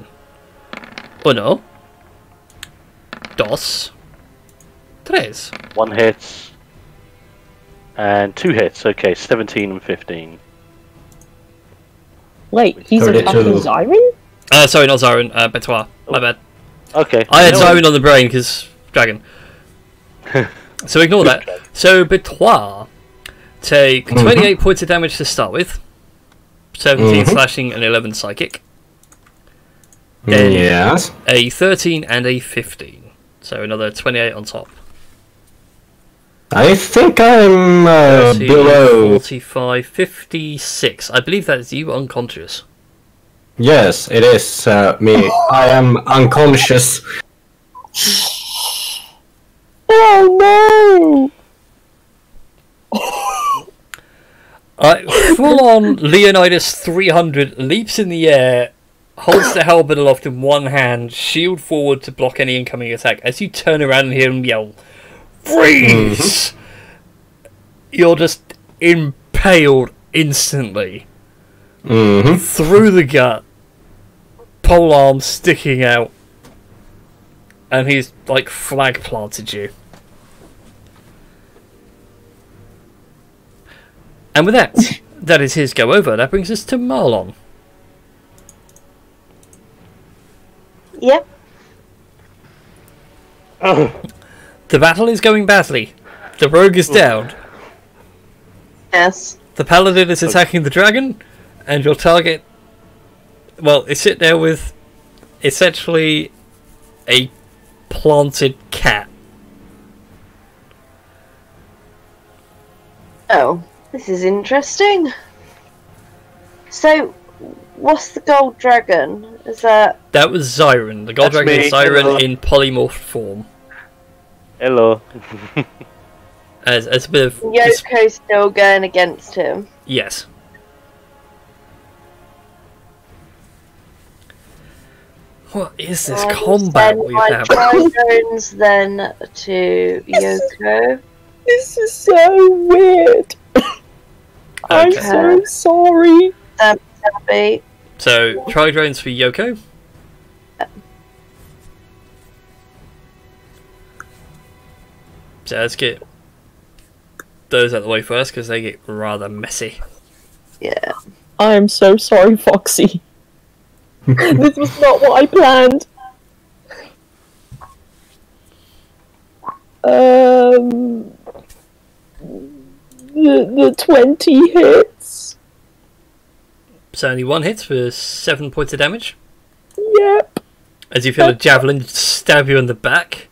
Uno. Dos. Tres. 1 hit. And 2 hits. Okay, 17 and 15. Wait, he's 32. attacking Zyron? Sorry, not Zyron. Betois. My bad. Okay. I had Zyron on the brain because dragon. So ignore that. So Betois take 28 points of damage to start with. 17 slashing and 11 psychic. Then Yes. a 13 and a 15. So another 28 on top. I think I'm 30, below. 45, 56. I believe that is you unconscious. Yes, it is me. I am unconscious. Oh no! Full on Leonidas 300 leaps in the air, holds the halberd aloft in one hand, shield forward to block any incoming attack. As you turn around and hear him yell, "Freeze!" You're just impaled instantly. Through the gut, pole arm sticking out, and he's like flag planted you. And with that, that is his go over. That brings us to Marlon. Yep. The battle is going badly. The rogue is down. Yes. The paladin is attacking the dragon, and your target, well, is sitting there with essentially a planted cat. Oh, this is interesting. So, what's the gold dragon? Is that... That was Zyron. The gold That's dragon me. is Zyron Hello. in polymorphed form. Hello. As a bit of... Yoko's still going against him? Yes. What is this combat Send we my have? drones then to Yoko. This is so weird. I'm Okay. so sorry. Abby. So, try drones for Yoko. So let's get those out of the way first, because they get rather messy. Yeah. I am so sorry, Foxy. This was not what I planned. The 20 hits. So only one hit for 7 points of damage. Yep. As you feel a javelin stab you in the back.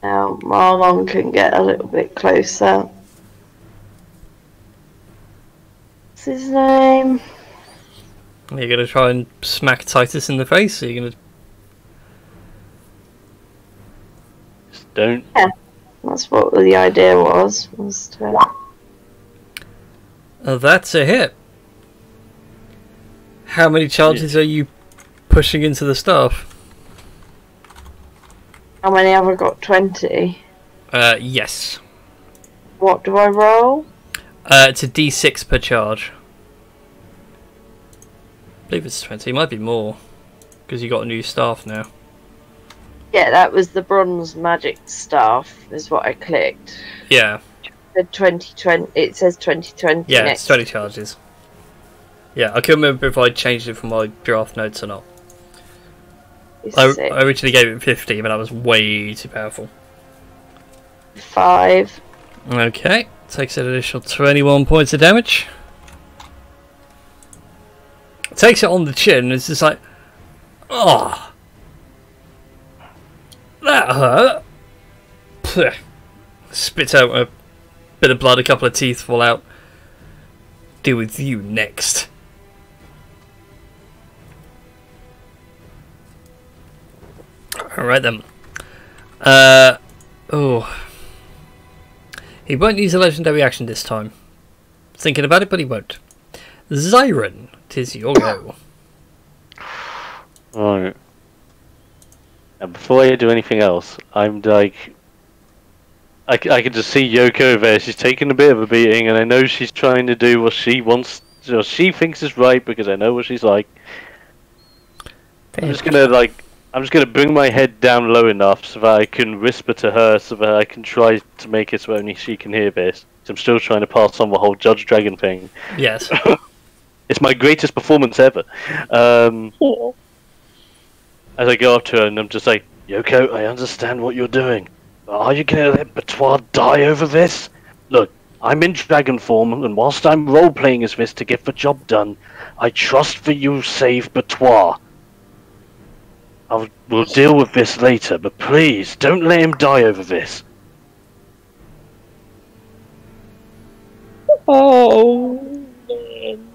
Now Marlon can get a little bit closer. What's his name? Are you going to try and smack Titus in the face? Are you going to... Just don't. That's what the idea was to... That's a hit. How many charges are you pushing into the staff? How many have I got? 20? Yes. What do I roll? It's a d6 per charge. I believe it's 20. It might be more, because you got a new staff now. Yeah, that was the bronze magic staff, is what I clicked. Yeah. The 2020. It says 2020. Yeah, next. it's 20 charges. Yeah, I can't remember if I changed it from my draft notes or not. I originally gave it 50, but that was way too powerful. 5. Okay, takes an additional 21 points of damage. Takes it on the chin, it's just like, oh, that hurt. Pugh. Spits out a bit of blood, a couple of teeth fall out. Deal with you next. Alright then. Oh. He won't use a legendary action this time. Thinking about it, but he won't. Zyron, 'tis your go. Right. And before I do anything else, I'm like... I can just see Yoko there. She's taking a bit of a beating, and I know she's trying to do what she wants, or she thinks is right, because I know what she's like. I'm just gonna bring my head down low enough so that I can whisper to her, so that I can try to make it so only she can hear this. I'm still trying to pass on the whole Judge Dragon thing. Yes. It's my greatest performance ever. As I go up to her, and I'm just like, Yoko, I understand what you're doing. Are you going to let Batois die over this? Look, I'm in dragon form, and whilst I'm role-playing as this to get the job done, I trust that you'll save Batois. We'll deal with this later, but please, don't let him die over this. Oh, man.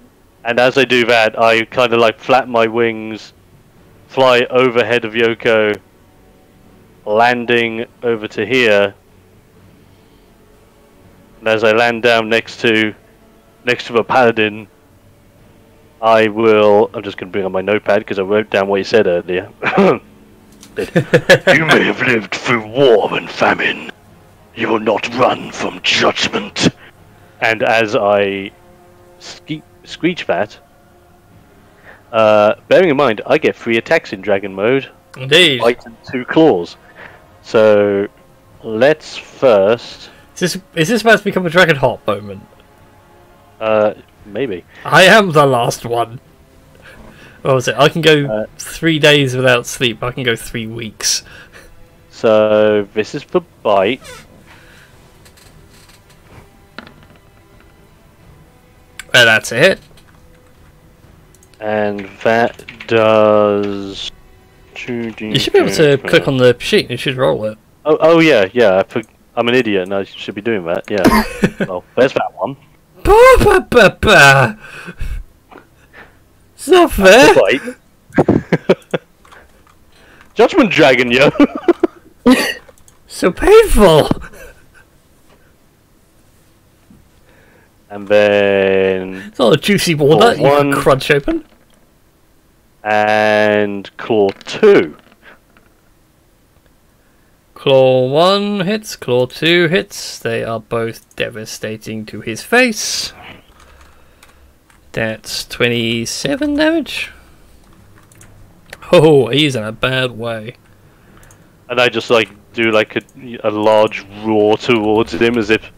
And as I do that, I kind of like flap my wings, fly overhead of Yoko, landing over to here, and as I land down next to the paladin, I'm just going to bring on my notepad because I wrote down what he said earlier. You may have lived through war and famine. You will not run from judgment. And as I screech that, bearing in mind I get 3 attacks in dragon mode. Indeed. Bite and 2 claws. So let's first. Is this about to become a Dragon Hop moment? Maybe. I am the last one. What was it? I can go 3 days without sleep. I can go 3 weeks. So this is for bite. Well, that's a hit. And that does. You should be able to click on the sheet and you should roll it. Oh yeah. I'm an idiot and I should be doing that, yeah. Well, there's that one. It's not fair. Judgment Dragon, yo! So painful! And then... It's not a juicy walnut you can crunch open. And Claw 2. Claw 1 hits, Claw 2 hits. They are both devastating to his face. That's 27 damage. Oh, he's in a bad way. And I just like do like a large roar towards him as if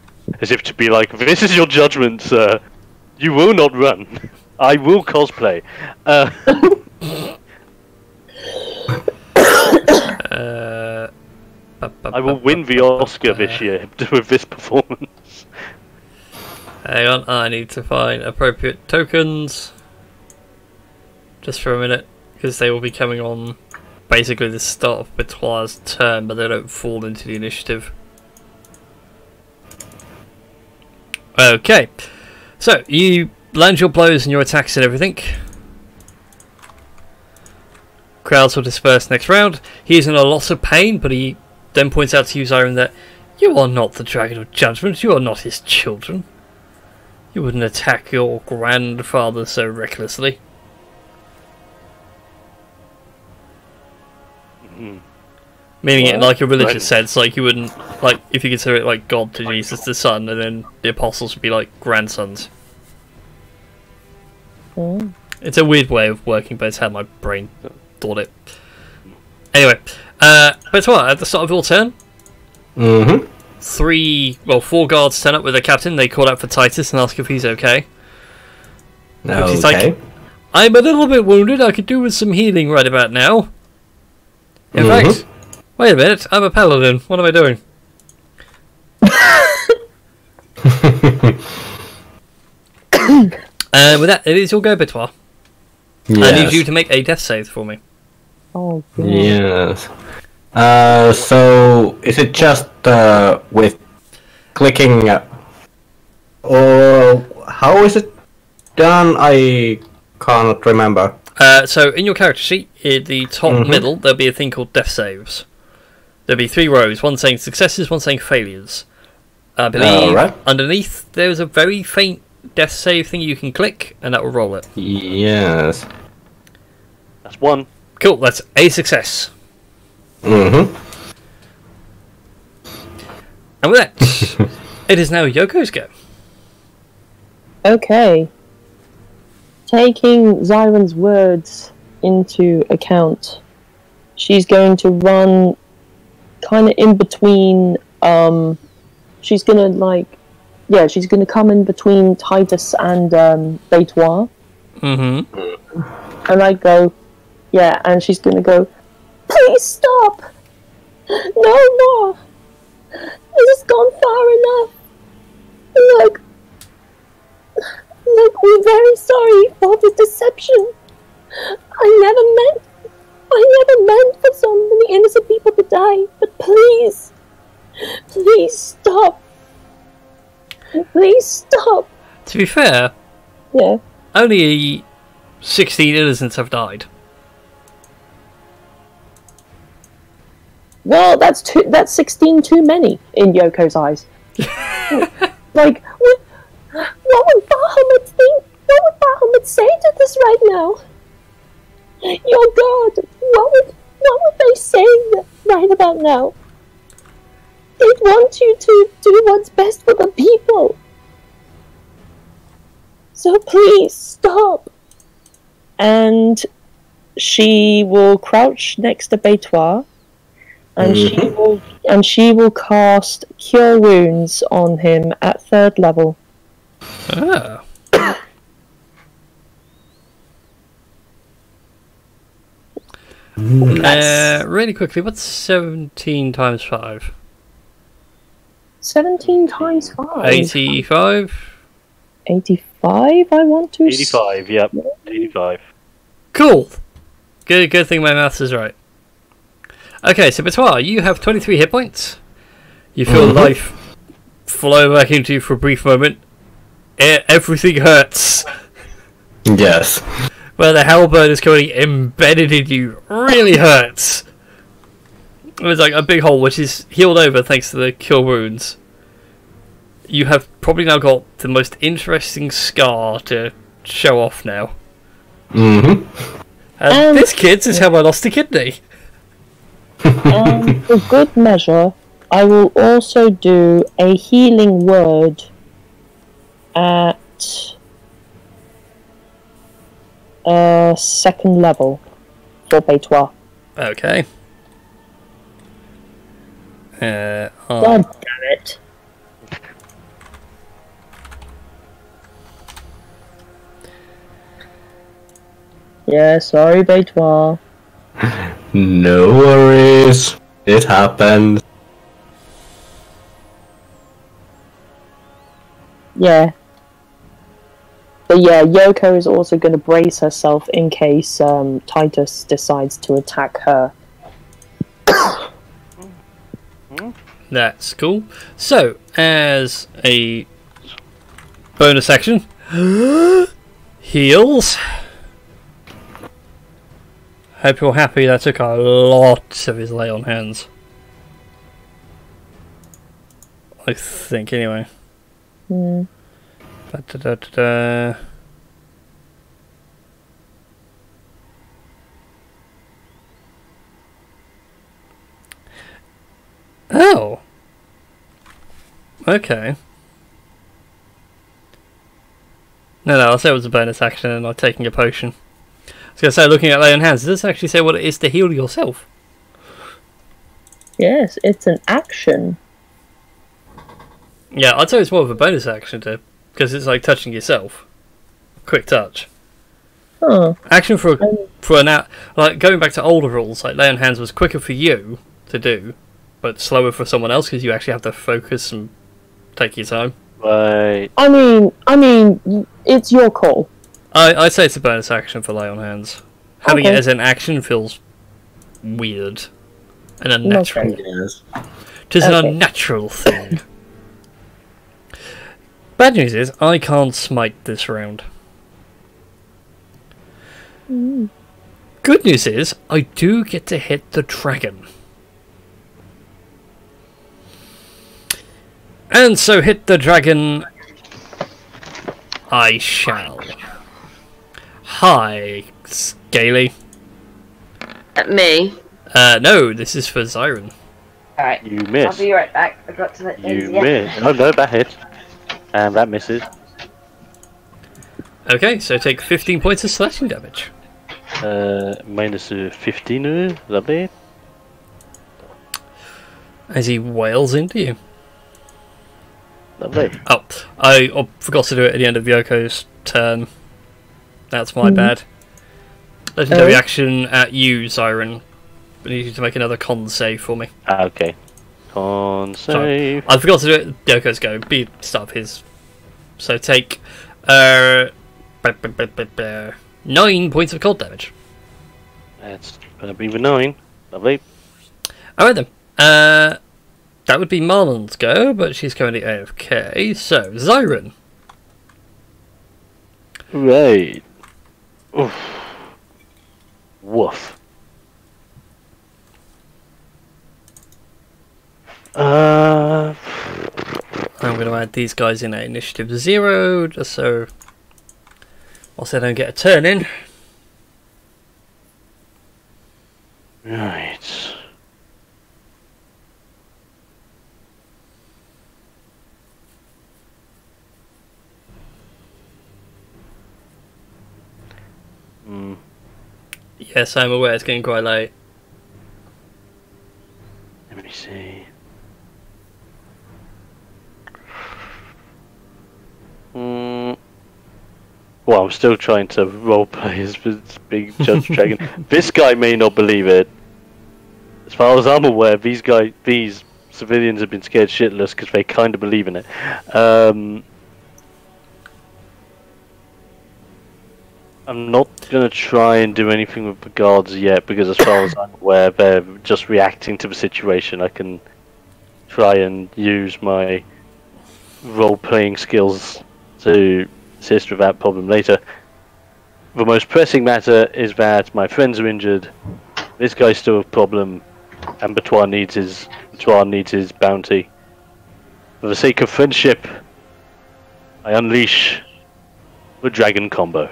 to be like, this is your judgment, sir. You will not run. I will cosplay. I will win the Oscar this year with this performance. Hang on, I need to find appropriate tokens. Just for a minute, because they will be coming on basically the start of Batois' turn, but they don't fall into the initiative. Okay, so you land your blows and your attacks and everything. Crowds will disperse next round. He is in a lot of pain, but he then points out to you, Zyron, that you are not the Dragon of Judgment. You are not his children. You wouldn't attack your grandfather so recklessly. Mm-hmm. Meaning it in like a religious sense, like you wouldn't, like if you consider it like God to Jesus the Son, and then the apostles would be like grandsons. Oh. It's a weird way of working, but it's how my brain thought it. Anyway, but what, at the start of your turn, Mm-hmm. 4 guards turn up with their captain. They call out for Titus and ask if he's okay. He's like, I'm a little bit wounded. I could do with some healing right about now. In fact, wait a minute. I'm a paladin. What am I doing? With that, it is your go, Bitois. Yes. I need you to make a death save for me. Oh, God. Yes. So is it just with clicking, or how is it done? I cannot remember. So in your character sheet, in the top middle, there'll be a thing called death saves. There'll be 3 rows, one saying successes, one saying failures. I believe underneath there's a very faint death save thing you can click, and that will roll it. Yes. That's 1. Cool, that's a success. Mm-hmm. And with that, it is now Yoko's go. Okay. Taking Zyron's words into account, she's going to run kind of in between, she's gonna she's gonna come in between Titus and Betois. Mm-hmm. And I go, yeah, and she's gonna go, please stop! No more! This has gone far enough! Look, we're very sorry for the deception. I never meant for so many innocent people to die, but please stop. Please stop. To be fair, Yeah. only 16 innocents have died. Well, that's 16 too many in Yoko's eyes. Like, what would Bahamut think? What would Bahamut say to this right now? Your God, what would they say right about now? They'd want you to do what's best for the people. So please stop. And she will crouch next to Betois, and she will cast Cure Wounds on him at 3rd level. Ah. Really quickly, what's 17 times 5? 17 times 5. 85? 85, I want to 85, yep. 85. Cool! Good thing my maths is right. Okay, so Betois, you have 23 hit points. You feel life flow back into you for a brief moment. Everything hurts. Yes. Where the halberd is currently embedded in you really hurts. It was like a big hole which is healed over thanks to the cure wounds. You have probably now got the most interesting scar to show off now. And this, kids, is how I lost a kidney. And for good measure, I will also do a healing word at 2nd level for Betois. Okay. God damn it. Yeah, sorry, Betois. No worries. It happened. Yeah. But yeah, Yoko is also going to brace herself in case Titus decides to attack her. That's cool. So, as a bonus action, heals. Hope you're happy that took a lot of his lay on hands. I think, anyway. Da-da-da-da-da. Oh. Okay. No, I'll say it was a bonus action and not taking a potion. I was going to say, looking at lay on hands, does this actually say what it is to heal yourself? Yes, it's an action. Yeah, I'd say it's more of a bonus action to, because it's like touching yourself. Quick touch. Huh. Action for an out, like going back to older rules, like lay on hands was quicker for you to do, but slower for someone else because you actually have to focus and take your time. Right. I mean, it's your call. I'd say it's a bonus action for lay on hands. Having it Okay. as an action feels weird and unnatural. Okay. Yes. It is an Okay. unnatural thing. Bad news is, I can't smite this round. Good news is, I do get to hit the dragon. And so hit the dragon I shall. Hi, Scaly. Me. No, this is for Zyron. Alright. You I'll miss. be right back. I got to let You miss. Oh no, that hits. And that misses. Okay, so take 15 points of slashing damage. Minus 15. Lovely. As he wails into you. Lovely. Oh, I forgot to do it at the end of Yoko's turn. That's my bad. Legendary action at you, Zyron. I need you to make another con save for me. Okay. Con save. I forgot to do it at Yoko's go. Be start of his. So take 9 points of cold damage. That's gonna be with 9. Lovely. Alright then. That would be Marlon's go, but she's currently AFK. So, Zyron. Right. Oof. Woof. I'm going to add these guys in at initiative 0, just so whilst they don't get a turn in. Right. Yes, I'm aware it's getting quite late. Let me see. Well, I'm still trying to roleplay as this big judge dragon. This guy may not believe it. As far as I'm aware, these civilians have been scared shitless because they kind of believe in it. I'm not going to try and do anything with the guards yet, because as far as I'm aware, they're just reacting to the situation. I can try and use my role-playing skills to assist with that problem later. The most pressing matter is that my friends are injured, this guy's still a problem, and Batois needs his bounty. For the sake of friendship, I unleash the dragon combo.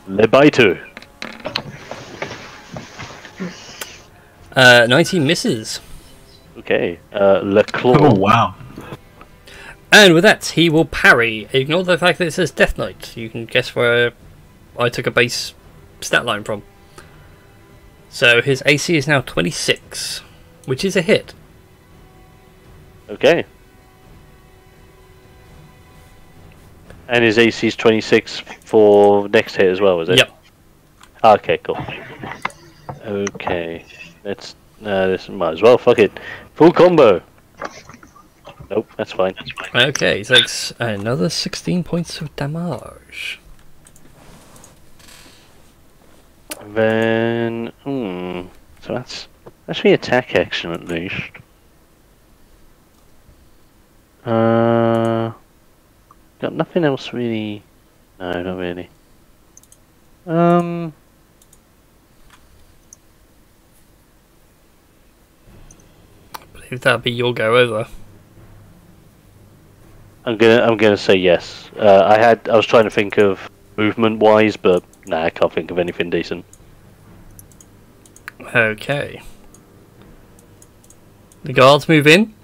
Le Baitu. 19 misses. Okay. Le Claw. Oh wow. And with that, he will parry. Ignore the fact that it says Death Knight. You can guess where I took a base stat line from. So his AC is now 26, which is a hit. Okay. And his AC is 26 for next hit as well, is it? Yep. Okay, cool. Okay. Let's this might as well, fuck it. Full combo. Nope, that's fine. Okay, he takes another 16 points of damage. And then so that's the attack action at least. Got nothing else really. No, not really. I believe that'd be your go over. I'm gonna say yes. I was trying to think of movement wise, but nah, I can't think of anything decent. Okay. The guards move in.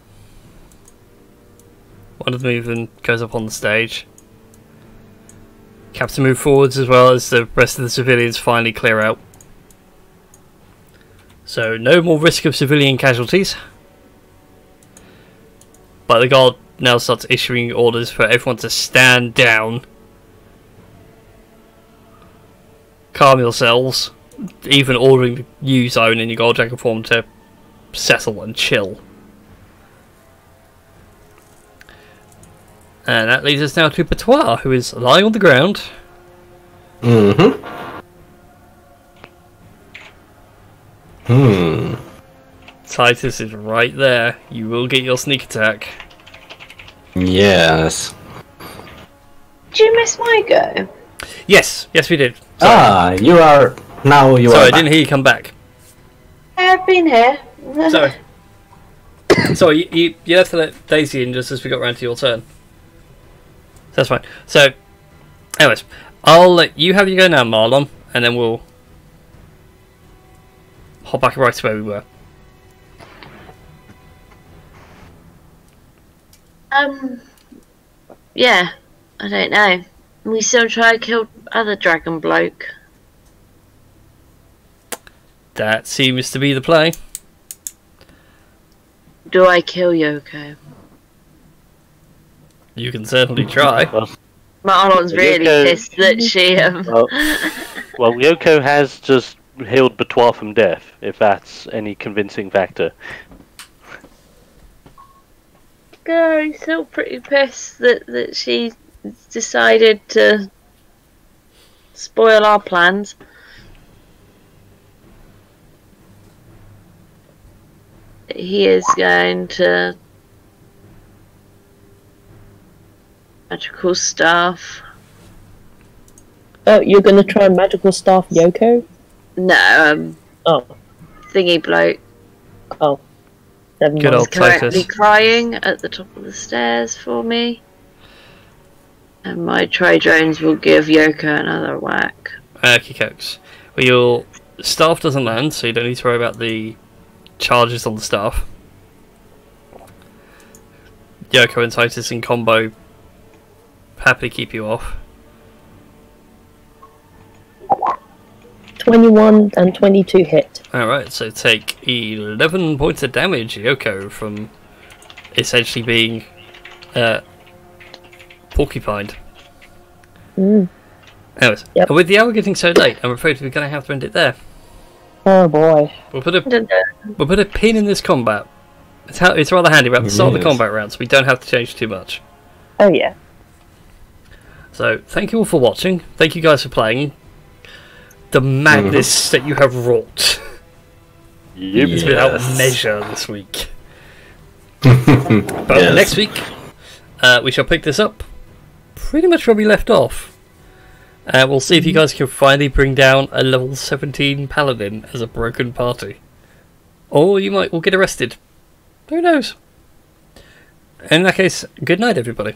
One of them even goes up on the stage. Captain move forwards as well as the rest of the civilians finally clear out. So no more risk of civilian casualties. But the guard now starts issuing orders for everyone to stand down. Calm yourselves. Even ordering you, Zyron, in your gold dragon form to settle and chill. And that leads us now to Patois, who is lying on the ground. Titus is right there. You will get your sneak attack. Yes. Did you miss my go? Yes, we did. Sorry. You are now. You Sorry, are. I didn't hear you come back. I've been here. Sorry. Sorry, you have to let Daisy in just as we got round to your turn. That's fine. So, anyways, I'll let you have your go now, Marlon, and then we'll hop back right to where we were. Yeah, I don't know. We still try to kill other dragon bloke. That seems to be the play. Do I kill Yoko? You can certainly try. Marlon's really Yoko- pissed that she Well, Yoko has just healed Batois from death, if that's any convincing factor. Girl, he's still pretty pissed that she decided to spoil our plans. He is going to magical staff. Oh, you're gonna try magical staff Yoko? No, Oh, thingy bloke. oh. Never Good mind. old Currently Titus. crying at the top of the stairs for me. And my Tri-Drones will give Yoko another whack. Okay, cokes. Well, your staff doesn't land, so you don't need to worry about the charges on the staff. Yoko and Titus in combo happily keep you off. 21 and 22 hit. Alright, so take 11 points of damage, Yoko, from essentially being porcupined. Anyways, Yep. and with the hour getting so late, I'm afraid we're going to have to end it there. Oh boy. We'll put a pin in this combat. It's rather handy. We're at the start of the combat round, so we don't have to change too much. Oh yeah. So, thank you all for watching. Thank you guys for playing. The madness that you have wrought is without measure this week. But next week, we shall pick this up pretty much where we left off. We'll see if you guys can finally bring down a level 17 paladin as a broken party. Or you might all get arrested. Who knows? In that case, good night everybody.